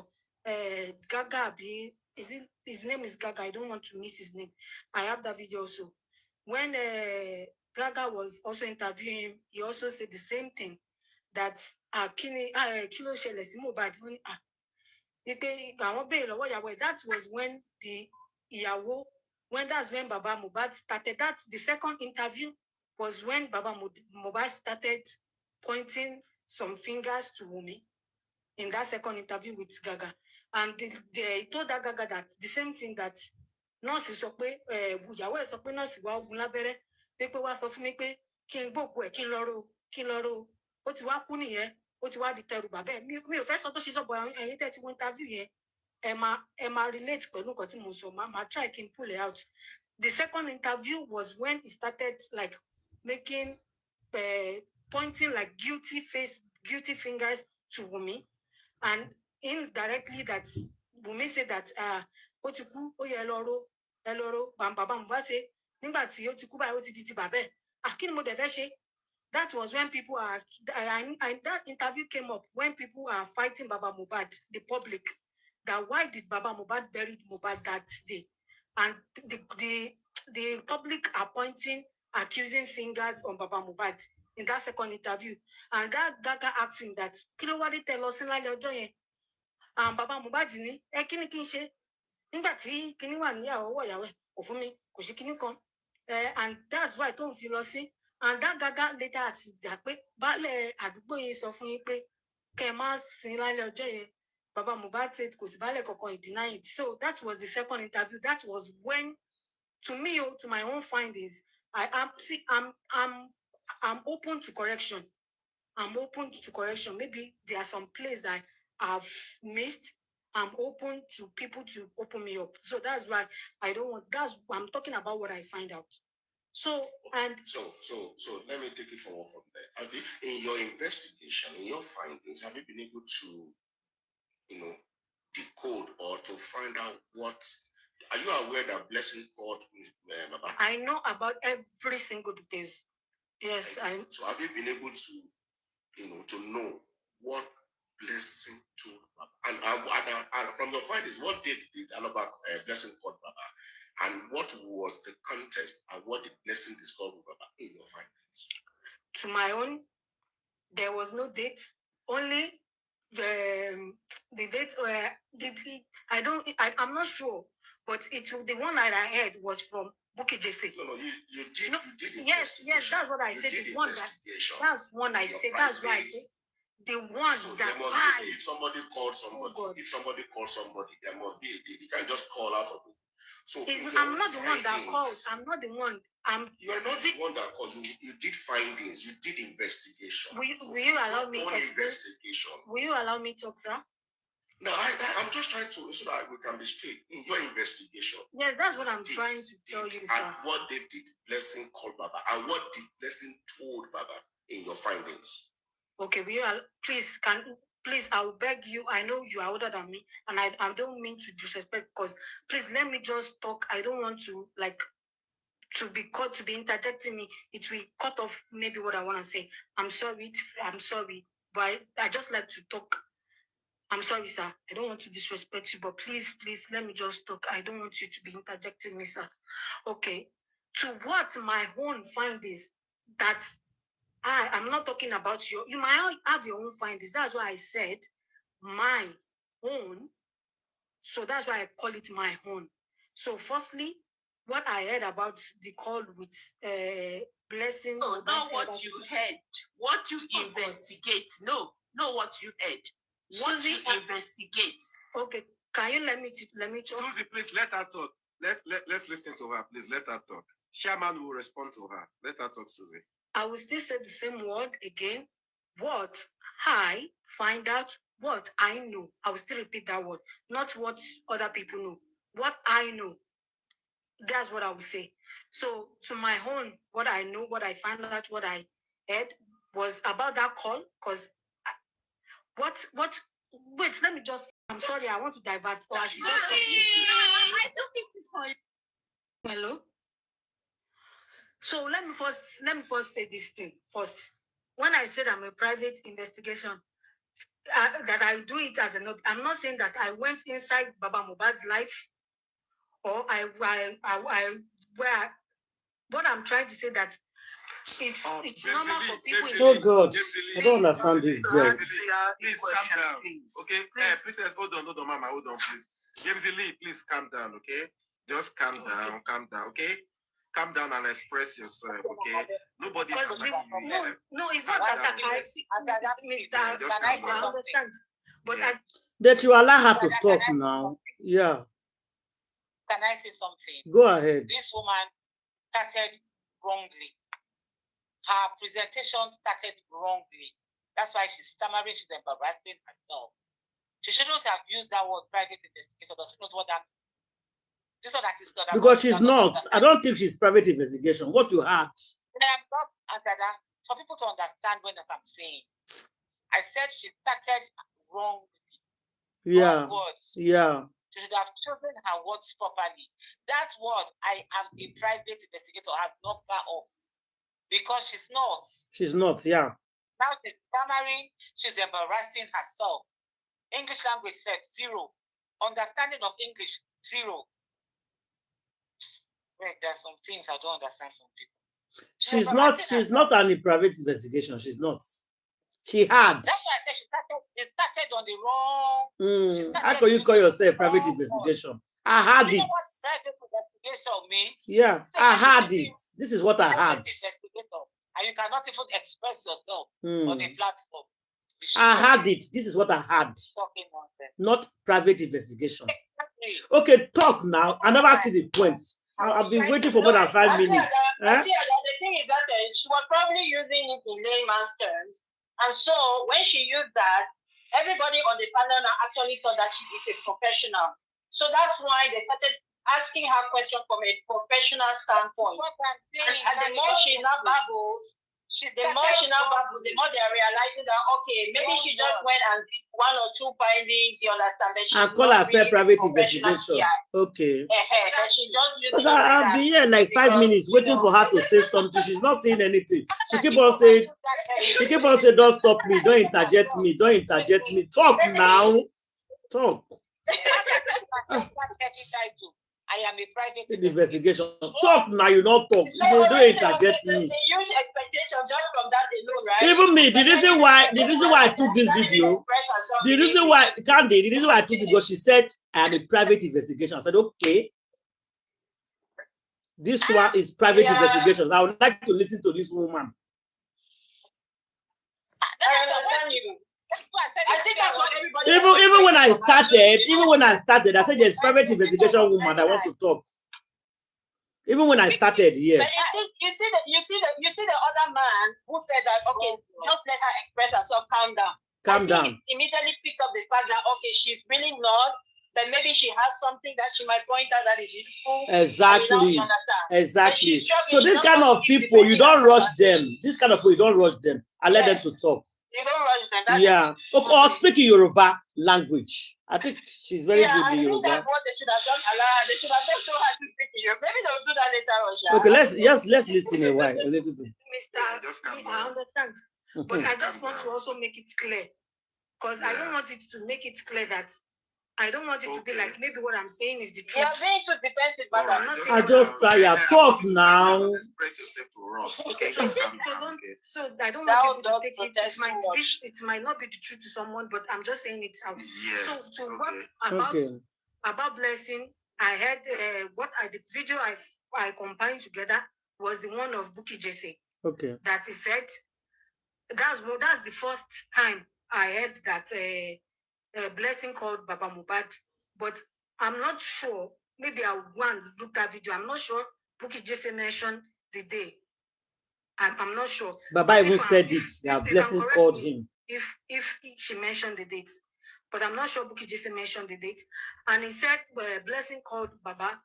Gaga. His name is Gaga. I don't want to miss his name. I have that video also. When Gaga was also interviewing him, he also said the same thing. That kilo shele si Mohbad. That was when the Iyabo, that's when Baba Mohbad started. That's the second interview was when Baba Mohbad started pointing some fingers to Wunmi in that second interview with Gaga. And they told that Gaga that the same thing that nurse is Yahweh is nurse wa ogun labere pe wa sọ fún mi pé kí n gbogbo ẹ kí n lọ ro ó ti wá kú nìyẹn ó ti wá di tẹrù bàbá ẹ mi ò fẹ́ sọ tó ṣe sọ bọ ẹ̀yin tẹ́ ti wọ́n interview yẹn ẹ máa relate pẹ̀lú nǹkan tí mo sọ máa try kí n pull it out The second interview was when he started like making, pointing like guilty fingers to Wunmi, and indirectly that Wunmi said that Otuku Oyeloro Eloro Bamba Bamba say nígbà tí Otuku ba oti ti babe akini mo de fe se. That was when people are that interview came up when people are fighting Baba Mohbad, the public, that why did Baba Mohbad bury Mohbad that day, and the public are pointing accusing fingers on Baba Mohbad in that second interview, and that Gaga asking that kilo wa tell us in lálẹ́ ọjọ́ yẹn, and Baba Mohbad ní ẹ kíni kí n ṣe nígbà tí kíni wà níyàwó wọ ìyàwó kò fún mi kò ṣe kíni kan, and that's why tó ń fi lọ sí, and that Gaga later àti gbà pé baálẹ̀ àdúgbò yìí sọ fún yín pé kẹ́ má sin lálẹ́ ọjọ́ yẹn. Baba Mohbad said kò sí baálẹ̀ kankan, he denied it. So that was the second interview. That was when, to me, to my own findings, I'm open to correction. I'm open to correction. Maybe there are some places that I've missed. I'm open to people to open me up. So that's why I don't want. I'm talking about what I find out. So let me take it forward from there. Have you, in your investigation, in your findings, have you been able to, decode or to find out what? Are you aware that Blessing called Baba? I know about every single details. Yes, So have you been able to, to know what Blessing told Baba? And from your findings, what did Alaba Blessing called Baba? And what was the context and what did Blessing discover Baba in your findings? To my own, there was no date. Only the date I'm not sure, but the one that I heard was from Buki JC. No, you did. No, you did yes, that's what I said. The one that's one I said. That's why I said the one so that there must be, if somebody calls somebody, there must be a date. You can't just call out of it. So I'm not the one that called. I'm not the one. You are not the one that called. You did findings. You did investigation. Will you allow me investigation? Will you allow me talk, sir? No, I'm just trying to, so that we can be straight in your investigation. Yeah, that's what I'm trying to tell you, sir. And what did Blessing call Baba? And what did Blessing told Baba in your findings? Okay, please, I will beg you. I know you are older than me, and I don't mean to disrespect, because please let me just talk. I don't want to to be interjecting me. It will cut off maybe what I want to say. I'm sorry, but I just like to talk. I'm sorry, sir. I don't want to disrespect you, but please, let me just talk. I don't want you to be interjecting me, sir. Okay. To what my own findings, that I'm not talking about you might have your own findings. That's why I said my own. So that's why I call it my own. So firstly, what I heard about the call with Blessing. No, not what you heard. What you investigate. No, what you heard. What you investigate. Okay, can you let me talk? Susie, please let her talk. Let's listen to her. Please let her talk. Chairman will respond to her. Let her talk, Susie. I will still say the same word again. What I find out, what I know. I will still repeat that word. Not what other people know. What I know. That's what I will say. So to my own, what I know, what I found out, what I heard was about that call, because wait, let me just, I'm sorry, I want to divert. Or I should just Hello? So let me first say this thing first. When I said I'm a private investigation, that I do it as I'm not saying that I went inside Baba Mohbad's life, or what I'm trying to say that it's normal for people. Oh God, I don't understand this girl. Please calm down. Okay, please hold on, Mama, hold on, please. James Lee, please calm down, okay? Just calm down, okay? Calm down and express yourself, okay? Nobody. No, it's not that I understand. But that you allow her to talk now. Yeah. Can I say something? Go ahead. This woman started wrongly. Her presentation started wrongly. That's why she's stammering, she's embarrassing herself. She shouldn't have used that word private investigator. Doesn't know what that means. This one that is done. Because she's not. I don't think she's private investigation. What you had. I'm not, for people to understand what I'm saying. I said she started wrong. Yeah. Wrong words. Yeah. She should have chosen her words properly. That word, I am a private investigator, has not far off. Because she's not. She's not, yeah. Now she's stammering, she's embarrassing herself. English language said 0. Understanding of English, 0. Wait, there are some things I don't understand some people. She's not an private investigation. She's not. She had. That's why I said it started on the wrong. How can you call yourself private investigation? I had it. Know what private investigation means? Yeah, I had it. This is what I had. And you cannot even express yourself on a platform. I had it. This is what I had. Not private investigation. Exactly. Okay, talk now. I never see the point. I've been waiting for more than 5 minutes. The thing is that she was probably using it in layman's terms. And so when she used that, everybody on the panel actually thought that she is a professional. So that's why they started asking her question from a professional standpoint. And the more she now babbles, the more they are realizing that, okay, maybe she just went and did 1 or 2 findings, you understand? And call herself private investigation. Okay. Because I'll be here like 5 minutes waiting for her to say something. She's not saying anything. She keep on saying, don't stop me, don't interject me, don't interject me. Talk now. Talk. I am a private investigation. Talk now, you not talk. You don't interject me. There's a huge expectation just from that alone, right? Even me, the reason why I took this video, the reason why I took it because she said I am a private investigation. I said, okay, this one is private investigation. I would like to listen to this woman. Even when I started, I said there's private investigation woman. I want to talk. Even when I started, yeah. But you see the other man who said that, okay, just let her express herself, calm down. Calm down. Immediately picked up the fact that, okay, she's really not, but maybe she has something that she might point out that is useful. Exactly. Exactly. So this kind of people, you don't rush them. This kind of people, you don't rush them. I let them to talk. You don't rush them. Yeah. Or speak Yoruba language. I think she's very good in Yoruba. That's what they should have done. They should have told her to speak Yoruba. Maybe they'll do that later on. Okay, let's listen a while. A little bit. I understand. But I just want to also make it clear. Because I don't want it to make it clear that I don't want it to be like maybe what I'm saying is the truth. You're being too defensive, but I'm not saying I just tired. Talk now. Express yourself to us. Okay, so I don't want people to take it. It might not be the truth to someone, but I'm just saying it out. Yes. So to about blessing, I heard the video I combined together was the one of Bukky Jesse. Okay. That he said that's the first time I heard that blessing called Baba Mohbad, but I'm not sure. Maybe I'll go and look that video. I'm not sure Bukky Jesse mentioned the day. I'm not sure. Baba even said it. That blessing called him. If she mentioned the date, but I'm not sure Bukky Jesse mentioned the date. And he said blessing called Baba.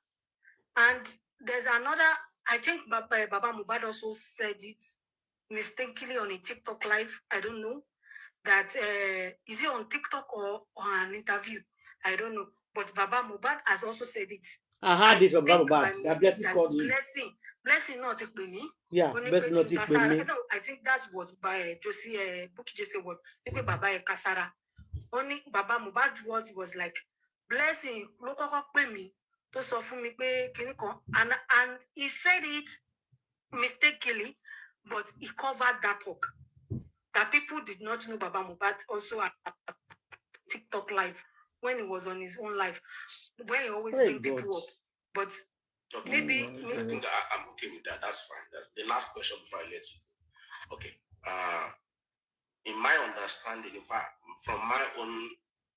And there's another. I think Baba Mohbad also said it mistakenly on a TikTok live. I don't know. That is it on TikTok or on an interview? I don't know. But Baba Mohbad has also said it. I heard it from Baba Mohbad. That blessing called him. Blessing not take me. Yeah, blessing not take me. I think that's what by Josie Bukky Jesse word. Maybe Baba Kasara. Only Baba Mohbad was like blessing. Look at me. To so for me and he said it mistakenly, but he covered that talk. That people did not know Baba Mohbad also at TikTok live when he was on his own live, when he always bring people up. But maybe I'm okay with that. That's fine. The last question before I let you go. Okay. In my understanding, in fact, from my own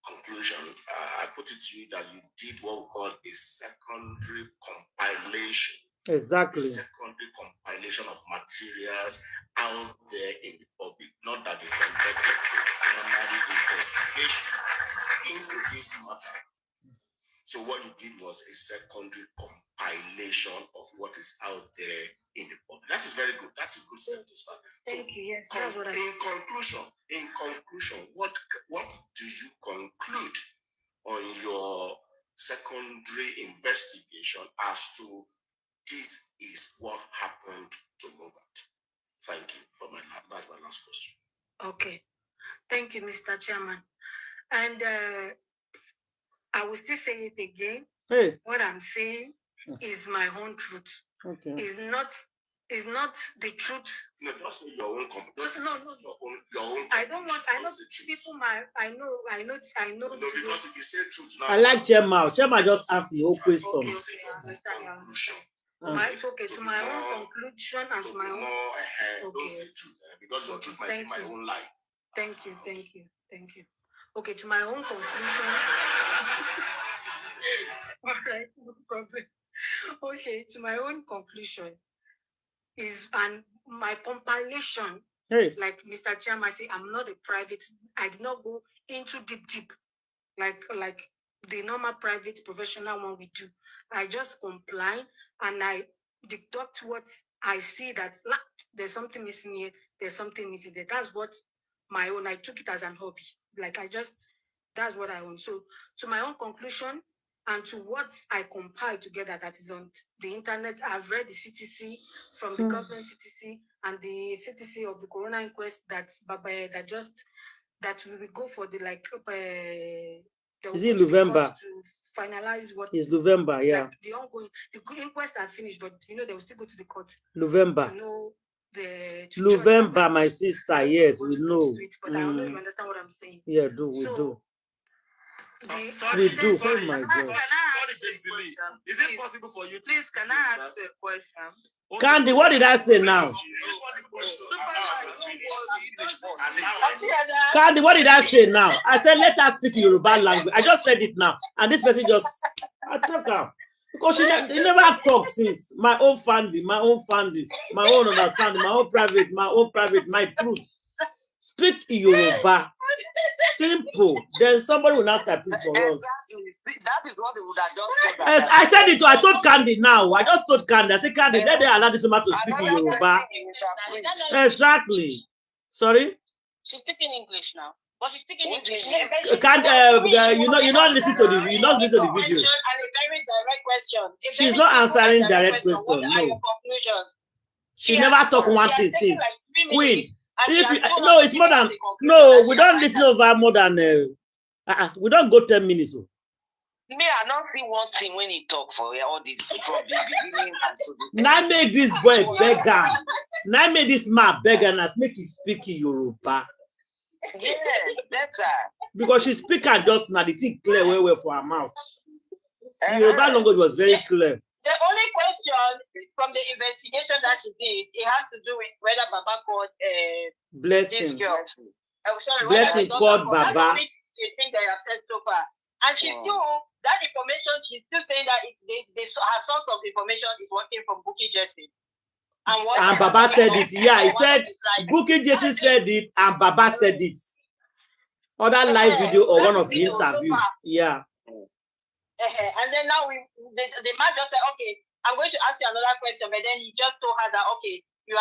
conclusion, I put it to you that you did what we call a secondary compilation. Exactly. Secondary compilation of materials out there in the public, not that they conducted a primary investigation into this matter. So what you did was a secondary compilation of what is out there in the public. That is very good. That's a good step to start. Thank you. Yes, that's what I. In conclusion, what do you conclude on your secondary investigation as to this is what happened to Mohbad? Thank you for that's my last question. Okay. Thank you, Mr. Chairman. And I will still say it again. Hey. What I'm saying is my own truth. Okay. It's not the truth. No, just say your own company. No. Your own I don't want. I know people. I know. No, because if you say truth now, I like Chema. Chema just asked the whole question. Okay, I understand. Conclusion. To my own conclusion and to my own. Don't say truth because your truth might be my own lie. Thank you. Okay, to my own conclusion. All right, no problem. Okay, to my own conclusion is and my compilation. Hey. Like Mr. Chairman say, I'm not a private. I did not go into deep, like the normal private professional one we do. I just comply and I deduct what I see that there's something missing here. There's something missing there. That's what my own. I took it as an hobby. Like that's what I own. So to my own conclusion and to what I compiled together that is on the internet, I've read the CTC from the government CTC and the CTC of the Corona inquest that we will go for the is it November? To finalize what is November, yeah. Like the inquest are finished, but they will still go to the court. November. To know November, my sister, yes, we know. But I don't know if you understand what I'm saying. Yeah, we do. Sorry, we do. Sorry, oh my God. Is it possible for you to please can I ask you a question? Candy, what did I say now? Candy, what did I say now? I said let us speak Yoruba language. I just said it now, and this person just attack her because she never talked since. My own funding, my own understanding, my own private, my truth. Speak Yoruba. Simple. Then somebody will not type it for us. That is what they would have done. I said it. I told Candy now. I just told Candy. I said, Candy, let them allow this woman to speak in Yoruba. Exactly. Sorry? She's speaking English now. But she's speaking English. Candy, you not listen to the video. And a very direct question. She's not answering direct question. No. She never talk one thing since. Queen. No, it's more than we don't listen over more than we don't go 10 minutes. Me, I not see one thing when he talk for all this from the beginning to the now make this boy beggar. Now make this man beggar and make him speak in Yoruba. Yes, better. Because she speak and just now the thing clear well for her mouth. Yoruba language was very clear. The only question from the investigation that she did, it has to do with whether Baba called Blessing. This girl. Blessing called Baba. The thing they have said so far. And she's still, that information, she's still saying that her source of information is working from Bukky Jesse. And Baba said it. Yeah, he said, Bukky Jesse said it and Baba said it. Other live video or one of the interview. Yeah. And then now the man just said, okay, I'm going to ask you another question, but then he just told her that, okay, you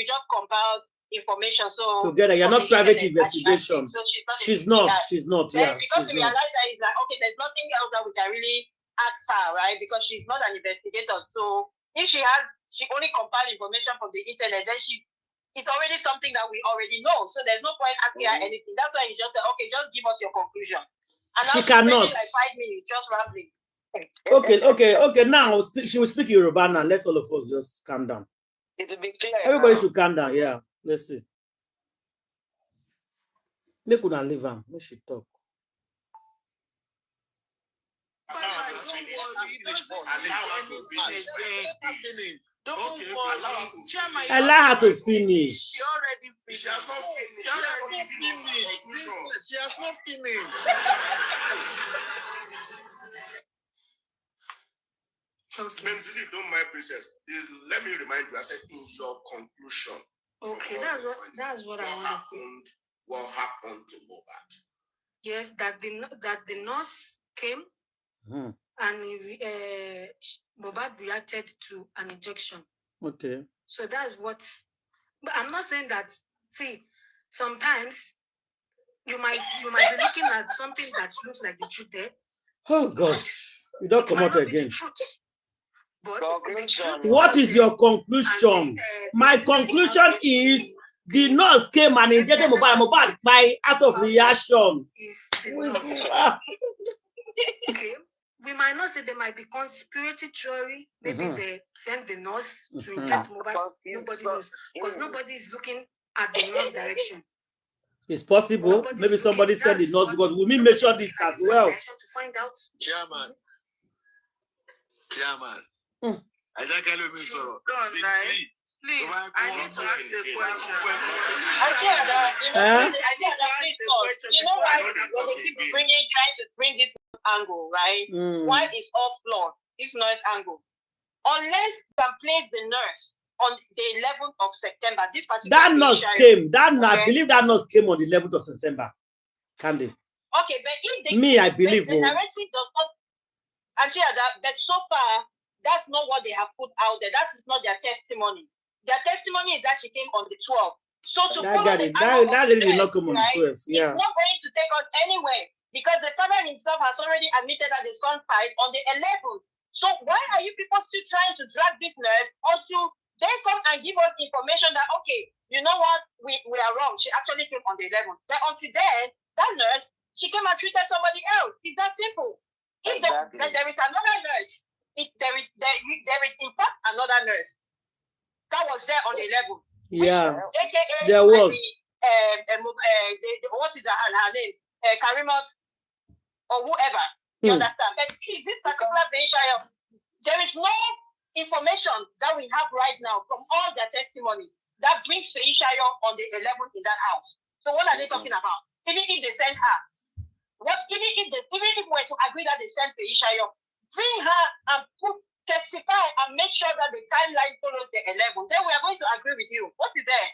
just compiled information. So together, you're not private investigation. So she's not. Yeah, because we realized that it's like, okay, there's nothing else that we can really ask her, right? Because she's not an investigator. So if she only compiled information from the internet, then it's already something that we already know. So there's no point asking her anything. That's why he just said, okay, just give us your conclusion. And now she cannot. Like 5 minutes, just rambling. Okay. Now she will speak Yoruba now. Let all of us just calm down. It'll be clear. Everybody should calm down. Yeah. Let's see. Make una leave her. Make she talk. Don't worry. Allow her to finish. She already finished. She has not finished. She has not finished. Mentally, don't mind, princess. Let me remind you. I said in your conclusion. Okay, that's what I happened. What happened to Mohbad? Yes, that the nurse came and Mohbad reacted to an injection. Okay. So that's what. But I'm not saying that. See, sometimes you might be looking at something that looks like the truth there. Oh God, you don't come out again. But what is your conclusion? My conclusion is the nurse came and injected Mohbad by out of reaction. Okay. We might not say there might be conspiracy theory. Maybe they send the nurse to inject Mohbad. Nobody knows. Because nobody is looking at the nurse direction. It's possible. Maybe somebody sent the nurse because Wunmi mentioned it as well. To find out. Chairman. I think I know Please, I need to ask the question. You know why they keep trying to bring this angle, right? Why is off floor, this noise angle? Unless you can place the nurse on the 11th of September, this particular that nurse came. I believe that nurse came on the 11th of September. Candy. Okay, but if I believe the narrative does not. I'm sure that, but so far, that's not what they have put out there. That is not their testimony. Their testimony is that she came on the 12th. So to that lady did not come on the 12th. Yeah. It's not going to take us anywhere because the father himself has already admitted that the son died on the 11th. So why are you people still trying to drag this nurse until they come and give us information that, okay, you know what, we are wrong. She actually came on the 11th. But until then, that nurse, she came and treated somebody else. It's that simple. If there is another nurse, if there is in fact another nurse that was there on the 11th. Yeah, AKA there was. What is her name? Karimot or whoever. You understand? But this particular patient, there is no information that we have right now from all their testimonies that brings Feishayo on the 11th in that house. So what are they talking about? Even if they sent her, even if we're to agree that they sent Feishayo, bring her and testify and make sure that the timeline follows the 11th. Then we are going to agree with you. What is there?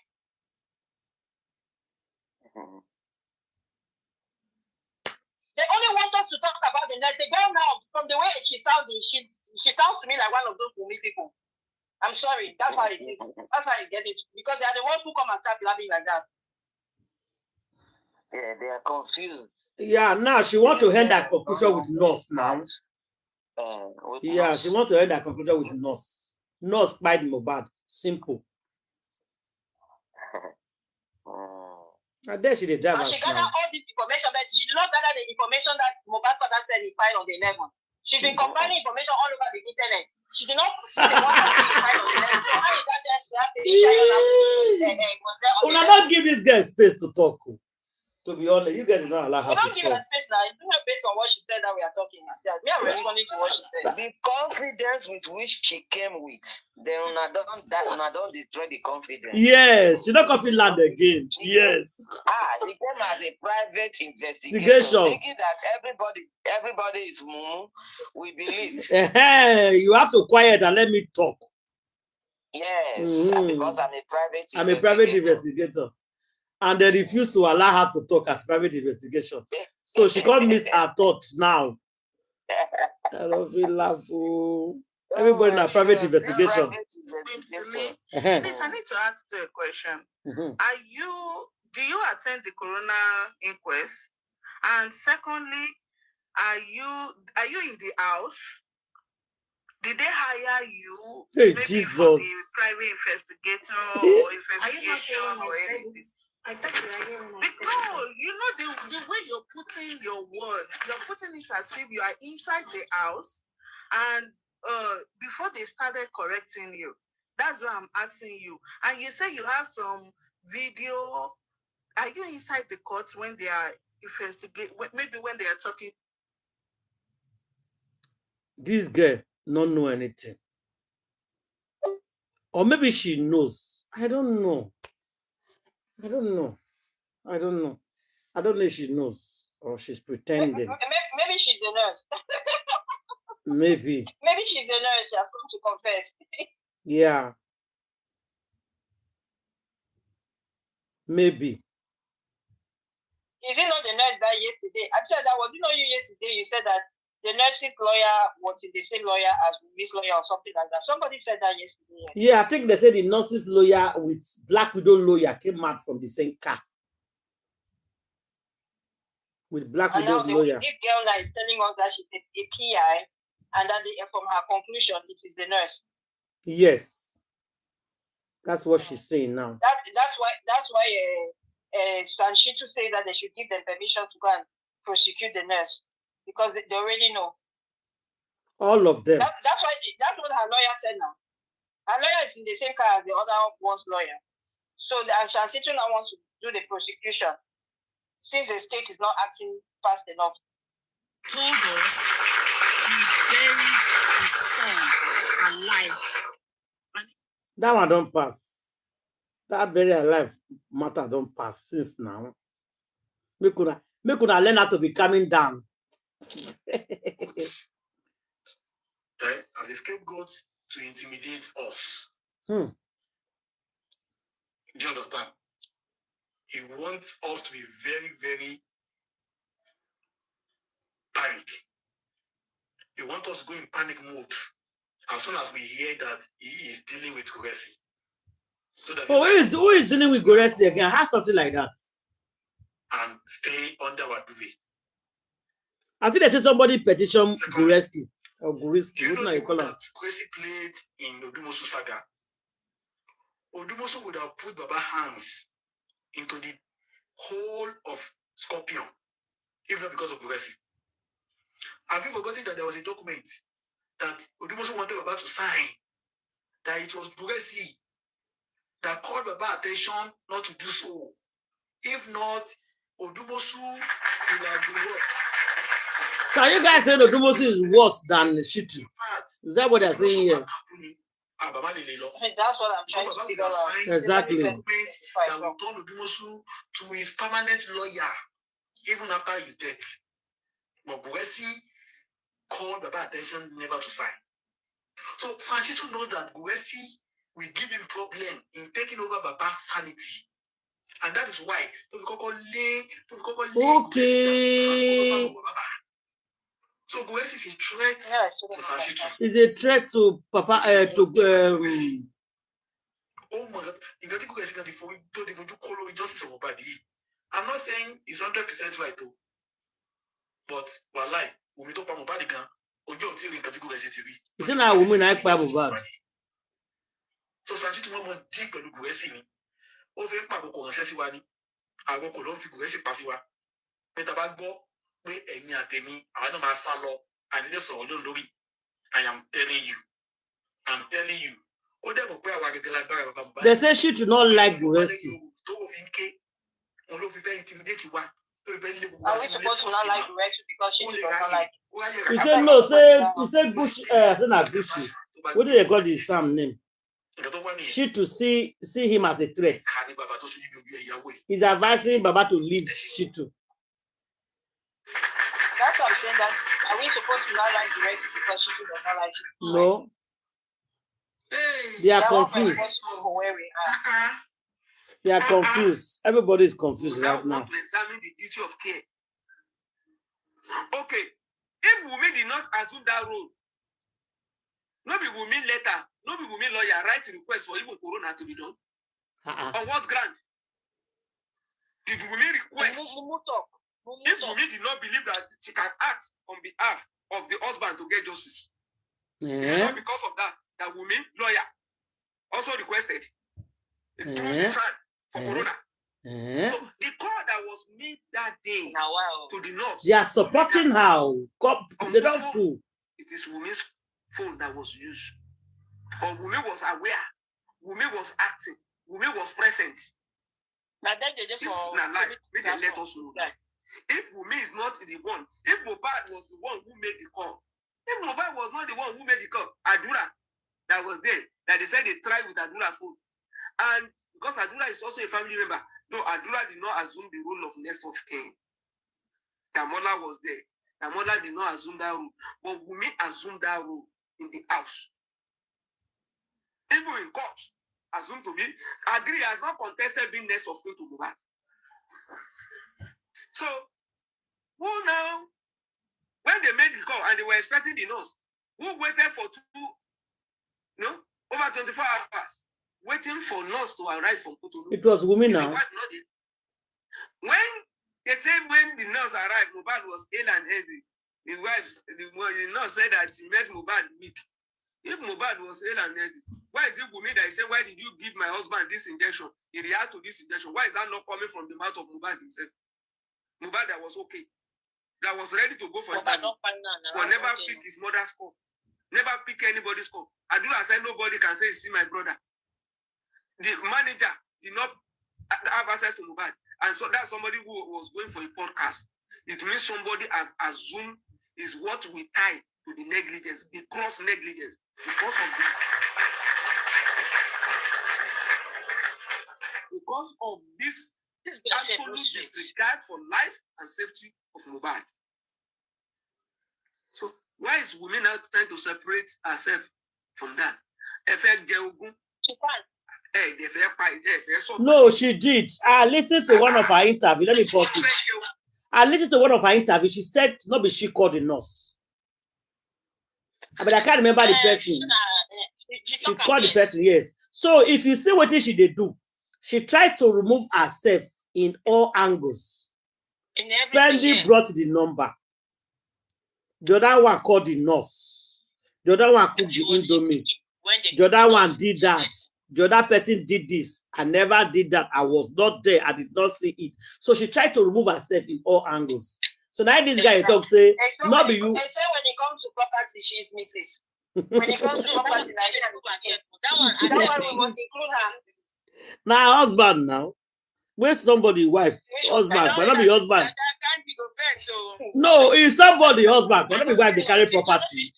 They only want us to talk about the night. The girl now, from the way she sounds, she sounds to me like one of those Wunmi people. I'm sorry. That's how it is. That's how I get it. Because they are the ones who come and start blabbing like that. Yeah, they are confused. Yeah, now she wants to end that conclusion with nurse now. She wants to end that conclusion with nurse. Nurse by Mohbad. Simple. And then she did drive she gathered all this information, but she did not gather the information that Mohbad father said he filed on the 11th. She's been compiling information all over the internet. She did not see the one that he filed on the 11th. So how is that there? Una not give this girl space to talk. To be honest, you guys don't allow her to talk. We don't give her space now. It's not based on what she said that we are talking about. We are responding to what she said. The confidence with which she came with, then una don't destroy the confidence. Yes, she don't come Finland again. Yes. She came as a private investigation, thinking that everybody is mumu. We believe. You have to quiet and let me talk. Yes, because I'm a private investigator. And they refuse to allow her to talk as private investigation. So she can't miss her thoughts now. I don't feel laughful. Everybody in a private investigation. Please, I need to ask you a question. Do you attend the coroner inquest? And secondly, are you in the house? Did they hire you maybe Jesus. for the private investigator or investigation or anything? I thought you were here when I said no, you know the way you're putting your word, you're putting it as if you are inside the house and before they started correcting you. That's why I'm asking you. And you say you have some video. Are you inside the court when they are investigating, maybe when they are talking? This girl don't know anything. Or maybe she knows. I don't know. I don't know if she knows or she's pretending. Maybe she's a nurse. Maybe. Maybe she's a nurse. She has come to confess. Yeah. Maybe. Is it not the nurse that yesterday? I said that was it not you yesterday? You said that the nurse's lawyer was in the same lawyer as Miss lawyer or something like that. Somebody said that yesterday. Yeah, I think they said the nurse's lawyer with Black Widow lawyer came out from the same car. With Black Widow's lawyer. This girl that is telling us that she's a PI, and that from her conclusion, it is the nurse. Yes. That's what she's saying now. That's why Sanshitu say that they should give them permission to go and prosecute the nurse, because they already know. All of them. That's what her lawyer said now. Her lawyer is in the same car as the other one's lawyer. So Sanshitu now wants to do the prosecution, since the state is not acting fast enough. Told us he buried his son alive. That one don't pass. That very alive matter don't pass since now. Me could learn how to be coming down. As a scapegoat to intimidate us. Do you understand? He wants us to be very, very panic. He wants us to go in panic mode as soon as we hear that he is dealing with Goresi. So that who is dealing with Goresi again? Has something like that. And stay under our duvet. I think they say somebody petition Goresi. Or Goresi. You know that Goresi played in Odumosu saga. Odumosu would have put Baba hands into the whole of Scorpion, if not because of Goresi. Have you forgotten that there was a document that Odumosu wanted Baba to sign, that it was Goresi that called Baba attention not to do so? If not, Odumosu would have been worse. So you guys saying Odumosu is worse than Shitu? Is that what they're saying here? That's what I'm trying to figure out. Exactly. That will turn Odumosu to his permanent lawyer, even after his death. But Goresi called Baba attention never to sign. So Francisco knows that Goresi will give him problem in taking over Baba's sanity. And that is why okay. So Goresi is a threat to Francisco. Is a threat to Papa Oh my God. I'm not saying it's 100% right though. But wallahi, we talk about Mohbad again. You see now women like Mohbad. So Sanji to one deep pẹ̀lú Goresi ni. Ó fẹ́ pa àkókò ránṣẹ́ sí wa ni. Àwọn kò ló fi Goresi pa sí wa. Pé tá bá gbọ́ pé ẹ̀yin àtẹ̀mí àwọn náà máa sá lọ ànílé sọ̀rọ̀ lórí. I am telling you. I'm telling you. Ó dẹ̀ mọ̀ pé àwa gẹ́gẹ́ lágbára bàbá Mohbad. They say she do not like Goresi. Tó o fi ń ké, òun ló fi fẹ́ intimidate wa. Are we supposed to not like Goresi because she does not like it? He said no, he said Bush, Gucci. What did they call his son name? She to see him as a threat. He's advising Baba to leave Shitu. That's what I'm saying. That are we supposed to not like Goresi because she does not like it? No. They are confused. They are confused. Everybody is confused right now. To examine the duty of care. Okay, if Wunmi did not assume that role, no be Wunmi letter, no be Wunmi lawyer write request for even Corona to be done. On what ground? Did Wunmi request? If Wunmi did not believe that she can act on behalf of the husband to get justice, it's not because of that Wunmi lawyer also requested for Corona. So the call that was made that day to the north, they are supporting her. They don't fool. It is Wunmi's phone that was used. But Wunmi was aware. Wunmi was acting. Wunmi was let us know. If Wunmi is not the one, if Mohbad was the one who made the call, if Mohbad was not the one who made the call, Adura that was there, that they said they tried with Adura phone. And because Adura is also a family member, no, Adura did not assume the role of next of kin. Damola was there. Damola did not assume that role. But Wunmi assumed that role in the house. Even in court, assumed to be, agree has not contested being next of kin to Mohbad. So, who now? When they made the call and they were expecting the nurse, who waited for over 24 hours, waiting for nurse to arrive from Cotonou. It was Wunmi now. When they said when the nurse arrived, Mohbad was ill and healthy. The nurse said that she met Mohbad weak. If Mohbad was ill and healthy, why is it Wunmi that he said, why did you give my husband this injection? He reacted to this injection. Why is that not coming from the mouth of Mohbad himself? Mohbad that was okay, that was ready to go for interview, but never pick his mother's call, never pick anybody's call. Adura said nobody can say, see my brother. The manager did not have access to Mohbad, and so that's somebody who was going for a podcast. It means somebody has assumed is what we tie to the negligence, the gross negligence, because of this. Because of this absolute disregard for life and safety of Mohbad. So why is Wunmi now trying to separate herself from that? No, she did. I listened to one of her interviews. Let me pause it. I listened to one of her interviews. She said, no, but she called the nurse. But I can't remember the person. She called the person, yes. So if you see what she did do, she tried to remove herself in all angles. Spendy brought the number. The other one called the nurse. The other one cooked the indomie. The other one did that. The other person did this. I never did that. I was not there. I did not see it. So she tried to remove herself in all angles. So now this guy talk say, not be you. They say when it comes to property, she is Mrs. When it comes to property, that one we must include her. Now husband now. Where's somebody wife? Husband, but not be husband. No, it's somebody husband, but not be wife they carry property.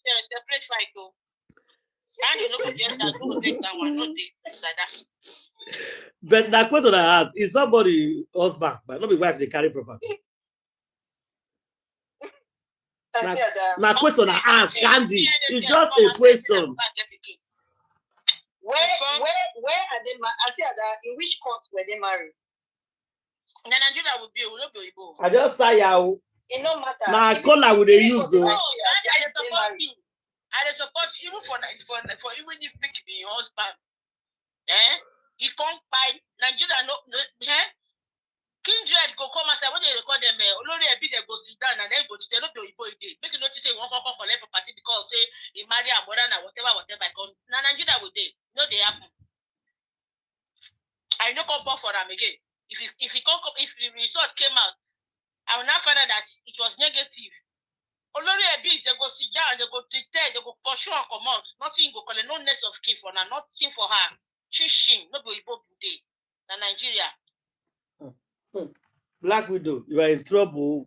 But that question I ask is somebody husband, but not be wife they carry property. Now question I ask, Candy. It's just a question. Where are they married? In which court were they married? Nigeria would be Iyabo. I just tell you. It no matter. Now I call her with a use. I support even for even if pick the husband. He can't buy Nigeria no Kindred go come and say what they call them only a bit they go sit down and then go to tell no Iyabo again. Make you notice say one come collect property because say he marry a mother and whatever now Nigeria would they no they happen. I no come for them again. If the result came out, I will now find out that it was negative. Only a bit they go sit down, they go pretend, they go pursue and come out. Nothing go call no nest of kin for her, nothing for her. She no be Iyabo today. Na Nigeria. Black Widow, you are in trouble.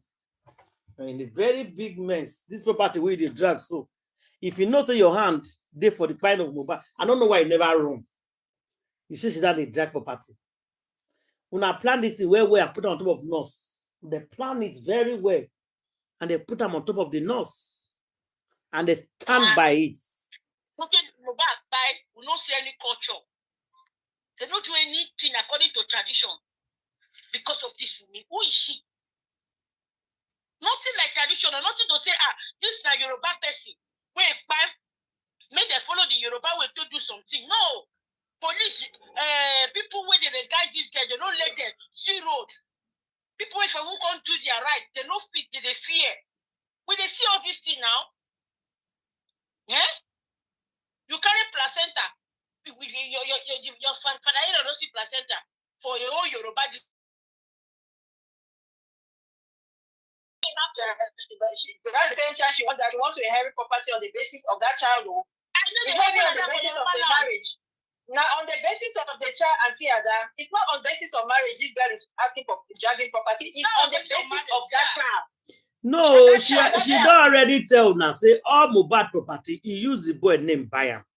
You're in a very big mess. This property where they drag so. If you know say your hand there for the kind of Mohbad, I don't know why you never run. You see that they drag property. When I plan this thing well and put it on top of nurse, they plan it very well. And they put them on top of the nurse. And they stand by it. We don't see any culture. They don't do anything according to tradition. Because of this woman. Who is she? Nothing like tradition, or nothing to say, this is a Yoruba person. Wait, may they follow the Yoruba way to do something. No. Police, people where they guide this guy, they don't let them see road. People if who can't do their right, they don't fit, they fear. When they see all this thing now, you carry placenta. Your father don't see placenta for your own Yoruba. That same child she wants to inherit property on the basis of that child. It's not on the basis of the marriage. Now, on the basis of the child and see that it's not on the basis of marriage. This girl is asking for dragging property. It's on the basis of that child. No, she don't already tell now. Say all Mohbad property. He used the boy name Bayam.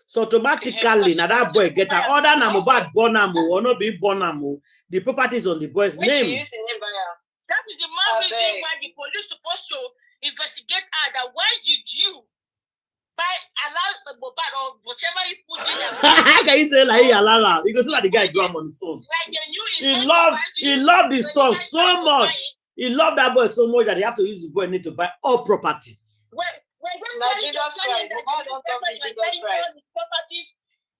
So automatically, now that boy get her other than Mohbad born or not being born the property is on the boy's name. That is the main reason why the police supposed to investigate her. That why did you allow the Mohbad or whatever you put in there? How can you say like allow? Because see that the guy grew up on his own. Like He loved the son so much. He loved that boy so much that he have to use the boy need to buy all property. Jesus Christ, Mohbad don't talk to Jesus Christ. Properties,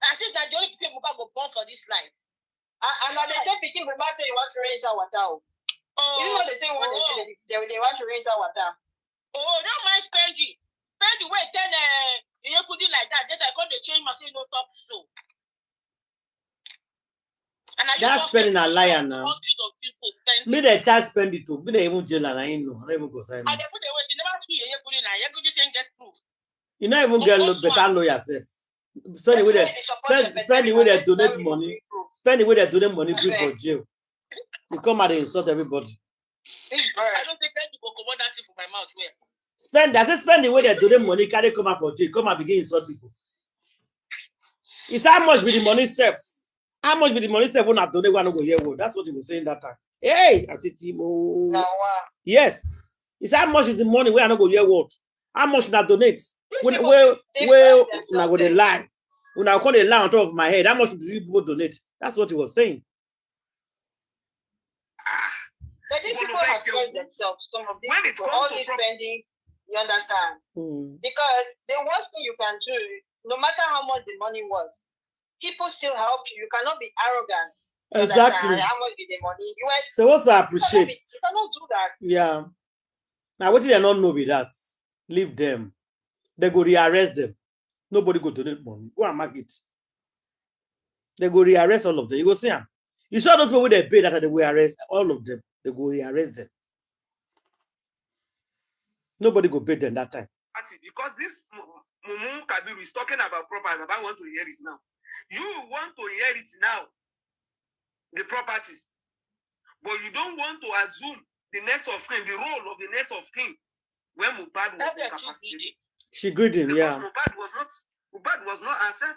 as if that the only people Mohbad go born for this life. And now they say picking Mohbad say he want to raise our water. Even though they say what they want to raise our water. Oh, don't mind spending. Spend the way then you put it like that. Then I got the change my say no talk so. That's spending a liar now. Me the child spend it too. Me they even jail and I ain't know. I don't even go sign. And they put the way they never do you put it now. You could just get proof. You not even get better lawyer yourself. Spend the way they donate money. Spend the way they donate money free for jail. You come out and insult everybody. I don't think that people come that thing for my mouth. Where? Spend the way they donate money, carry come out for jail. Come and begin insult people. It's how much be the money self. How much be the money self when I donate one go here? That's what he was saying that time. Hey, I said, yes. It's how much is the money where I don't go here what? How much I donate? When I go the lie. When I call the lie on top of my head, how much do you people donate? That's what he was saying. But these people have choice themselves. Some of these when people, all these spendings, you understand? Because the worst thing you can do, no matter how much the money was, people still help you. You cannot be arrogant. Exactly. How much is the money? So also appreciate. You cannot do that. Yeah. Now what did they not know with that? Leave them. They go rearrest them. Nobody go donate money. Go and mark it. They go rearrest all of them. You go see them. You saw those people they pay that they will arrest all of them. They go rearrest them. Nobody go pay them that time. Because this Mumu Kabiru is talking about property. I want to hear it now. You want to hear it now. The properties. But you don't want to assume the next of kin, the role of the next of kin when Mohbad was incapacitated. She greeted him, yeah. Mohbad was not answered.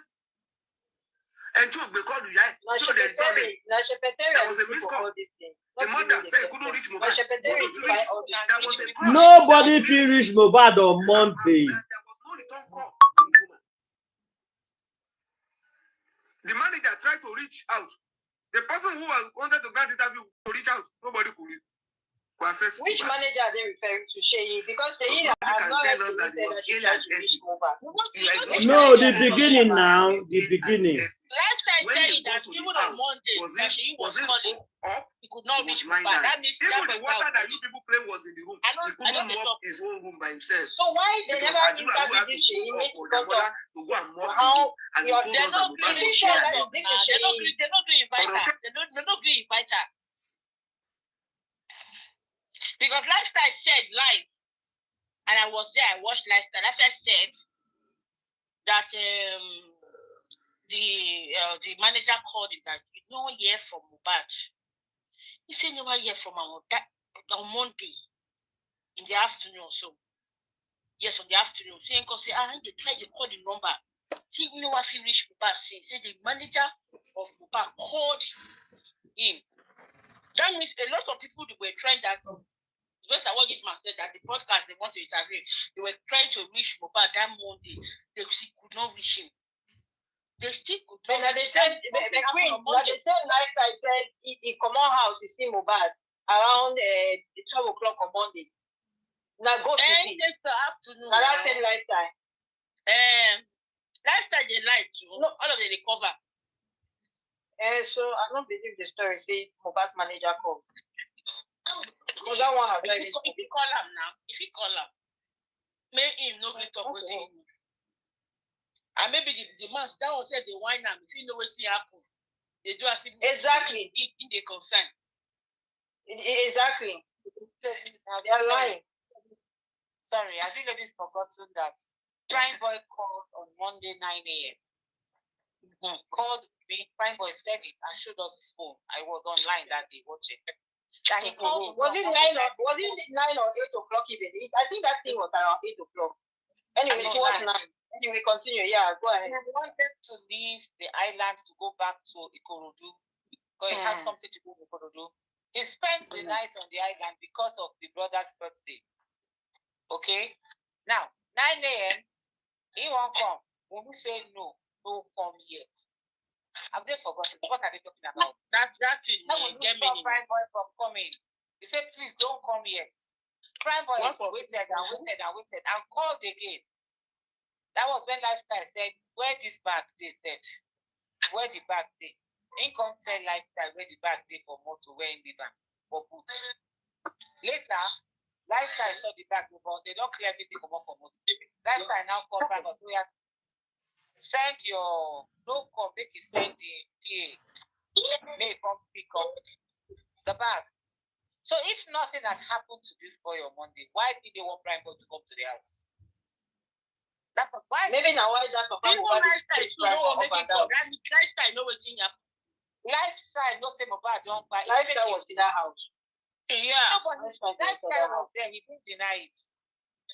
And two, because there was a miscall. The mother said couldn't reach Mohbad. Nobody feel reach Mohbad on Monday. There was no return call. The manager tried to reach out. The person who wanted to grant interview to reach out, nobody could reach. Which manager are they referring to, Sheyi? Because Sheyi has not that it was no, the beginning now, the beginning. Last time I tell you that even on Monday, that Sheyi was calling, he could not reach Mohbad. That means even the water that you people play was in the room. He couldn't mop his own room by himself. So why they never interviewed this Sheyi? Because of how they're not doing invite her. They're not doing invite her. Because Lifestyle said live, and I was there, I watched Lifestyle. Lifestyle said that the manager called him that you don't hear from Mohbad. He said never hear from him on Monday in the afternoon or so. Yes, on the afternoon. So he say, they try to call the number. See, you know what he reached Mohbad since. Say the manager of Mohbad called him. That means a lot of people were trying that. Just like what this man said, that the podcast they want to interview, they were trying to reach Mohbad that Monday. They could not reach him. They still could not reach him. They said Lifestyle said he come on house, he see Mohbad around 12 o'clock on Monday. Now go to see. The afternoon. Now that's said Lifestyle. Lifestyle they lie too. No, all of them they cover. So I don't believe the story. Say Mohbad's manager called. Because that one has if he call him now, make him no good talk with him. And maybe the man that was said the wine now, if you know what's happen, they do as if exactly in the concern. Exactly. They are lying. Sorry, have you ladies forgotten that Prime Boy called on Monday 9 a.m. Called me, Prime Boy said it and showed us his phone. I was online that day watching. That he called. Was it 9 or 8 o'clock even? I think that thing was around 8 o'clock. Anyway, it was 9. Anyway, continue. Yeah, go ahead. He wanted to leave the island to go back to Ikorodu because he had something to do with Ikorodu. He spent the night on the island because of the brother's birthday. Okay? Now, 9 a.m., he won't come. When we say no come yet. Have they forgotten? What are they talking about? That thing will get me Prime Boy from coming. He said, please don't come yet. Prime boy waited and called again. That was when Lifestyle said, where this bag they said. Where the bag they. Ain't come tell Lifestyle where the bag they for motor, where in the bank for boot. Later, Lifestyle saw the bag, but they don't clear everything come up for motor. Lifestyle now call back, but we have send your no call, make you send the PA. May come pick up the bag. So if nothing had happened to this boy on Monday, why did they want Prime Boy to come to the house? That's why. Maybe now why that Papa Lifestyle no make it go. Lifestyle no wetin happen. Lifestyle no say Mohbad don't buy. Lifestyle was in that house. Yeah. Nobody. Lifestyle was there. He didn't deny it.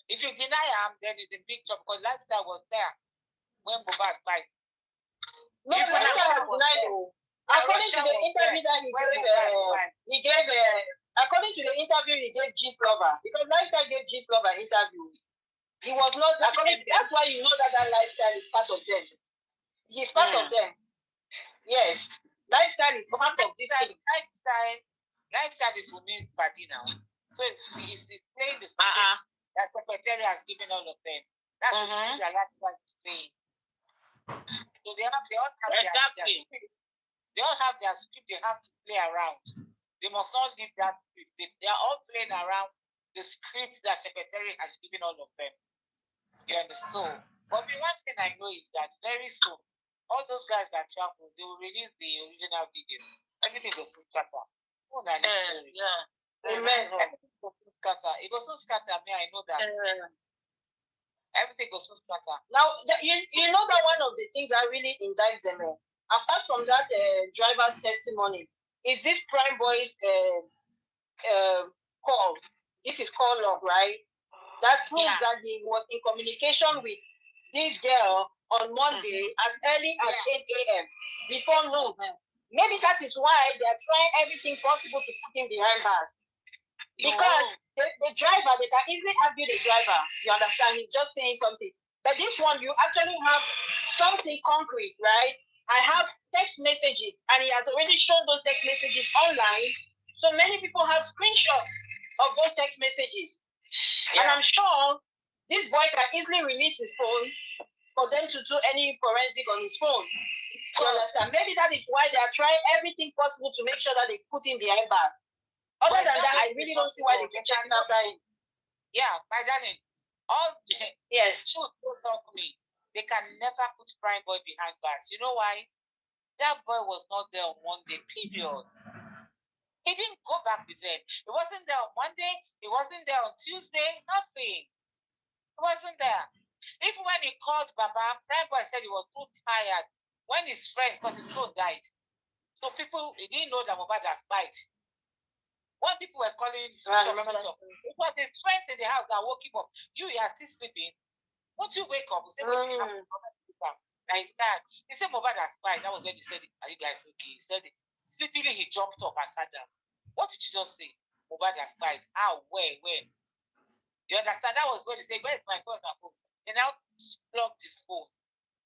If you deny him, then it's a big job because Lifestyle was there when Mohbad died. No, Lifestyle was denied. According to the interview that he gave, according to the interview he gave Gist Lover, because Lifestyle gave Gist Lover interview. He was not according. That's why you know that Lifestyle is part of them. He's part of them. Yes, Lifestyle is part of this thing. Lifestyle is Wunmi's party now. So it's playing the script that Secretary has given all of them. That's the script that Lifestyle is playing. So they all have their script they have to play around. They must not leave that script. They are all playing around the script that Secretary has given all of them. You understand? But one thing I know is that very soon, all those guys that travel, they will release the original video. Everything goes to scatter. Yeah. Amen. Everything goes to scatter. It goes to scatter. Me, I know that. Everything goes to scatter. Now, you know that one of the things that really indicts them, apart from that driver's testimony, is this Prime Boy's call. This is call log, right? That proves that he was in communication with this girl on Monday as early as 8 a.m. before noon. Maybe that is why they are trying everything possible to put him behind bars. Because the driver, they can easily argue the driver. You understand? He's just saying something. But this one, you actually have something concrete, right? I have text messages, and he has already shown those text messages online. So many people have screenshots of those text messages. And I'm sure this boy can easily release his phone for them to do any forensic on his phone. You understand? Maybe that is why they are trying everything possible to make sure that they put in the bars. Other than that, I really don't see why they keep chasing after him. Yeah, my darling. Truth don't talk me. They can never put Prime Boy behind bars. You know why? That boy was not there on Monday, period. He didn't go back with them. He wasn't there on Monday. He wasn't there on Tuesday. Nothing. He wasn't there. Even when he called Baba, Prime Boy said he was too tired. When his friends, because his phone died. So people, he didn't know that Mohbad has died. When people were calling switch off, it was his friends in the house that woke him up. You are still sleeping. Won't you wake up? He said, and he's tired. He said Mohbad has died. That was when he said, are you guys okay? He said it. Sleepily, he jumped up and sat down. What did you just say? Mohbad has died. How? Where? When? You understand? That was when he said, where's my phone? He now plugged his phone.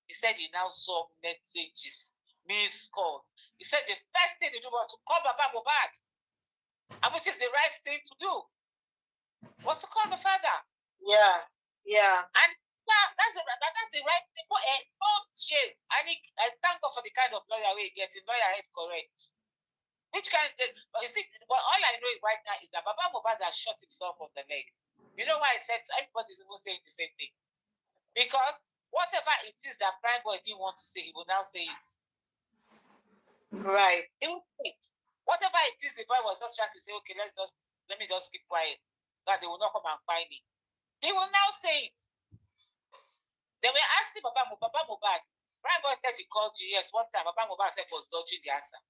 He said he now saw messages, missed calls. He said the first thing he did was to call Baba Mohbad. And which is the right thing to do. Was to call the father. Yeah. And that's the right thing. But I thank God for the kind of lawyer we get. His lawyer head correct. Which kind of, you see, but all I know is right now is that Baba Mohbad has shot himself on the leg. You know why I said everybody's even saying the same thing? Because whatever it is that Prime Boy didn't want to say, he will now say it. Right. He will say it. Whatever it is, the boy was just trying to say, okay, let me just keep quiet. That they will not come and find me. He will now say it. They were asking Baba Mohbad. Prime Boy said he called you. Yes, one time Baba Mohbad said was dodging the answer.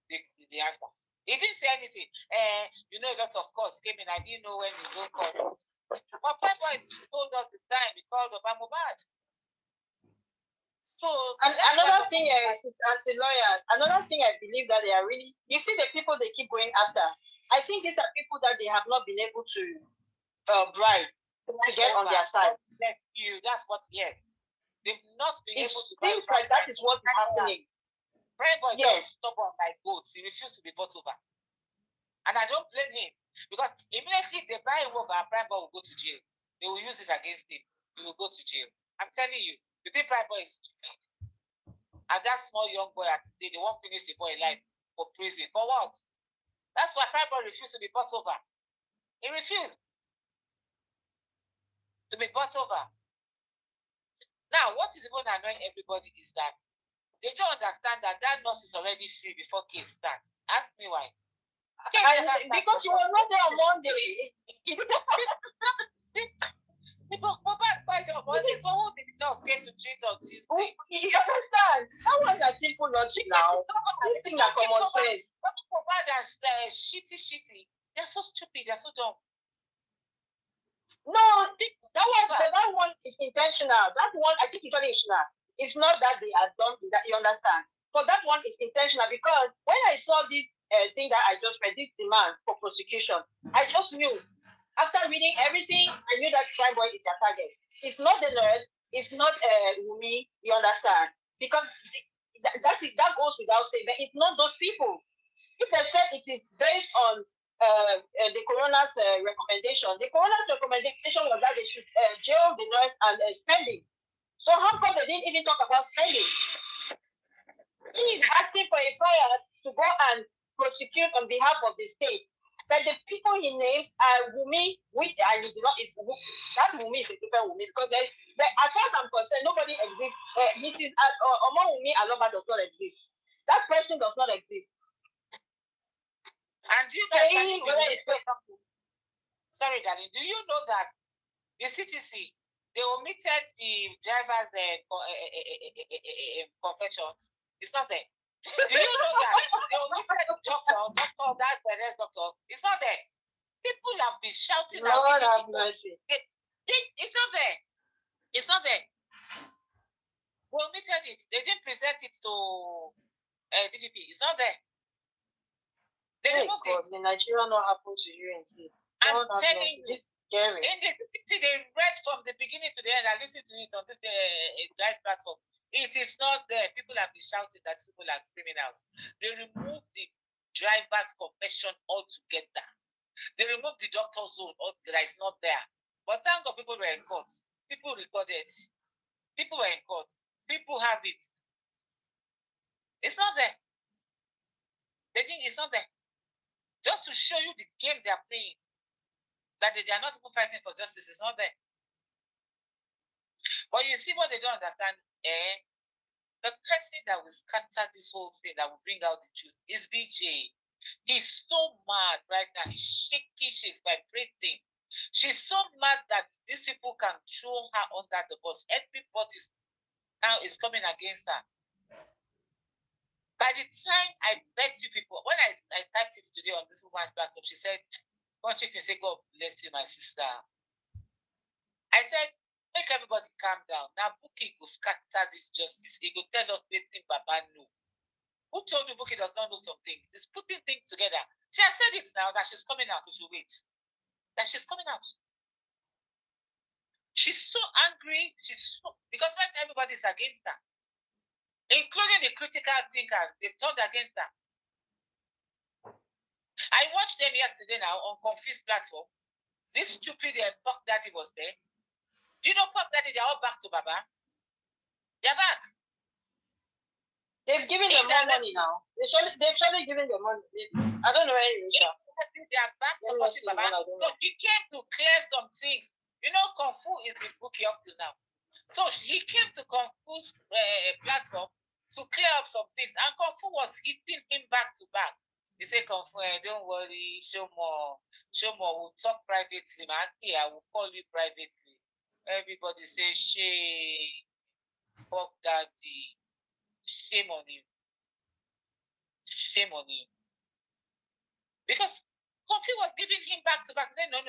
The answer. He didn't say anything. You know, a lot of calls came in. I didn't know when his own call. But Prime Boy told us the time he called Baba Mohbad. So another thing, as a lawyer, another thing I believe that they are really, you see the people they keep going after. I think these are people that they have not been able to bribe to get on their side. That's what, yes. They've not been able to. Things like that is what is happening. Prime Boy is stubborn like goats. He refused to be bought over. And I don't blame him. Because immediately if they buy a wolf, our prime boy will go to jail. They will use it against him. He will go to jail. I'm telling you, the big prime boy is stupid. And that small young boy, they won't finish the boy life for prison. For what? That's why prime boy refused to be bought over. He refused to be bought over. Now, what is even annoying everybody is that they don't understand that that nurse is already free before case starts. Ask me why. Because you were not there on Monday. People by the Monday, so who did the nurse came to treat on Tuesday? You understand? That was a simple logic now. This thing that common sense. That's shitty. They're so stupid. They're so dumb. No, that one is intentional. That one, I think, is intentional. It's not that they are dumb. That you understand. But that one is intentional because when I saw this thing that I just read, this demand for prosecution, I just knew. After reading everything, I knew that crime boy is their target. It's not the nurse. It's not Wunmi. You understand? Because that goes without saying. That it's not those people. If they said it is based on the coroner's recommendation, the coroner's recommendation was that they should jail the nurse and spending. So how come they didn't even talk about spending? He is asking for a client to go and prosecute on behalf of the state. But the people he names are Wunmi, which I do not. It's that Wunmi is a different Wunmi because as far as I'm concerned, nobody exists. Mrs. Omar Wunmi Aloba does not exist. That person does not exist. And you guys sorry, darling. Do you know that the CTC they omitted the driver's confessions? It's not there. Do you know that they omitted the doctor, that doctor? It's not there. People have been shouting out. Lord have mercy. It's not there. It's not there. They omitted it. They didn't present it to DPP. It's not there. They removed it. The Nigerian not happen to you indeed. I'm telling you. Scary. In the CTC, they read from the beginning to the end. I listened to it on this guy's platform. It is not there. People have been shouting that people are criminals. They removed the driver's confession altogether. They removed the doctor's zone that is not there. But thank God people were in court. People recorded. People were in court. People have it. It's not there. They think it's not there. Just to show you the game they are playing. That they are not even fighting for justice. It's not there. But you see what they don't understand? The person that will scatter this whole thing, that will bring out the truth, is BJ. He's so mad right now. He's shaky. She's vibrating. She's so mad that these people can throw her under the bus. Everybody now is coming against her. By the time I bet you people, when I typed it today on this woman's platform, she said, "One chicken say, God bless you, my sister." I said, make everybody calm down. Now, Buki will scatter this justice. He will tell us anything Baba know. Who told you Buki does not know some things? He's putting things together. She has said it now that she's coming out. We should wait. That she's coming out. She's so angry. Because when everybody's against her, including the critical thinkers, they've turned against her. I watched them yesterday now on Confused platform. This stupid Puck Daddy was there. Do you know Puck Daddy? They're all back to Baba. They're back. They've given them more money now. They've surely given them money. I don't know any reason. They are back supporting Baba. So he came to clear some things. You know, Kung Fu is the bookie up till now. So he came to Kung Fu's platform to clear up some things. And Kung Fu was hitting him back to back. He said, Kung Fu, don't worry, show more. We'll talk privately, man. I will call you privately. Everybody say, shame. Fuck daddy. Shame on you. Shame on you. Because Kung Fu was giving him back to back. He said, no.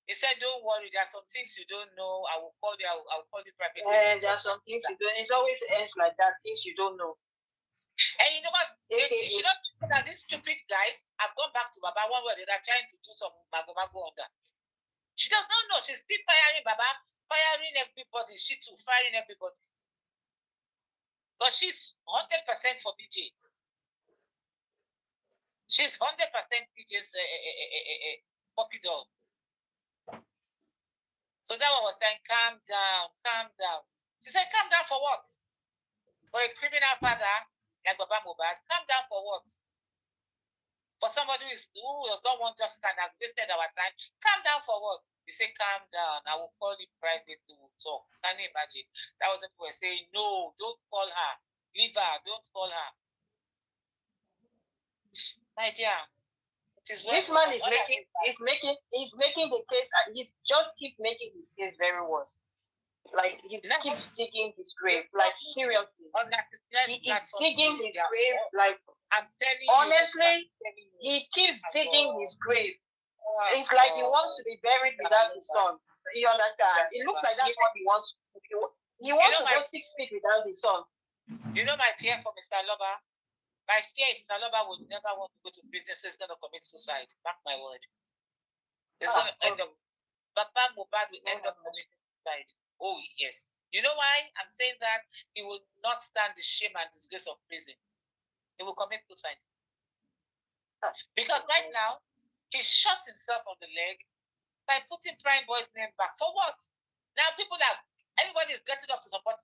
He said, don't worry, there are some things you don't know. I will call you, I will call you privately. There are some things you don't. It's always ends like that, things you don't know. And you know what? She don't know that these stupid guys have gone back to Baba one way. They are trying to do some mago on that. She does not know. She's still firing Baba, firing everybody. She too, firing everybody. But she's 100% for BJ. She's 100% TJ's puppy dog. So that one was saying, calm down, calm down. She said, calm down for what? For a criminal father like Baba Mohbad, calm down for what? For somebody who does not want justice and has wasted our time, calm down for what? He said, calm down. I will call you privately to talk. Can you imagine? That was what people were saying, no, don't call her. Leave her, don't call her. My dear. This man is making the case, and he just keeps making his case very worse. Like he keeps digging his grave. Like seriously, he is digging his grave. Like I'm telling you, honestly, he keeps digging his grave. It's like he wants to be buried without his son. You understand? It looks like that's what he wants. He wants to go 6 feet without his son. You know my fear for Mr. Loba? My fear is Mr. Loba will never want to go to prison, so he's going to commit suicide. Mark my word. He's going to end up. Papa Mohbad will end up committing suicide. Oh, yes. You know why I'm saying that? He will not stand the shame and disgrace of prison. He will commit suicide. Because right now, he shot himself on the leg by putting Prime Boy's name back. For what? Now everybody is getting up to support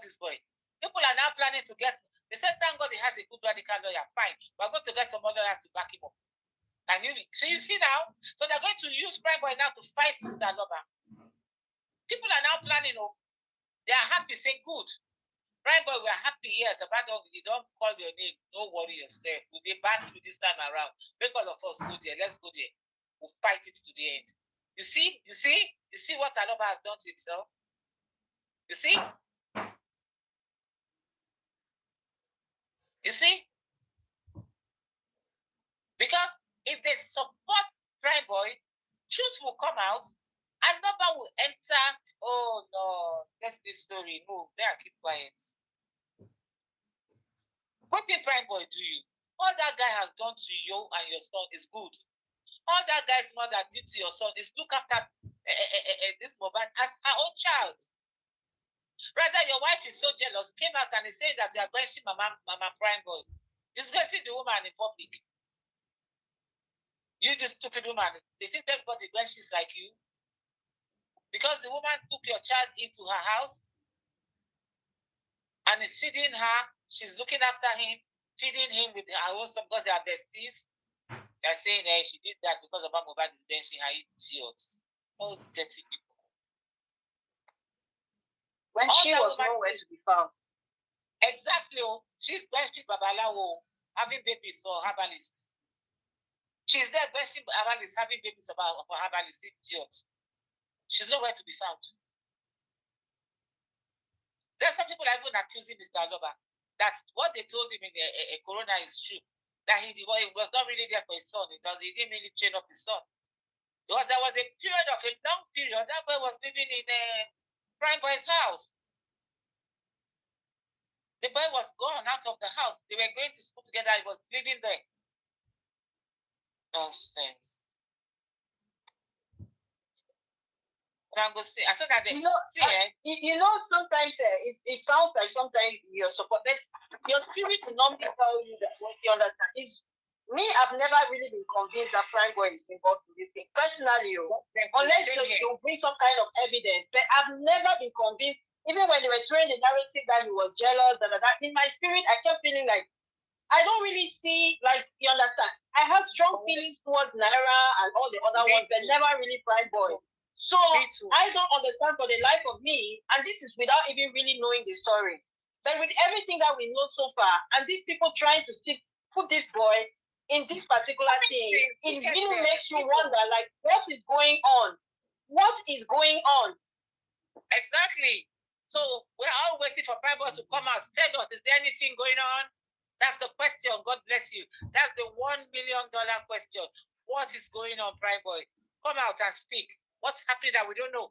this boy. People are now planning to get. They said, thank God he has a good radical lawyer. Fine. We're going to get some other lawyers to back him up. So you see now? So they're going to use Prime Boy now to fight Mr. Loba. People are now planning, they are happy, say, good. Prime Boy, we are happy, yes. The bad dog, you don't call your name. Don't worry yourself. We'll be back to this time around. Make all of us go there. Let's go there. We'll fight it to the end. You see what Aloba has done to himself? You see? You see? Because if they support Prime Boy, truth will come out, and number will enter. Oh no, let's leave story. Move. There, keep quiet. What did Prime Boy do you? All that guy has done to you and your son is good. All that guy's mother did to your son is look after this Mohbad as her own child. Rather, your wife is so jealous, came out and is saying that you are benching Mama Prime Boy. Disgracing the woman in public. You just stupid woman. They think everybody benches like you. Because the woman took your child into her house and is feeding her. She's looking after him, feeding him with her own son because they are besties. They're saying she did that because of Mohbad is benching her idiots. All dirty people. When she was nowhere to be found. Exactly. She's benching Babalawo, having babies for herbalists. She's there benching herbalists, having babies for herbalists, idiots. She's nowhere to be found. There's some people that even accusing Mr. Loba that what they told him in the Corona is true. That he was not really there for his son. He didn't really train up his son. Because there was a period of a long period that boy was living in Prime Boy's house. The boy was gone out of the house. They were going to school together. He was living there. Nonsense. I'm going to say, I said that sometimes it sounds like sometimes you're supported. Your spirit will not tell you that what you understand. Me, I've never really been convinced that Prime Boy is involved in this thing. Personally, unless you bring some kind of evidence. But I've never been convinced, even when they were throwing the narrative that he was jealous, in my spirit, I kept feeling like, I don't really see, like, you understand. I have strong feelings towards Naira and all the other ones, but never really Prime Boy. So I don't understand for the life of me, and this is without even really knowing the story. But with everything that we know so far, and these people trying to put this boy in this particular thing, it really makes you wonder, like, what is going on? What is going on? Exactly. So we're all waiting for Prime Boy to come out. Tell us, is there anything going on? That's the question. God bless you. That's the $1 million question. What is going on, Prime Boy? Come out and speak. What's happening that we don't know?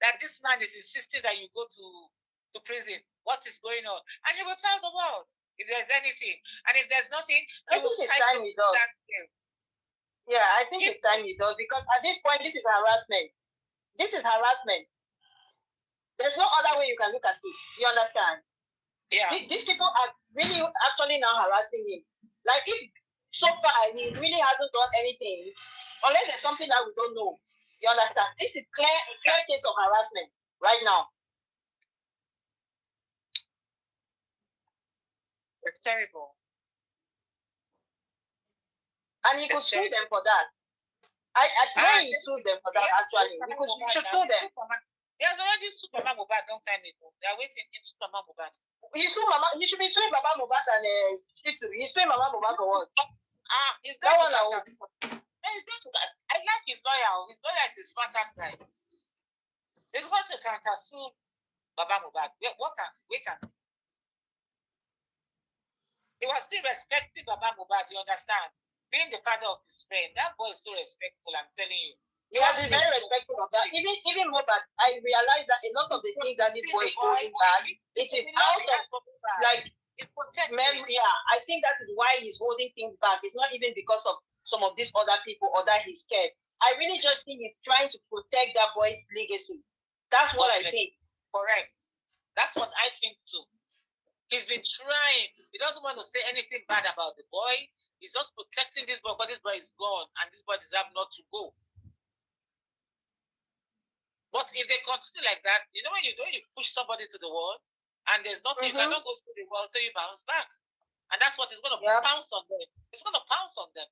That this man is insisting that you go to prison. What is going on? And you will tell the world if there's anything. And if there's nothing, I think it's time he does. Yeah, I think it's time he does. Because at this point, this is harassment. This is harassment. There's no other way you can look at it. You understand? Yeah. These people are really actually now harassing him. Like if so far, he really hasn't done anything, unless there's something that we don't know. You understand? This is a clear case of harassment right now. It's terrible. And you could sue them for that. I pray you sue them for that, actually. Because you should sue them. There's already sued Mama Mohbad long time ago. They are waiting to sue Mama Mohbad. You should be suing Mama Mohbad and Chitu. You sue Mama Mohbad for what? He's going to I like his lawyer. His lawyer is a smartest guy. He's going to counter sue Baba Mohbad. Wait and see. He was still respecting Baba Mohbad, you understand? Being the father of his friend. That boy is so respectful, I'm telling you. Yes, he's very respectful of that. Even more, but I realize that a lot of the things that this boy is holding back, it is out of like memory. Yeah, I think that is why he's holding things back. It's not even because of some of these other people or that he's scared. I really just think he's trying to protect that boy's legacy. That's what I think. Correct. That's what I think too. He's been trying. He doesn't want to say anything bad about the boy. He's not protecting this boy because this boy is gone and this boy deserves not to go. But if they continue like that, you know when you push somebody to the wall and there's nothing, you cannot go through the wall until you bounce back. And that's what is going to pounce on them. It's going to pounce on them.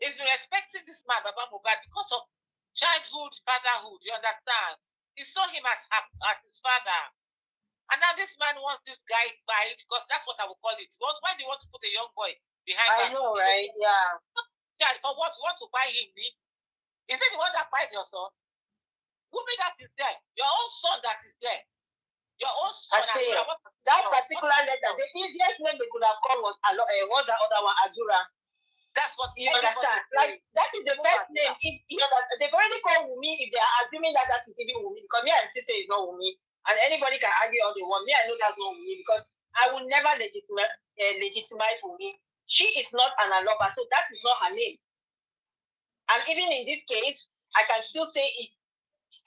He's been respecting this man, Baba Mohbad, because of childhood, fatherhood, you understand? He saw him as his father. And now this man wants this guy fight because that's what I would call it. Why do you want to put a young boy behind I know, right? Yeah. Yeah, for what? You want to buy him? Is it the one that fights your son? Wunmi that is there. Your own son that is there. Your own son. I say, that particular letter, the easiest name they could have called was that other one, Adura. That's what you understand. Like, that is the best name. They've already called Wunmi if they are assuming that is even Wunmi. Because me and sister is not Wunmi. And anybody can argue all they want. Me, I know that's not Wunmi because I will never legitimize Wunmi. She is not an Aloba, so that is not her name. And even in this case, I can still say it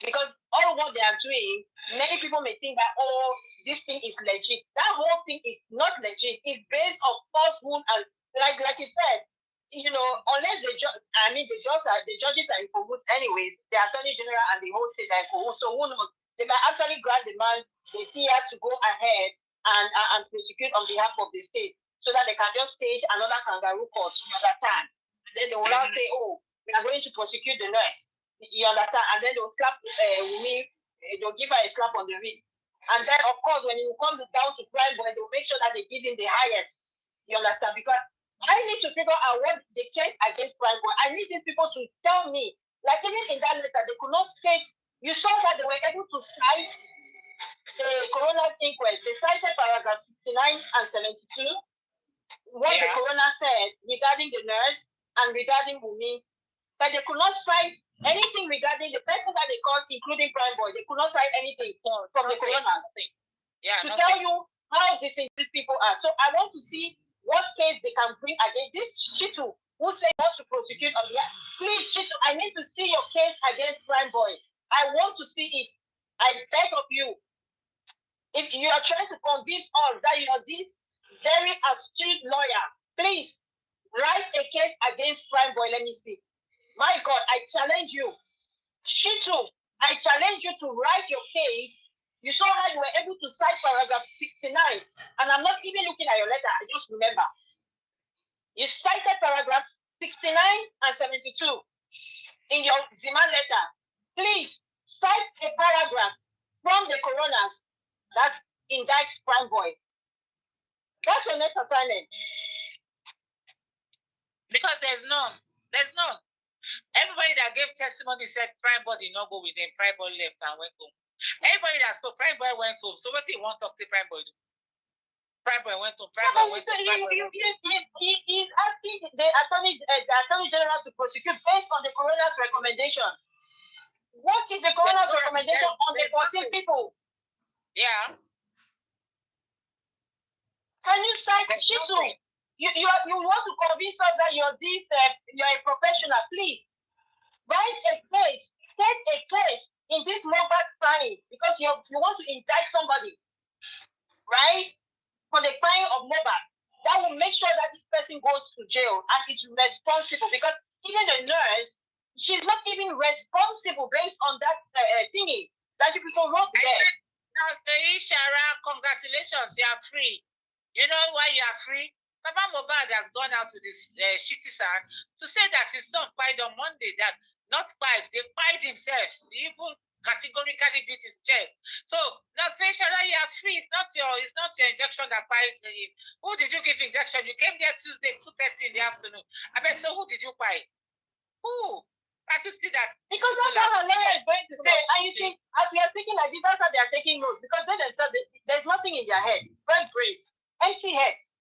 because all what they are doing, many people may think that, oh, this thing is legit. That whole thing is not legit. It's based on falsehood and like you said, you know, unless the judges are in cahoots anyways, the Attorney General and the whole state are in cahoots. So who knows? They might actually grant the man the fear to go ahead and prosecute on behalf of the state so that they can just stage another kangaroo court, you understand? And then they will now say, oh, we are going to prosecute the nurse, you understand? And then they'll slap Wunmi, they'll give her a slap on the wrist. And then, of course, when it comes down to crime, boy, they'll make sure that they give him the highest, you understand? Because I need to figure out what the case against crime boy. I need these people to tell me, like even in that letter, they could not state. You saw that they were able to cite the coroner's inquest. They cited paragraph 69 and 72, what the coroner said regarding the nurse and regarding Wunmi. But they could not cite anything regarding the person that they called, including Prime Boy. They could not cite anything from the coroner's thing. Yeah, to tell you how these people are. So I want to see what case they can bring against this Shitu who say wants to prosecute on behalf. Please, Shitu, I need to see your case against Prime Boy. I want to see it. I beg of you. If you are trying to convince us that you are this very astute lawyer, please write a case against Prime Boy. Let me see. My God, I challenge you. Shitu, I challenge you to write your case. You saw how you were able to cite paragraph 69. And I'm not even looking at your letter. I just remember. You cited paragraphs 69 and 72 in your demand letter. Please cite a paragraph from the coroners that indicts Prime Boy. That's your next assignment. Because there's none. There's none. Everybody that gave testimony said Prime Boy did not go with them. Prime Boy left and went home. Everybody that spoke, Prime Boy went home. So what do you want to say Prime Boy do? Prime Boy went home. Prime Boy went home. He's asking the Attorney General to prosecute based on the coroner's recommendation. What is the coroner's recommendation on the 14 people? Yeah. Can you cite Shitu? You want to convince us that you're a professional? Please write a case, state a case in this mobile crime because you want to indict somebody, right? For the crime of mobile. that will make sure that this person goes to jail and is responsible. Because even the nurse, she's not even responsible based on that thingy that the people wrote there. Now, Shara, congratulations, you are free. You know why you are free? Baba Mohbad has gone out with his shitty son to say that his son died on Monday. That not died, they died himself. He even categorically beat his chest. So now, Shara, you are free. It's not your injection that bites him. Who did you give injection? You came there Tuesday 2:30 in the afternoon. I bet. So who did you buy? Who? Can't you see that? Because that's what her lawyer is going to say. And you think, as we are thinking like this, that's how they are taking notes. Because they themselves, there's nothing in their head. God grace. Empty heads.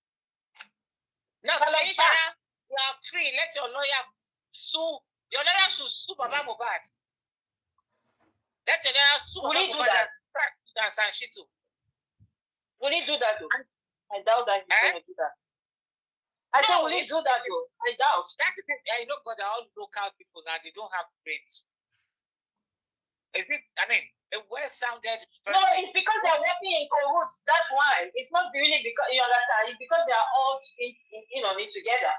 No, so like you are free. Let your lawyer sue. Your lawyer should sue Baba Mohbad. Let your lawyer sue Baba Mohbad and Sanshitu. Will he do that though? I doubt that he's going to do that. I said, will he do that though? I doubt. I know God are all local people now. They don't have brains. Is it? I mean, a well-sounded person. No, it's because they're working in cahoots. That's why. It's not really because, you understand, it's because they are all in on it together.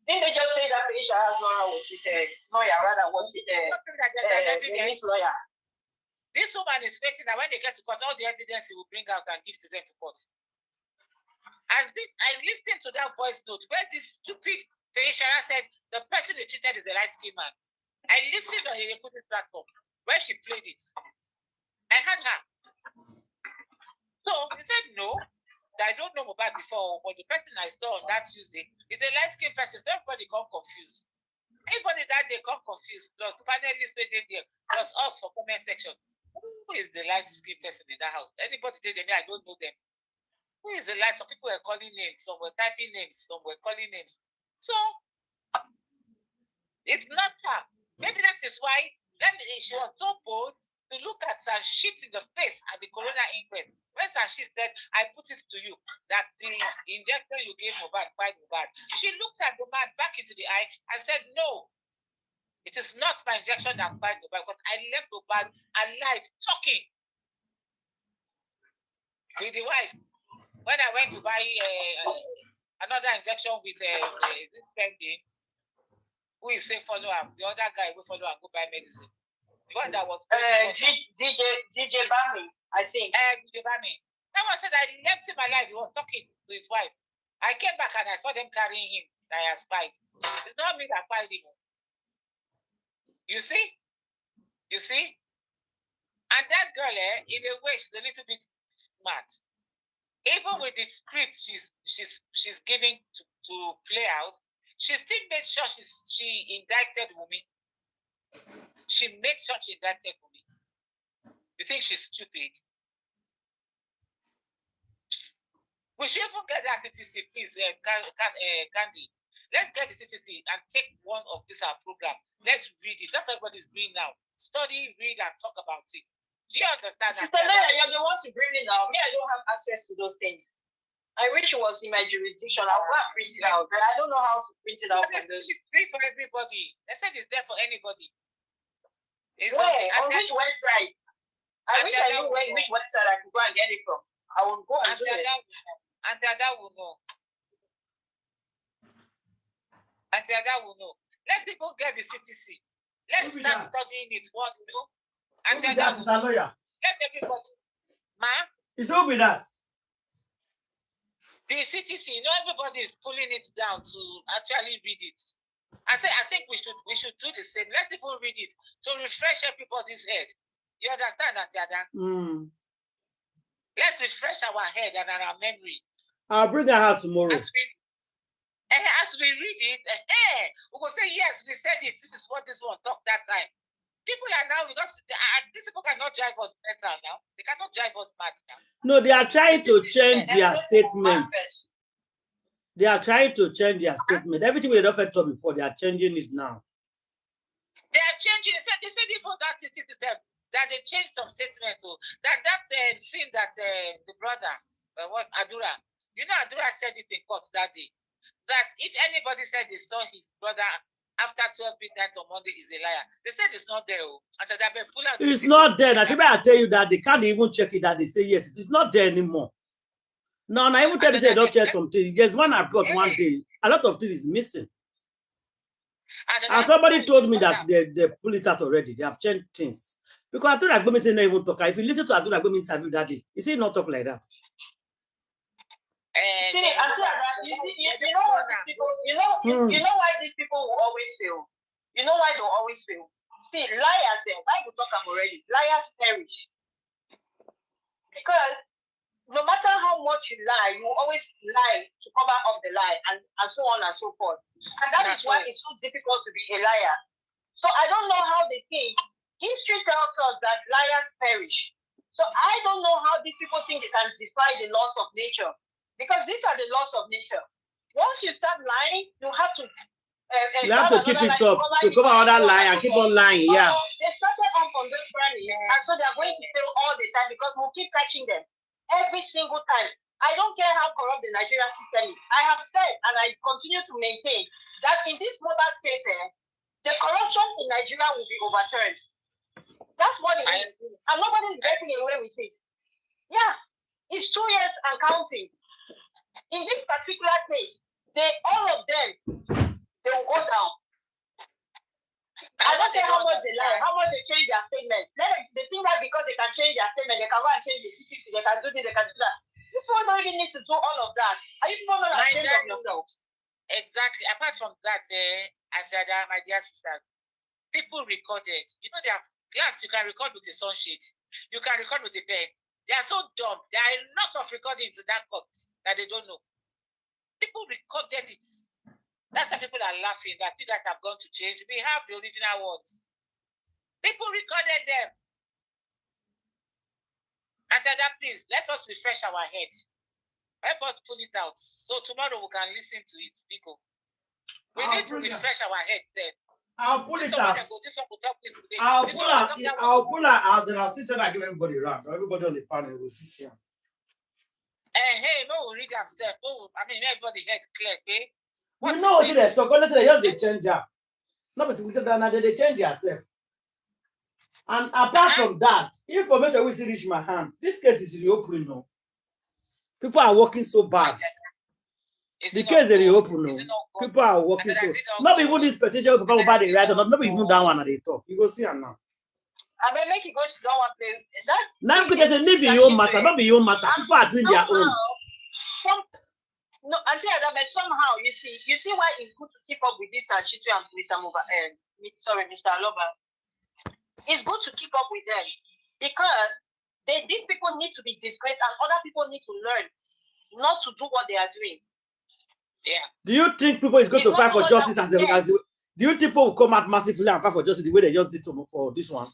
Didn't they just say that Aisha Nora was with a lawyer, rather was with a lawyer? This woman is waiting that when they get to court, all the evidence he will bring out and give to them to court. I listened to that voice note where this stupid Feishara said the person they cheated is a light-skinned man. I listened on the Yeku's platform where she played it. I heard her. So he said no, I don't know Mohbad before, but the person I saw on that Tuesday is a light-skinned person. So everybody got confused. Everybody that they got confused, plus the panelists they did there, plus us for comment section. Who is the light-skinned person in that house? Anybody did them? I don't know them. Who is the light? Some people were calling names, some were typing names, some were calling names. So it's not her. Maybe that is why she was so bold to look at Sanshit in the face at the corona inquest. When Sanshit said, I put it to you that the injection you gave Mohbad, quite Mohbad, she looked at the man back into the eye and said, no, it is not my injection that quite Mohbad, because I left Mohbad alive, talking with the wife. When I went to buy another injection with is it pending? Who is say follow up? The other guy will follow and go buy medicine. The one that was DJ Bami, I think. DJ Bami. That one said I left him alive. He was talking to his wife. I came back and I saw them carrying him. I spied. It's not me that spied him. You see? You see? And that girl, in a way, she's a little bit smart. Even with the script she's giving to play out, she still made sure she indicted Wunmi. She made sure she indicted Wunmi. You think she's stupid? We should even get that CTC, please, Candy. Let's get the CTC and take one of this our program. Let's read it. That's what everybody's doing now. Study, read, and talk about it. Do you understand? Sister Leila, you're the one to bring it now. Me, I don't have access to those things. I wish it was in my jurisdiction. I'll go and print it out, but I don't know how to print it out. It's free for everybody. They said it's there for anybody. It's on which website? I wish I knew which website I could go and get it from. I will go and do it. Auntie Ada will know. Auntie Ada will know. Let's people get the CTC. Let's start studying it. What you know? Auntie Ada will know. Let everybody. Ma? It's all with that. The CTC, everybody is pulling it down to actually read it. I think we should do the same. Let's people read it to refresh everybody's head. You understand, Auntie Ada? Let's refresh our head and our memory. I'll bring her out tomorrow. As we read it, we will say, yes, we said it. This is what this one talked that time. People are now, because these people cannot drive us better now. They cannot drive us mad now. No, they are trying to change their statements. They are trying to change their statement. Everything we offered to before, they are changing it now. They are changing. They said even that system that they changed some statements. That thing that the brother was Adura. You know, Adura said it in court that day. That if anybody said they saw his brother after 12 midnight on Monday is a liar. They said it's not there. It's not there. I tell you that they can't even check it that they say yes. It's not there anymore. No, I even tell you say don't share something. There's one I brought one day. A lot of things is missing. And somebody told me that they pull it out already. They have changed things. Because Adura Agbemi say no even talk. If you listen to Adura Agbemi interview that day, you see not talk like that. You know what these people, you know why these people will always fail. You know why they'll always fail. See, liars, why you talk them already? Liars perish. Because no matter how much you lie, you always lie to cover up the lie and so on and so forth. And that is why it's so difficult to be a liar. So I don't know how they think. History tells us that liars perish. So I don't know how these people think they can defy the laws of nature. Because these are the laws of nature. Once you start lying, you have to you have to keep it up, to cover another lie and keep on lying, yeah. They started on from this premise, and so they're going to fail all the time because we'll keep catching them every single time. I don't care how corrupt the Nigerian system is. I have said, and I continue to maintain, that in this mobile space, the corruption in Nigeria will be overturned. That's what it is. And nobody is getting away with it. Yeah, it's 2 years and counting. In this particular case, all of them, they will go down. I don't care how much they lie, how much they change their statements. They think that because they can change their statement, they can go and change the cities, they can do this, they can do that. People don't even need to do all of that. Are you people not ashamed of yourselves? Exactly. Apart from that, my dear sister, people recorded. You know, there are class you can record with a sunshade. You can record with a pen. They are so dumb. There are a lot of recordings in that court that they don't know. People recorded it. That's why people are laughing that you guys have gone to change. We have the original ones. People recorded them. And said that, please, let us refresh our head. Help us pull it out. So tomorrow we can listen to it, Nico. We need to refresh our head then. I'll pull it out. I'll pull it out. Then I'll see that I give everybody around. Everybody on the panel will see here. Hey, no, we read themselves. Oh, I mean, everybody head clear, okay? We know what they talk. Let's say they change that. No, but we they change yourself. And apart from that, information will reach my hand. This case is reopening now. People are working so bad. The case is reopening now. People are working so. Not even this petition will come about the right, not even that one at the top. You go see her now. I mean, make it go to that one place. Now because they live in your matter, not be your matter. People are doing their own. No, I say that, but somehow you see why it's good to keep up with this Shitu and Mr. Mr. Loba. It's good to keep up with them because these people need to be disgraced and other people need to learn not to do what they are doing. Yeah. Do you think people is going to fight for justice as do you think people will come out massively and fight for justice the way they just did for this one?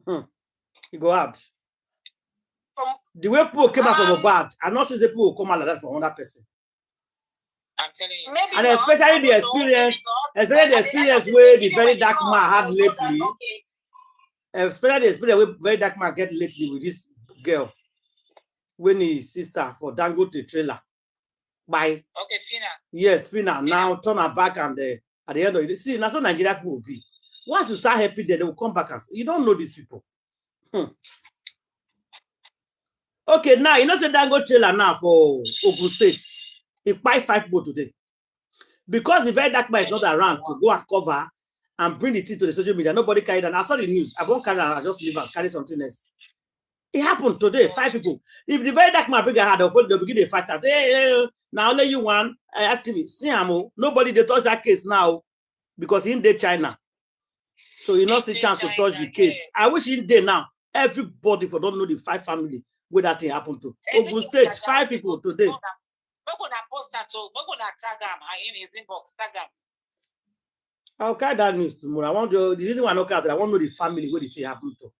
You go out. The way people came out from a bad, I'm not sure people will come out like that for another person. I'm telling you. Maybe and especially the experience where the very dark man had lately. Especially the experience where very dark man get lately with this girl. When his sister for Dangote trailer. By okay, Fina. Yes, Fina. Now turn her back and at the end of it. See, that's what Nigeria people will be. Once you start helping them, they will come back and you don't know these people. Okay, now you know say Dangote trailer now for Ogun State. He buy 5 people today. Because the very dark man is not around to go and cover and bring it into the social media. Nobody carried and I saw the news. I won't carry and I just leave and carry something else. It happened today, 5 people. If the very dark man bring a hand, they'll begin to fight and say, hey, now only you one activist. See, nobody they touch that case now because in the China. So you not see chance to touch the case. I wish in there now, everybody for don't know the 5 family where that thing happened to. Ogun State, 5 people today. We're gonna post that too. We're gonna tag him in his inbox. Tag him. I'll carry that news tomorrow. I want to the reason why I don't carry I want to know the family where the thing happened to.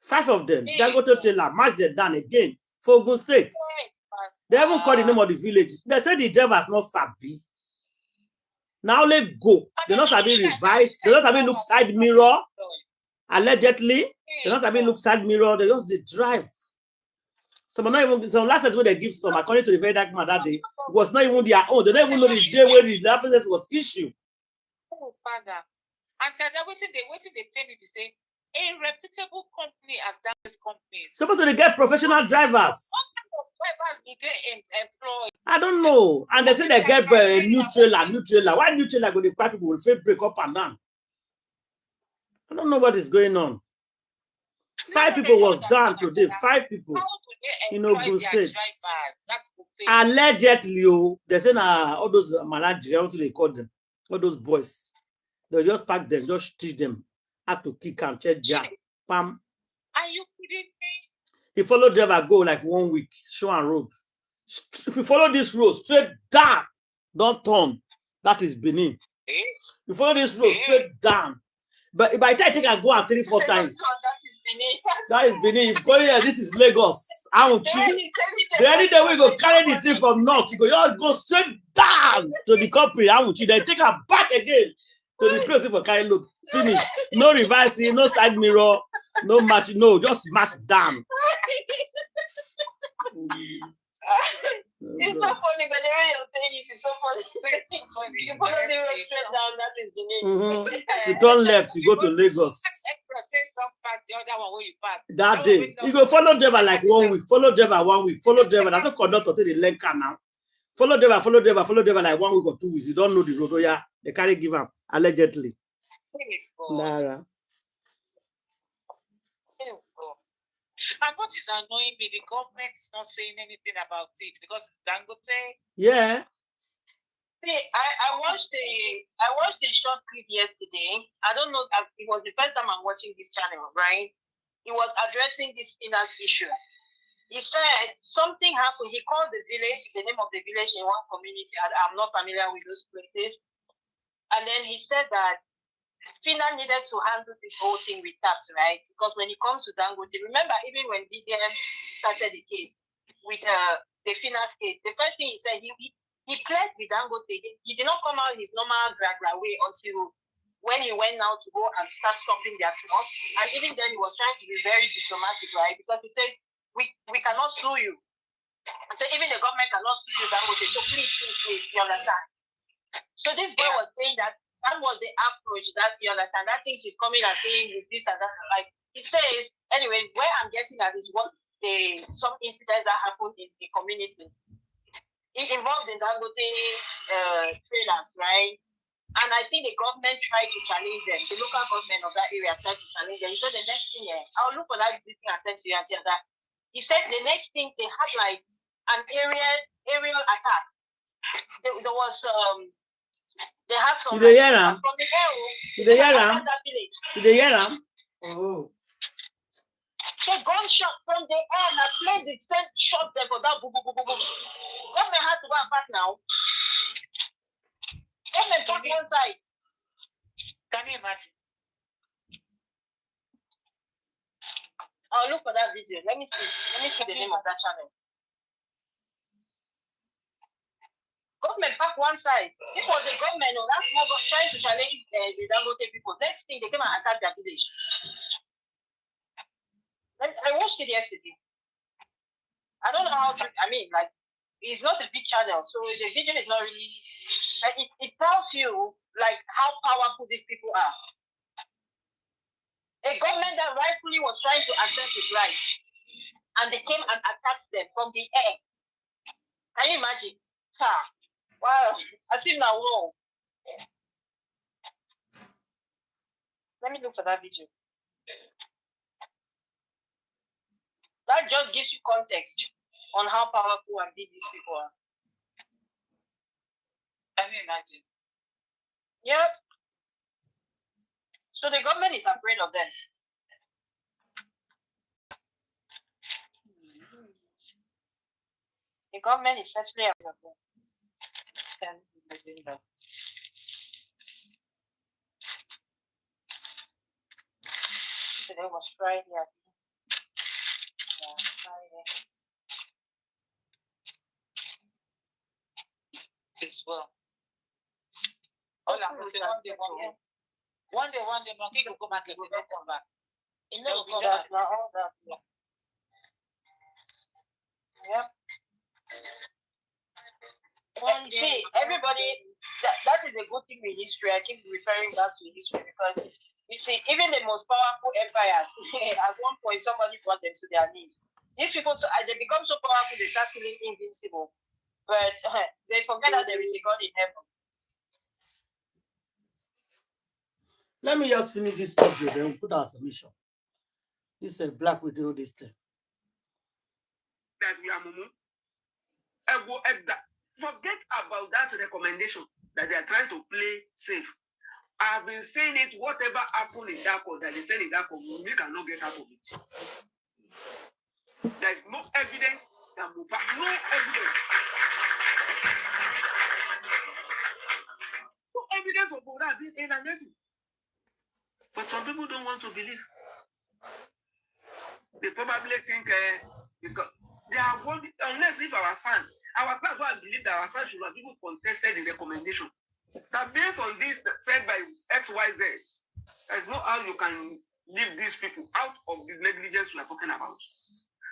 5 of them. They go to trailer, match them down again for Ogun State. They haven't called the name of the village. They said the drivers not sabi. Now let go. They not sabi revise. They not sabi look side mirror. Allegedly, they not sabi look side mirror. They just they drive. Some license where they give some, according to the very dark man that day, was not even their own. They don't even know the day where the license was issued. Oh, Father. And they pay me to say, a reputable company has done this company. Supposed to get professional drivers. why do they employ? I don't know. And they say they get a new trailer. Why new trailer go the people will fail break up and down? I don't know what is going on. 5 people was down today. 5 people. In Ogun State. Allegedly, they say all those Nigerians, they call them, all those boys. They just pack them, just teach them how to kick and check jam. Pam. Are you kidding me? He followed driver go like 1 week, show and road. If you follow this road straight down, don't turn. That is Benin. You follow this road straight down. But by the time I think I go out 3-4 times. That is Benin. If you go here, this is Lagos. The any day we go carry the tree from north, you go straight down to the company. Then take a back again to the place for carry load. Finish. No reversing, no side mirror, no match. No, just smash down. It's so funny, but the way you're saying it is so funny. You follow the road straight down, that is Benin. If you turn left, you go to Lagos. The other one where you pass. That day, you go follow driver like 1 week, follow driver 1 week, follow driver. That's a conductor to the lane car now. Follow driver like 1 week or 2 weeks. You don't know the road. Oh yeah, they carry give up allegedly. Lara. And what is annoying me, the government is not saying anything about it because it's Dangote. Yeah. See, I watched the short clip yesterday. I don't know, it was the first time I'm watching this channel, right? He was addressing this finance issue. He said something happened. He called the village, the name of the village in one community. I'm not familiar with those places. And then he said that Fina needed to handle this whole thing with tax, right? Because when it comes to Dangote, remember even when VDM started the case with the finance case, the first thing he said, he played with Dangote. He did not come out his normal gra way until when he went now to go and start stopping their truck. And even then, he was trying to be very diplomatic, right? Because he said, we cannot sue you. I said, even the government cannot sue you, Dangote. So please, you understand? So this boy was saying that was the approach that, you understand, that thing she's coming and saying with this and that. Like, he says, anyway, where I'm getting at is what some incidents that happened in the community. It involved in Dangote trailers, right? And I think the government tried to challenge them. The local government of that area tried to challenge them. He said the next thing, I'll look for that this thing I sent to you and see that. He said the next thing they had like an aerial attack. There was they have some. Did they hear from the air. Did they hear him? Did they hear him? Oh. The gunshot from the air and a plane did send shots there for that boom, boom, boom, boom, boom. Government had to go and back now. Government back one side. Can you imagine? I'll look for that video. Let me see the name of that channel. Government back one side. It was the government, that's more trying to challenge the Dangote people. Next thing, they came and attacked their village. I watched it yesterday. I don't know how to, like, it's not a big channel, so the video is not really, like, it tells you, like, how powerful these people are. A government that rightfully was trying to accept his rights, and they came and attacked them from the air. Can you imagine? Wow, I see now. Whoa. Let me look for that video. That just gives you context on how powerful and big these people are. Can you imagine? Yep. So the government is afraid of them. The government is actually afraid of them. Today was Friday. Yeah, Friday. As well. One day, monkey will go back and they will come back. You know, all that. Yep. And see, everybody, that is a good thing with history. I keep referring back to history because you see, even the most powerful empires, at one point somebody brought them to their knees. these people, they become so powerful, they start feeling invincible. But they forget that there is a God in heaven. Let me just finish this audio, then we'll put our submission. This is a black widow, this thing. That we are mumu. Forget about that recommendation that they are trying to play safe. I've been saying it, whatever happened in that court, that they said in that court, we cannot get out of it. There's no evidence that no evidence. No evidence of that being in and nothing. But some people don't want to believe. They probably think because they are worried, unless if our son, our parents believe that our son should have even contested in the recommendation. That based on this said by XYZ, there's no how you can leave these people out of the negligence we are talking about.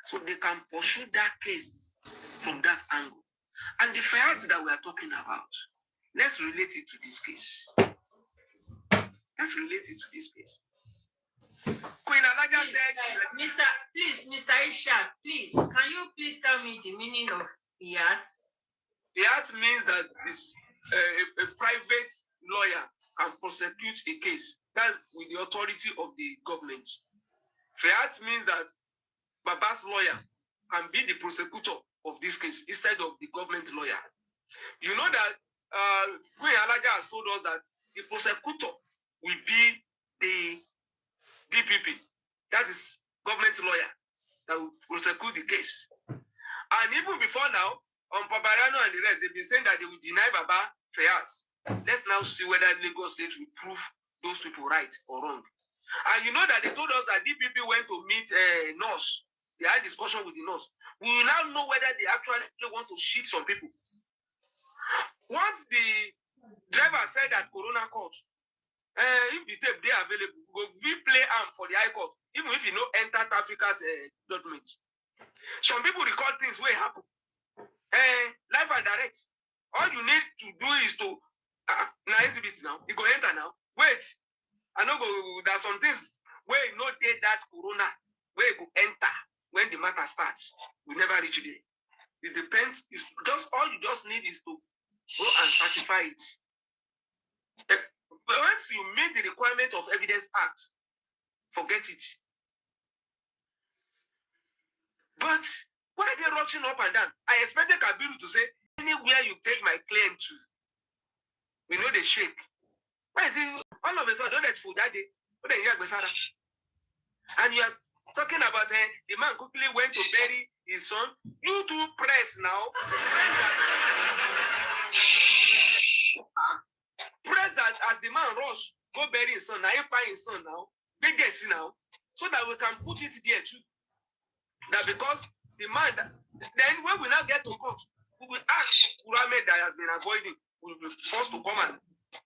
So they can pursue that case from that angle. And the facts that we are talking about, let's relate it to this case. Let's relate it to this case. Queen Alaja said, Mr. Isha, please, can you please tell me the meaning of fiat? Fiat means that it's a private lawyer can prosecute a case. That's with the authority of the government. Fiat means that Baba's lawyer can be the prosecutor of this case instead of the government lawyer. You know that Queen Alaja has told us that the prosecutor will be the DPP, that is government lawyer, that will prosecute the case. And even before now, on Paparano and the rest, they've been saying that they will deny Baba fiat. Let's now see whether Lagos State will prove those people right or wrong. And you know that they told us that DPP went to meet a nurse. They had discussion with the nurse. We will now know whether they actually want to cheat some people. Once the driver said that Corona Court, if the tape they are available, we play arm for the High Court, even if you know enter Africa's judgment. Some people record things where happen. Live and direct. All you need to do is to now exhibit now. You go enter now. Wait. I know there's some things where you know that Corona, where you go enter when the matter starts. We never reach there. It depends. It's just all you just need is to go and certify it. But once you meet the requirement of Evidence Act, forget it. But why are they rushing up and down? I expected Kabiru to say, anywhere you take my claim to, we know they shake. Why is it all of a sudden that food that day? And you are talking about the man quickly went to bury his son. You two press now. Press that as the man rush, go bury his son. Now you buy his son now. Big guess now. So that we can put it there too. That because the man, then when we now get to court, we will ask Kurame that has been avoiding, we will be forced to come and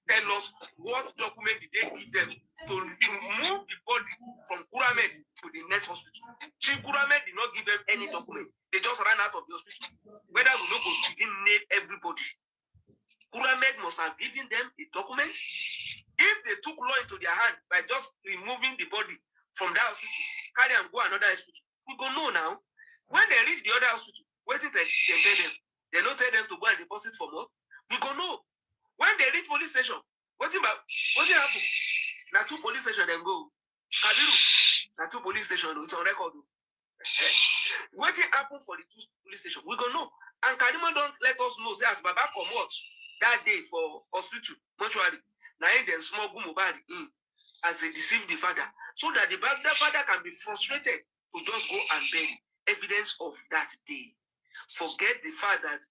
tell us what document did they give them to move the body from Kurame to the next hospital. See, Kurame did not give them any document. They just ran out of the hospital. Whether we know, we didn't name everybody. Kuramed must have given them a document. If they took law into their hand by just removing the body from that hospital, carry and go another hospital, we go know now. When they reach the other hospital, waiting to tell them, they don't tell them to go and deposit for more. We go know. When they reach police station, what happened? Now 2 police station then go. Kabiru, now 2 police station, it's on record. What happened for the 2 police station? We go know. And Karima don't let us know, say as Baba come out that day for hospital, mortuary. Now then small Gumobadi as they deceive the father. So that the father can be frustrated to just go and bury evidence of that day. Forget the fact that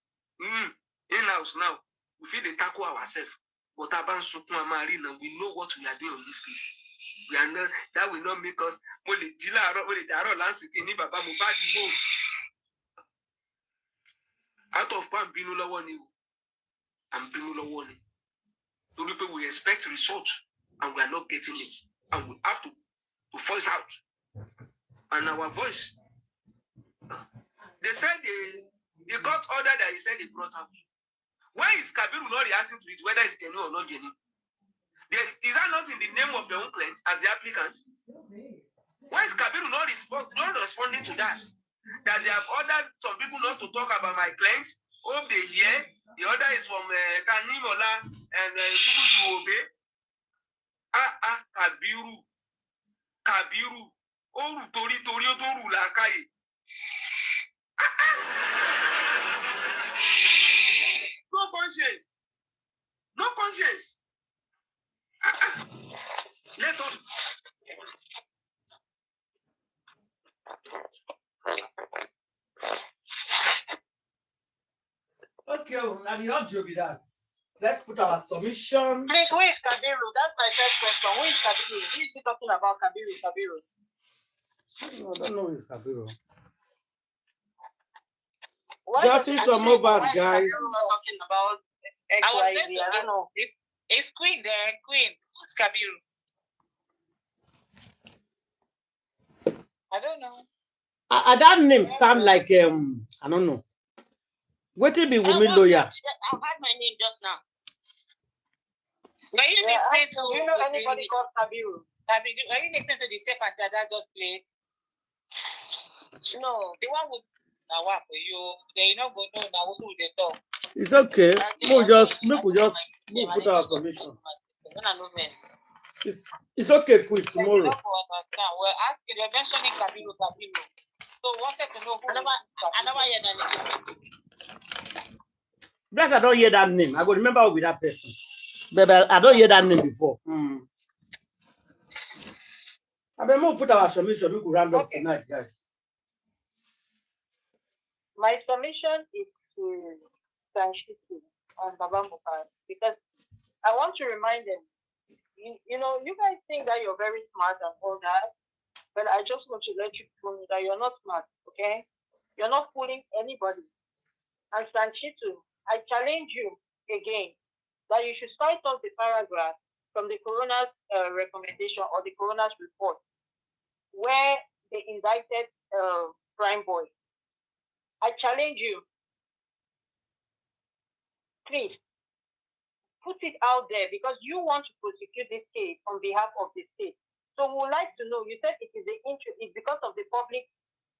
in-house now, we feel they tackle ourselves. But we know what we are doing in this case. We are not, that will not make us out of Pam Binula warning and Binula warning. So people we expect results and we are not getting it. And we have to voice out. And our voice. They said the court order that he said they brought out. Why is Kabiru not reacting to it, whether it's genuine or not genuine? Is that not in the name of the own client as the applicant? Why is Kabiru not responding to that? that they have ordered some people not to talk about my clients. Hope they hear. The order is from Kanimola and people should obey. Kabiru. Oru tori otoru lakai. No conscience. No conscience. Let on. Okay, now the audio be that. Let's put our submission. Please, who is Kabiru? That's my first question. Who is Kabiru? Who is he talking about? Kabiru. No, I don't know who is Kabiru. Why Justice for Mohbad, guys. Talking about XYZ. I don't know. Is Queen there? Queen. Who's Kabiru? I don't know. That name sound like I don't know. What will be Wunmi lawyer? I had my name just now. Were you listening to? Do you know anybody called Kabiru? Were you listening to the step that just played? No. The one with now what for you? They not go know now who they talk. It's okay. We'll just put our submission. It's okay, quit tomorrow. We're asking, you're mentioning Kabiru. So wanted to know who I never heard that name. Bless, I don't hear that name. I go remember who be that person. But I don't hear that name before. I mean, we'll put our submission. We could round up tonight, guys. My submission is to Sanshiti on Baba Mohbad because I want to remind them, you know, you guys think that you're very smart and all that, but I just want to let you know that you're not smart, okay? You're not fooling anybody. And Sanshiti, I challenge you again that you should cite off the paragraph from the coroner's recommendation or the coroner's report where they indicted Prime Boy. I challenge you. Please put it out there because you want to prosecute this case on behalf of the state. So we would like to know. You said it is it's because of the public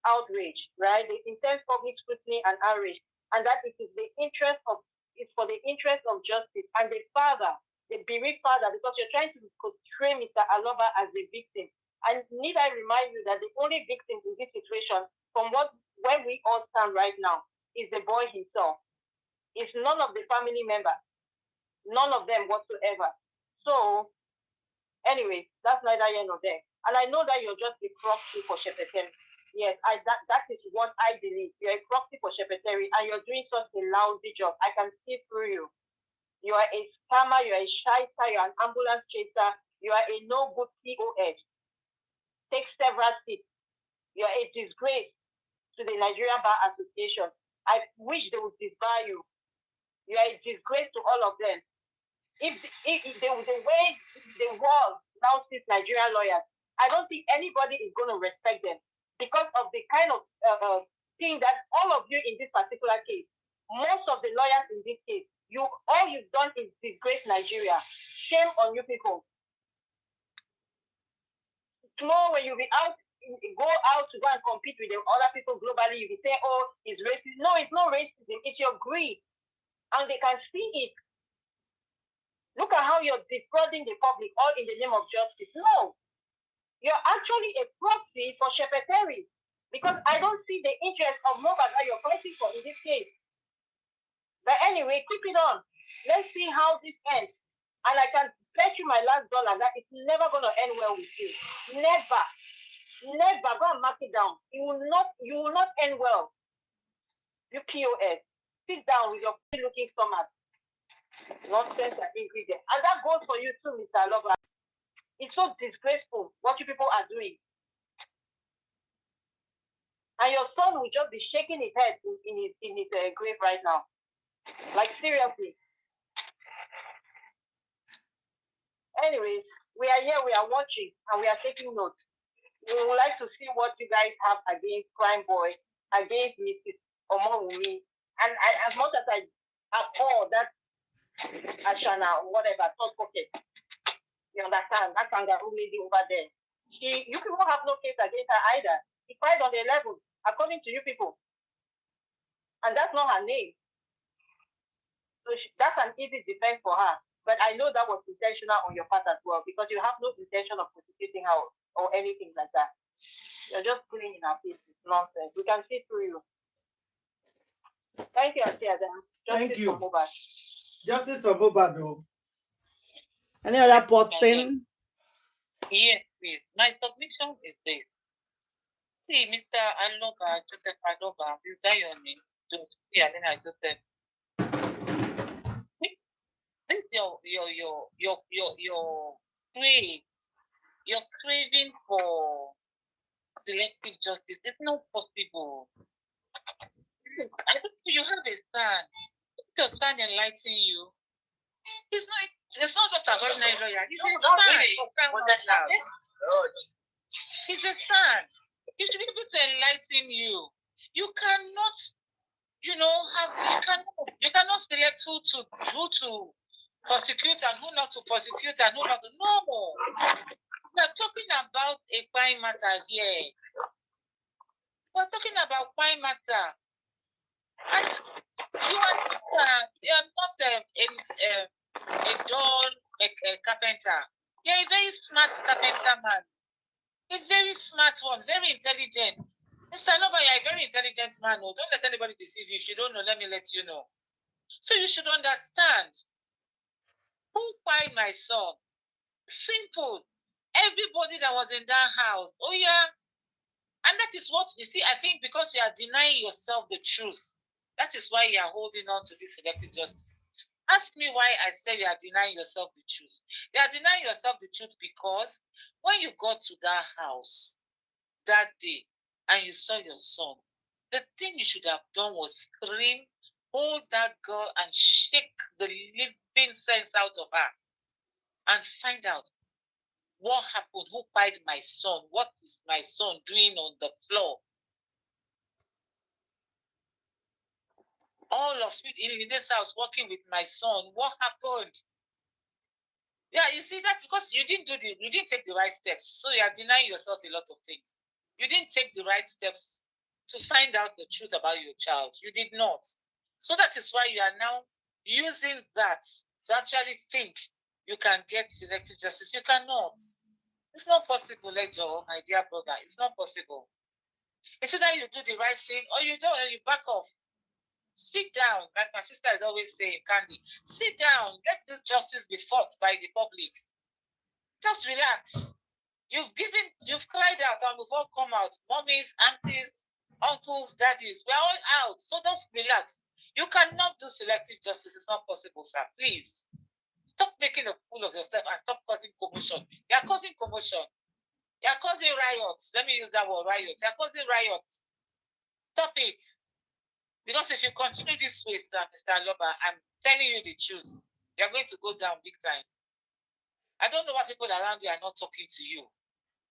outrage, right? The intense public scrutiny and outrage, and that it is it's for the interest of justice and the father, the bereaved father, because you're trying to portray Mr. Aloba as the victim. And need I remind you that the only victim in this situation, from where we all stand right now, is the boy himself. It's none of the family members. None of them whatsoever. So, anyways, that's neither here nor there. And I know that you're just a proxy for Shepeteri. Yes, that is what I believe. You're a proxy for Shepeteri and you're doing such a lousy job. I can see through you. You are a scammer, you're a shyster, you're an ambulance chaser, you are a no-good POS. Take several seats. You're a disgrace to the Nigerian Bar Association. I wish they would disbar you. You are a disgrace to all of them. If the way the world now sees Nigerian lawyers, I don't think anybody is going to respect them because of the kind of thing that all of you in this particular case, most of the lawyers in this case, all you've done is disgrace Nigeria. Shame on you people. Tomorrow when you go out to go and compete with the other people globally, you'll be saying, oh, it's racist. No, it's not racism. It's your greed. And they can see it. Look at how you're defrauding the public all in the name of justice. No. You're actually a proxy for Shepeteri because I don't see the interest of Mohbad that you're fighting for in this case. But anyway, keep it on. Let's see how this ends. And I can bet you my last dollar that it's never going to end well with you. Never. Never. Go and mark it down. You will not end well. You POS. Sit down with your looking stomach. Nonsense and ingredient. And that goes for you too, Mr. Aloba. It's so disgraceful what you people are doing. And your son will just be shaking his head in his grave right now. Like, seriously. Anyways, we are here, we are watching, and we are taking notes. We would like to see what you guys have against Prime Boy, against Mrs. Wunmi. And as much as I abhor that Ashana, whatever, thought pocket, you understand, that kangaroo lady over there, you people have no case against her either. He cried on the level. according to you people. And that's not her name. So that's an easy defense for her. But I know that was intentional on your part as well, because you have no intention of prosecuting her or anything like that. You're just putting in our face. It's nonsense. We can see through you. Thank you, Auntie Adam. Thank you. For Mohbad. Justice for Mohbad, though. Any other person? Yes, please. My submission is this. See, Mr. Aloba, Joseph Aloba, you die on me. Joseph. This is your crave. Your craving for selective justice. It's not possible. I think you have a stand. Your stand enlighten you. It's not just an ordinary lawyer. It's a stand. It should be able to enlighten you. You cannot, you cannot select who to prosecute and who not to prosecute and who not to. No. We are talking about a crime matter here. We're talking about crime matter. And you are not a dull carpenter. You're a very smart carpenter man. A very smart one, very intelligent. Mr. Nova, you're a very intelligent man. Oh, don't let anybody deceive you. If you don't know, let me let you know. So you should understand. Who by my son? Simple. Everybody that was in that house. Oh, yeah. And that is what, you see, I think because you are denying yourself the truth, that is why you are holding on to this selective justice. Ask me why I say you are denying yourself the truth. You are denying yourself the truth because when you got to that house that day and you saw your son, the thing you should have done was scream, hold that girl and shake the living sense out of her and find out what happened, who pied my son, what is my son doing on the floor. All of you in this house working with my son, what happened? Yeah, you see, that's because you didn't take the right steps. So you are denying yourself a lot of things. You didn't take the right steps to find out the truth about your child. You did not. So that is why you are now using that to actually think you can get selective justice. You cannot. It's not possible, Lejo, my dear brother. It's not possible. It's either you do the right thing or you don't, or you back off. Sit down, like my sister is always saying, Candy. Sit down. Let this justice be fought by the public. Just relax. You've cried out and we've all come out. Mommies, aunties, uncles, daddies. We're all out. So just relax. You cannot do selective justice. It's not possible, sir. Please. Stop making a fool of yourself and stop causing commotion. You're causing commotion. You're causing riots. Let me use that word, riots. You're causing riots. Stop it. Because if you continue this way, sir, Mr. Aloba, I'm telling you the truth. You're going to go down big time. I don't know why people around you are not talking to you.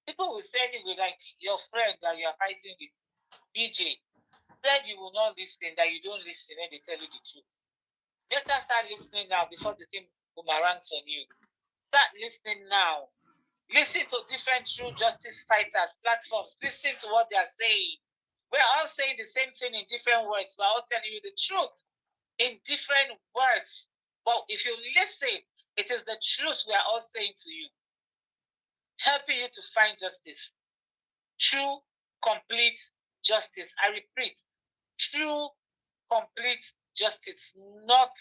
People will say anyway, like your friend that you are fighting with, BJ, said you will not listen, that you don't listen when they tell you the truth. Better start listening now before the thing boomerangs on you. Start listening now. Listen to different true justice fighters, platforms. Listen to what they are saying. We're all saying the same thing in different words. We're all telling you the truth in different words. But if you listen, it is the truth we are all saying to you. Helping you to find justice. True, complete justice. I repeat, true, complete justice. Not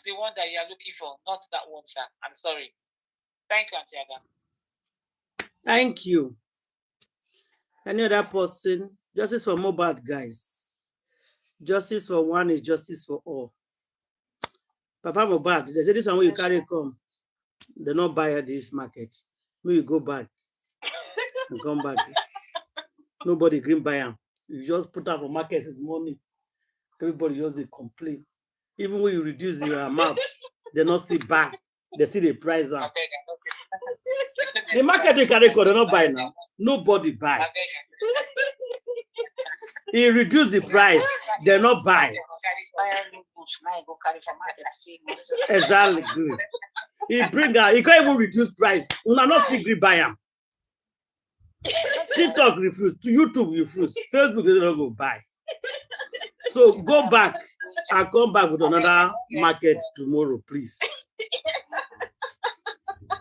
the one that you are looking for. Not that one, sir. I'm sorry. Thank you, Auntie Aga. Thank you. Any other person? Justice for Mohbad, guys. Justice for one is justice for all. Papa Mohbad, they say this one when you carry come, they not buy at this market. When you go back and come back, nobody green buy them. You just put out for market this morning. Everybody just they complain. Even when you reduce your amount, they not still buy. They see the price out. The market they carry come, they not buy now. Nobody buy. He reduce the price, they not buy. Exactly. He bring out, he can't even reduce price. Una not still buy him. TikTok refuse, to YouTube refuse, Facebook they don't go buy. So go back and come back with another market tomorrow, please.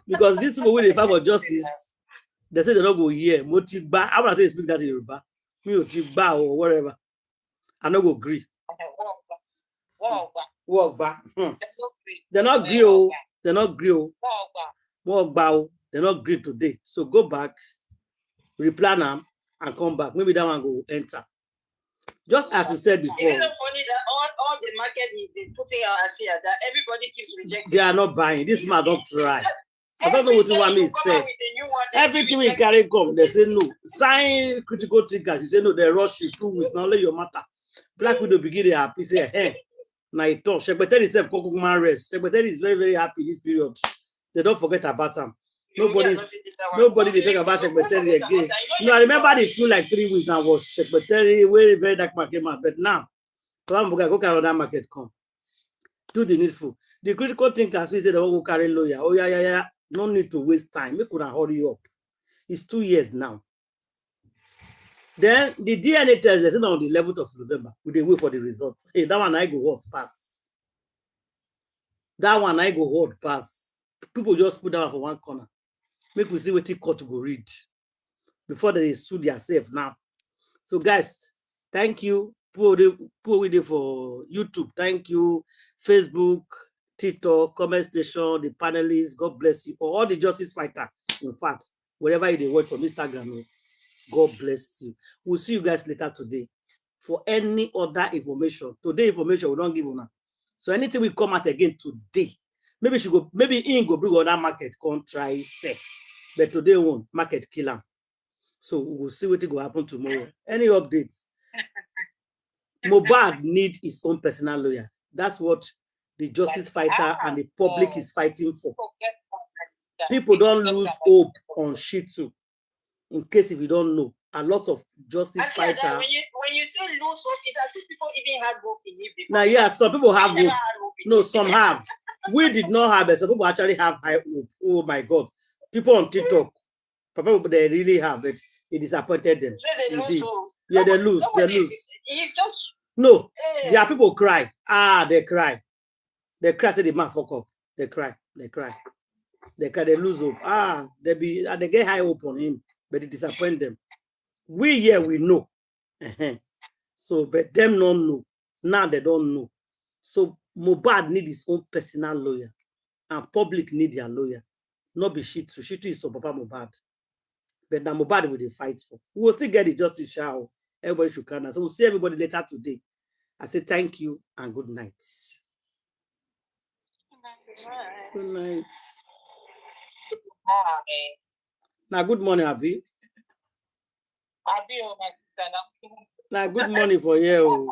Because this people when they fight for justice, they say they don't go here. Motiba, I'm not going to speak that in Yoruba. Me Motiba or whatever. I don't go agree. Walk back. They're not agree. They're not agree. Walk back. They're not agree today. So go back, replan them, and come back. Maybe that one go enter. Just as you said before. It's so funny that all the market is putting out as here that everybody keeps rejecting. They are not buying. This man don't try. I don't know what you want me to say. Everything we carry come, they say no. Sign critical triggers. You say no, they rush you 2 weeks. Now let your matter. Black Widow begin to happy. Say, hey, now it talk. Secretary itself, marries. Secretary is very, very happy this period. They don't forget about him. Nobody they talk about secretary again. No, I remember they flew like 3 weeks now was secretary, very, very dark market man. But now, go carry another market come. Do the needful. The critical thinkers we say they will go carry lawyer. Oh, yeah. No need to waste time. We couldn't hurry up. It's 2 years now. Then the DNA test is on the 11th of November. We wait for the results. Hey, that one I go hot pass. That one I go hot pass. People just put that for one corner. Make we see what court to go read before they sue themselves now. So guys, thank you. Poor with it for YouTube. Thank you. Facebook, TikTok, comment station, the panelists. God bless you. All the justice fighter. In fact, wherever they watch from Instagram, God bless you. We'll see you guys later today for any other information. Today information we don't give you. So anything we come out again today. Maybe she go. Maybe in go bring on that market. Come try say, but today won't market kill him. So we'll see what will happen tomorrow. Any updates? Mohbad need his own personal lawyer. That's what the justice fighter and the public is fighting for. People don't lose hope on Shitu. In case if you don't know, a lot of justice fighter. When you say lose hope, it's as if people even have hope in it. Now, yeah, some people have hope. No, some have. We did not have it. Some people actually have high hope. Oh my God. People on TikTok, people they really have it. It disappointed them. Indeed. Yeah, they lose. They lose. No, there are people cry. They cry. They cry, say the man fuck up. They cry. They cry. They cry, they lose hope. They get high hope on him, but it disappoint them. We here, we know. So, but them don't know. Now they don't know. So Mohbad need his own personal lawyer, and public need their lawyer. Not be Shitu. Shitu is so Papa Mohbad. But now Mohbad will they fight for. We will still get the justice show. Everybody should come. So we'll see everybody later today. I say thank you and good night. Good night. Now good morning, Abi. oh my sister. Now good morning for you.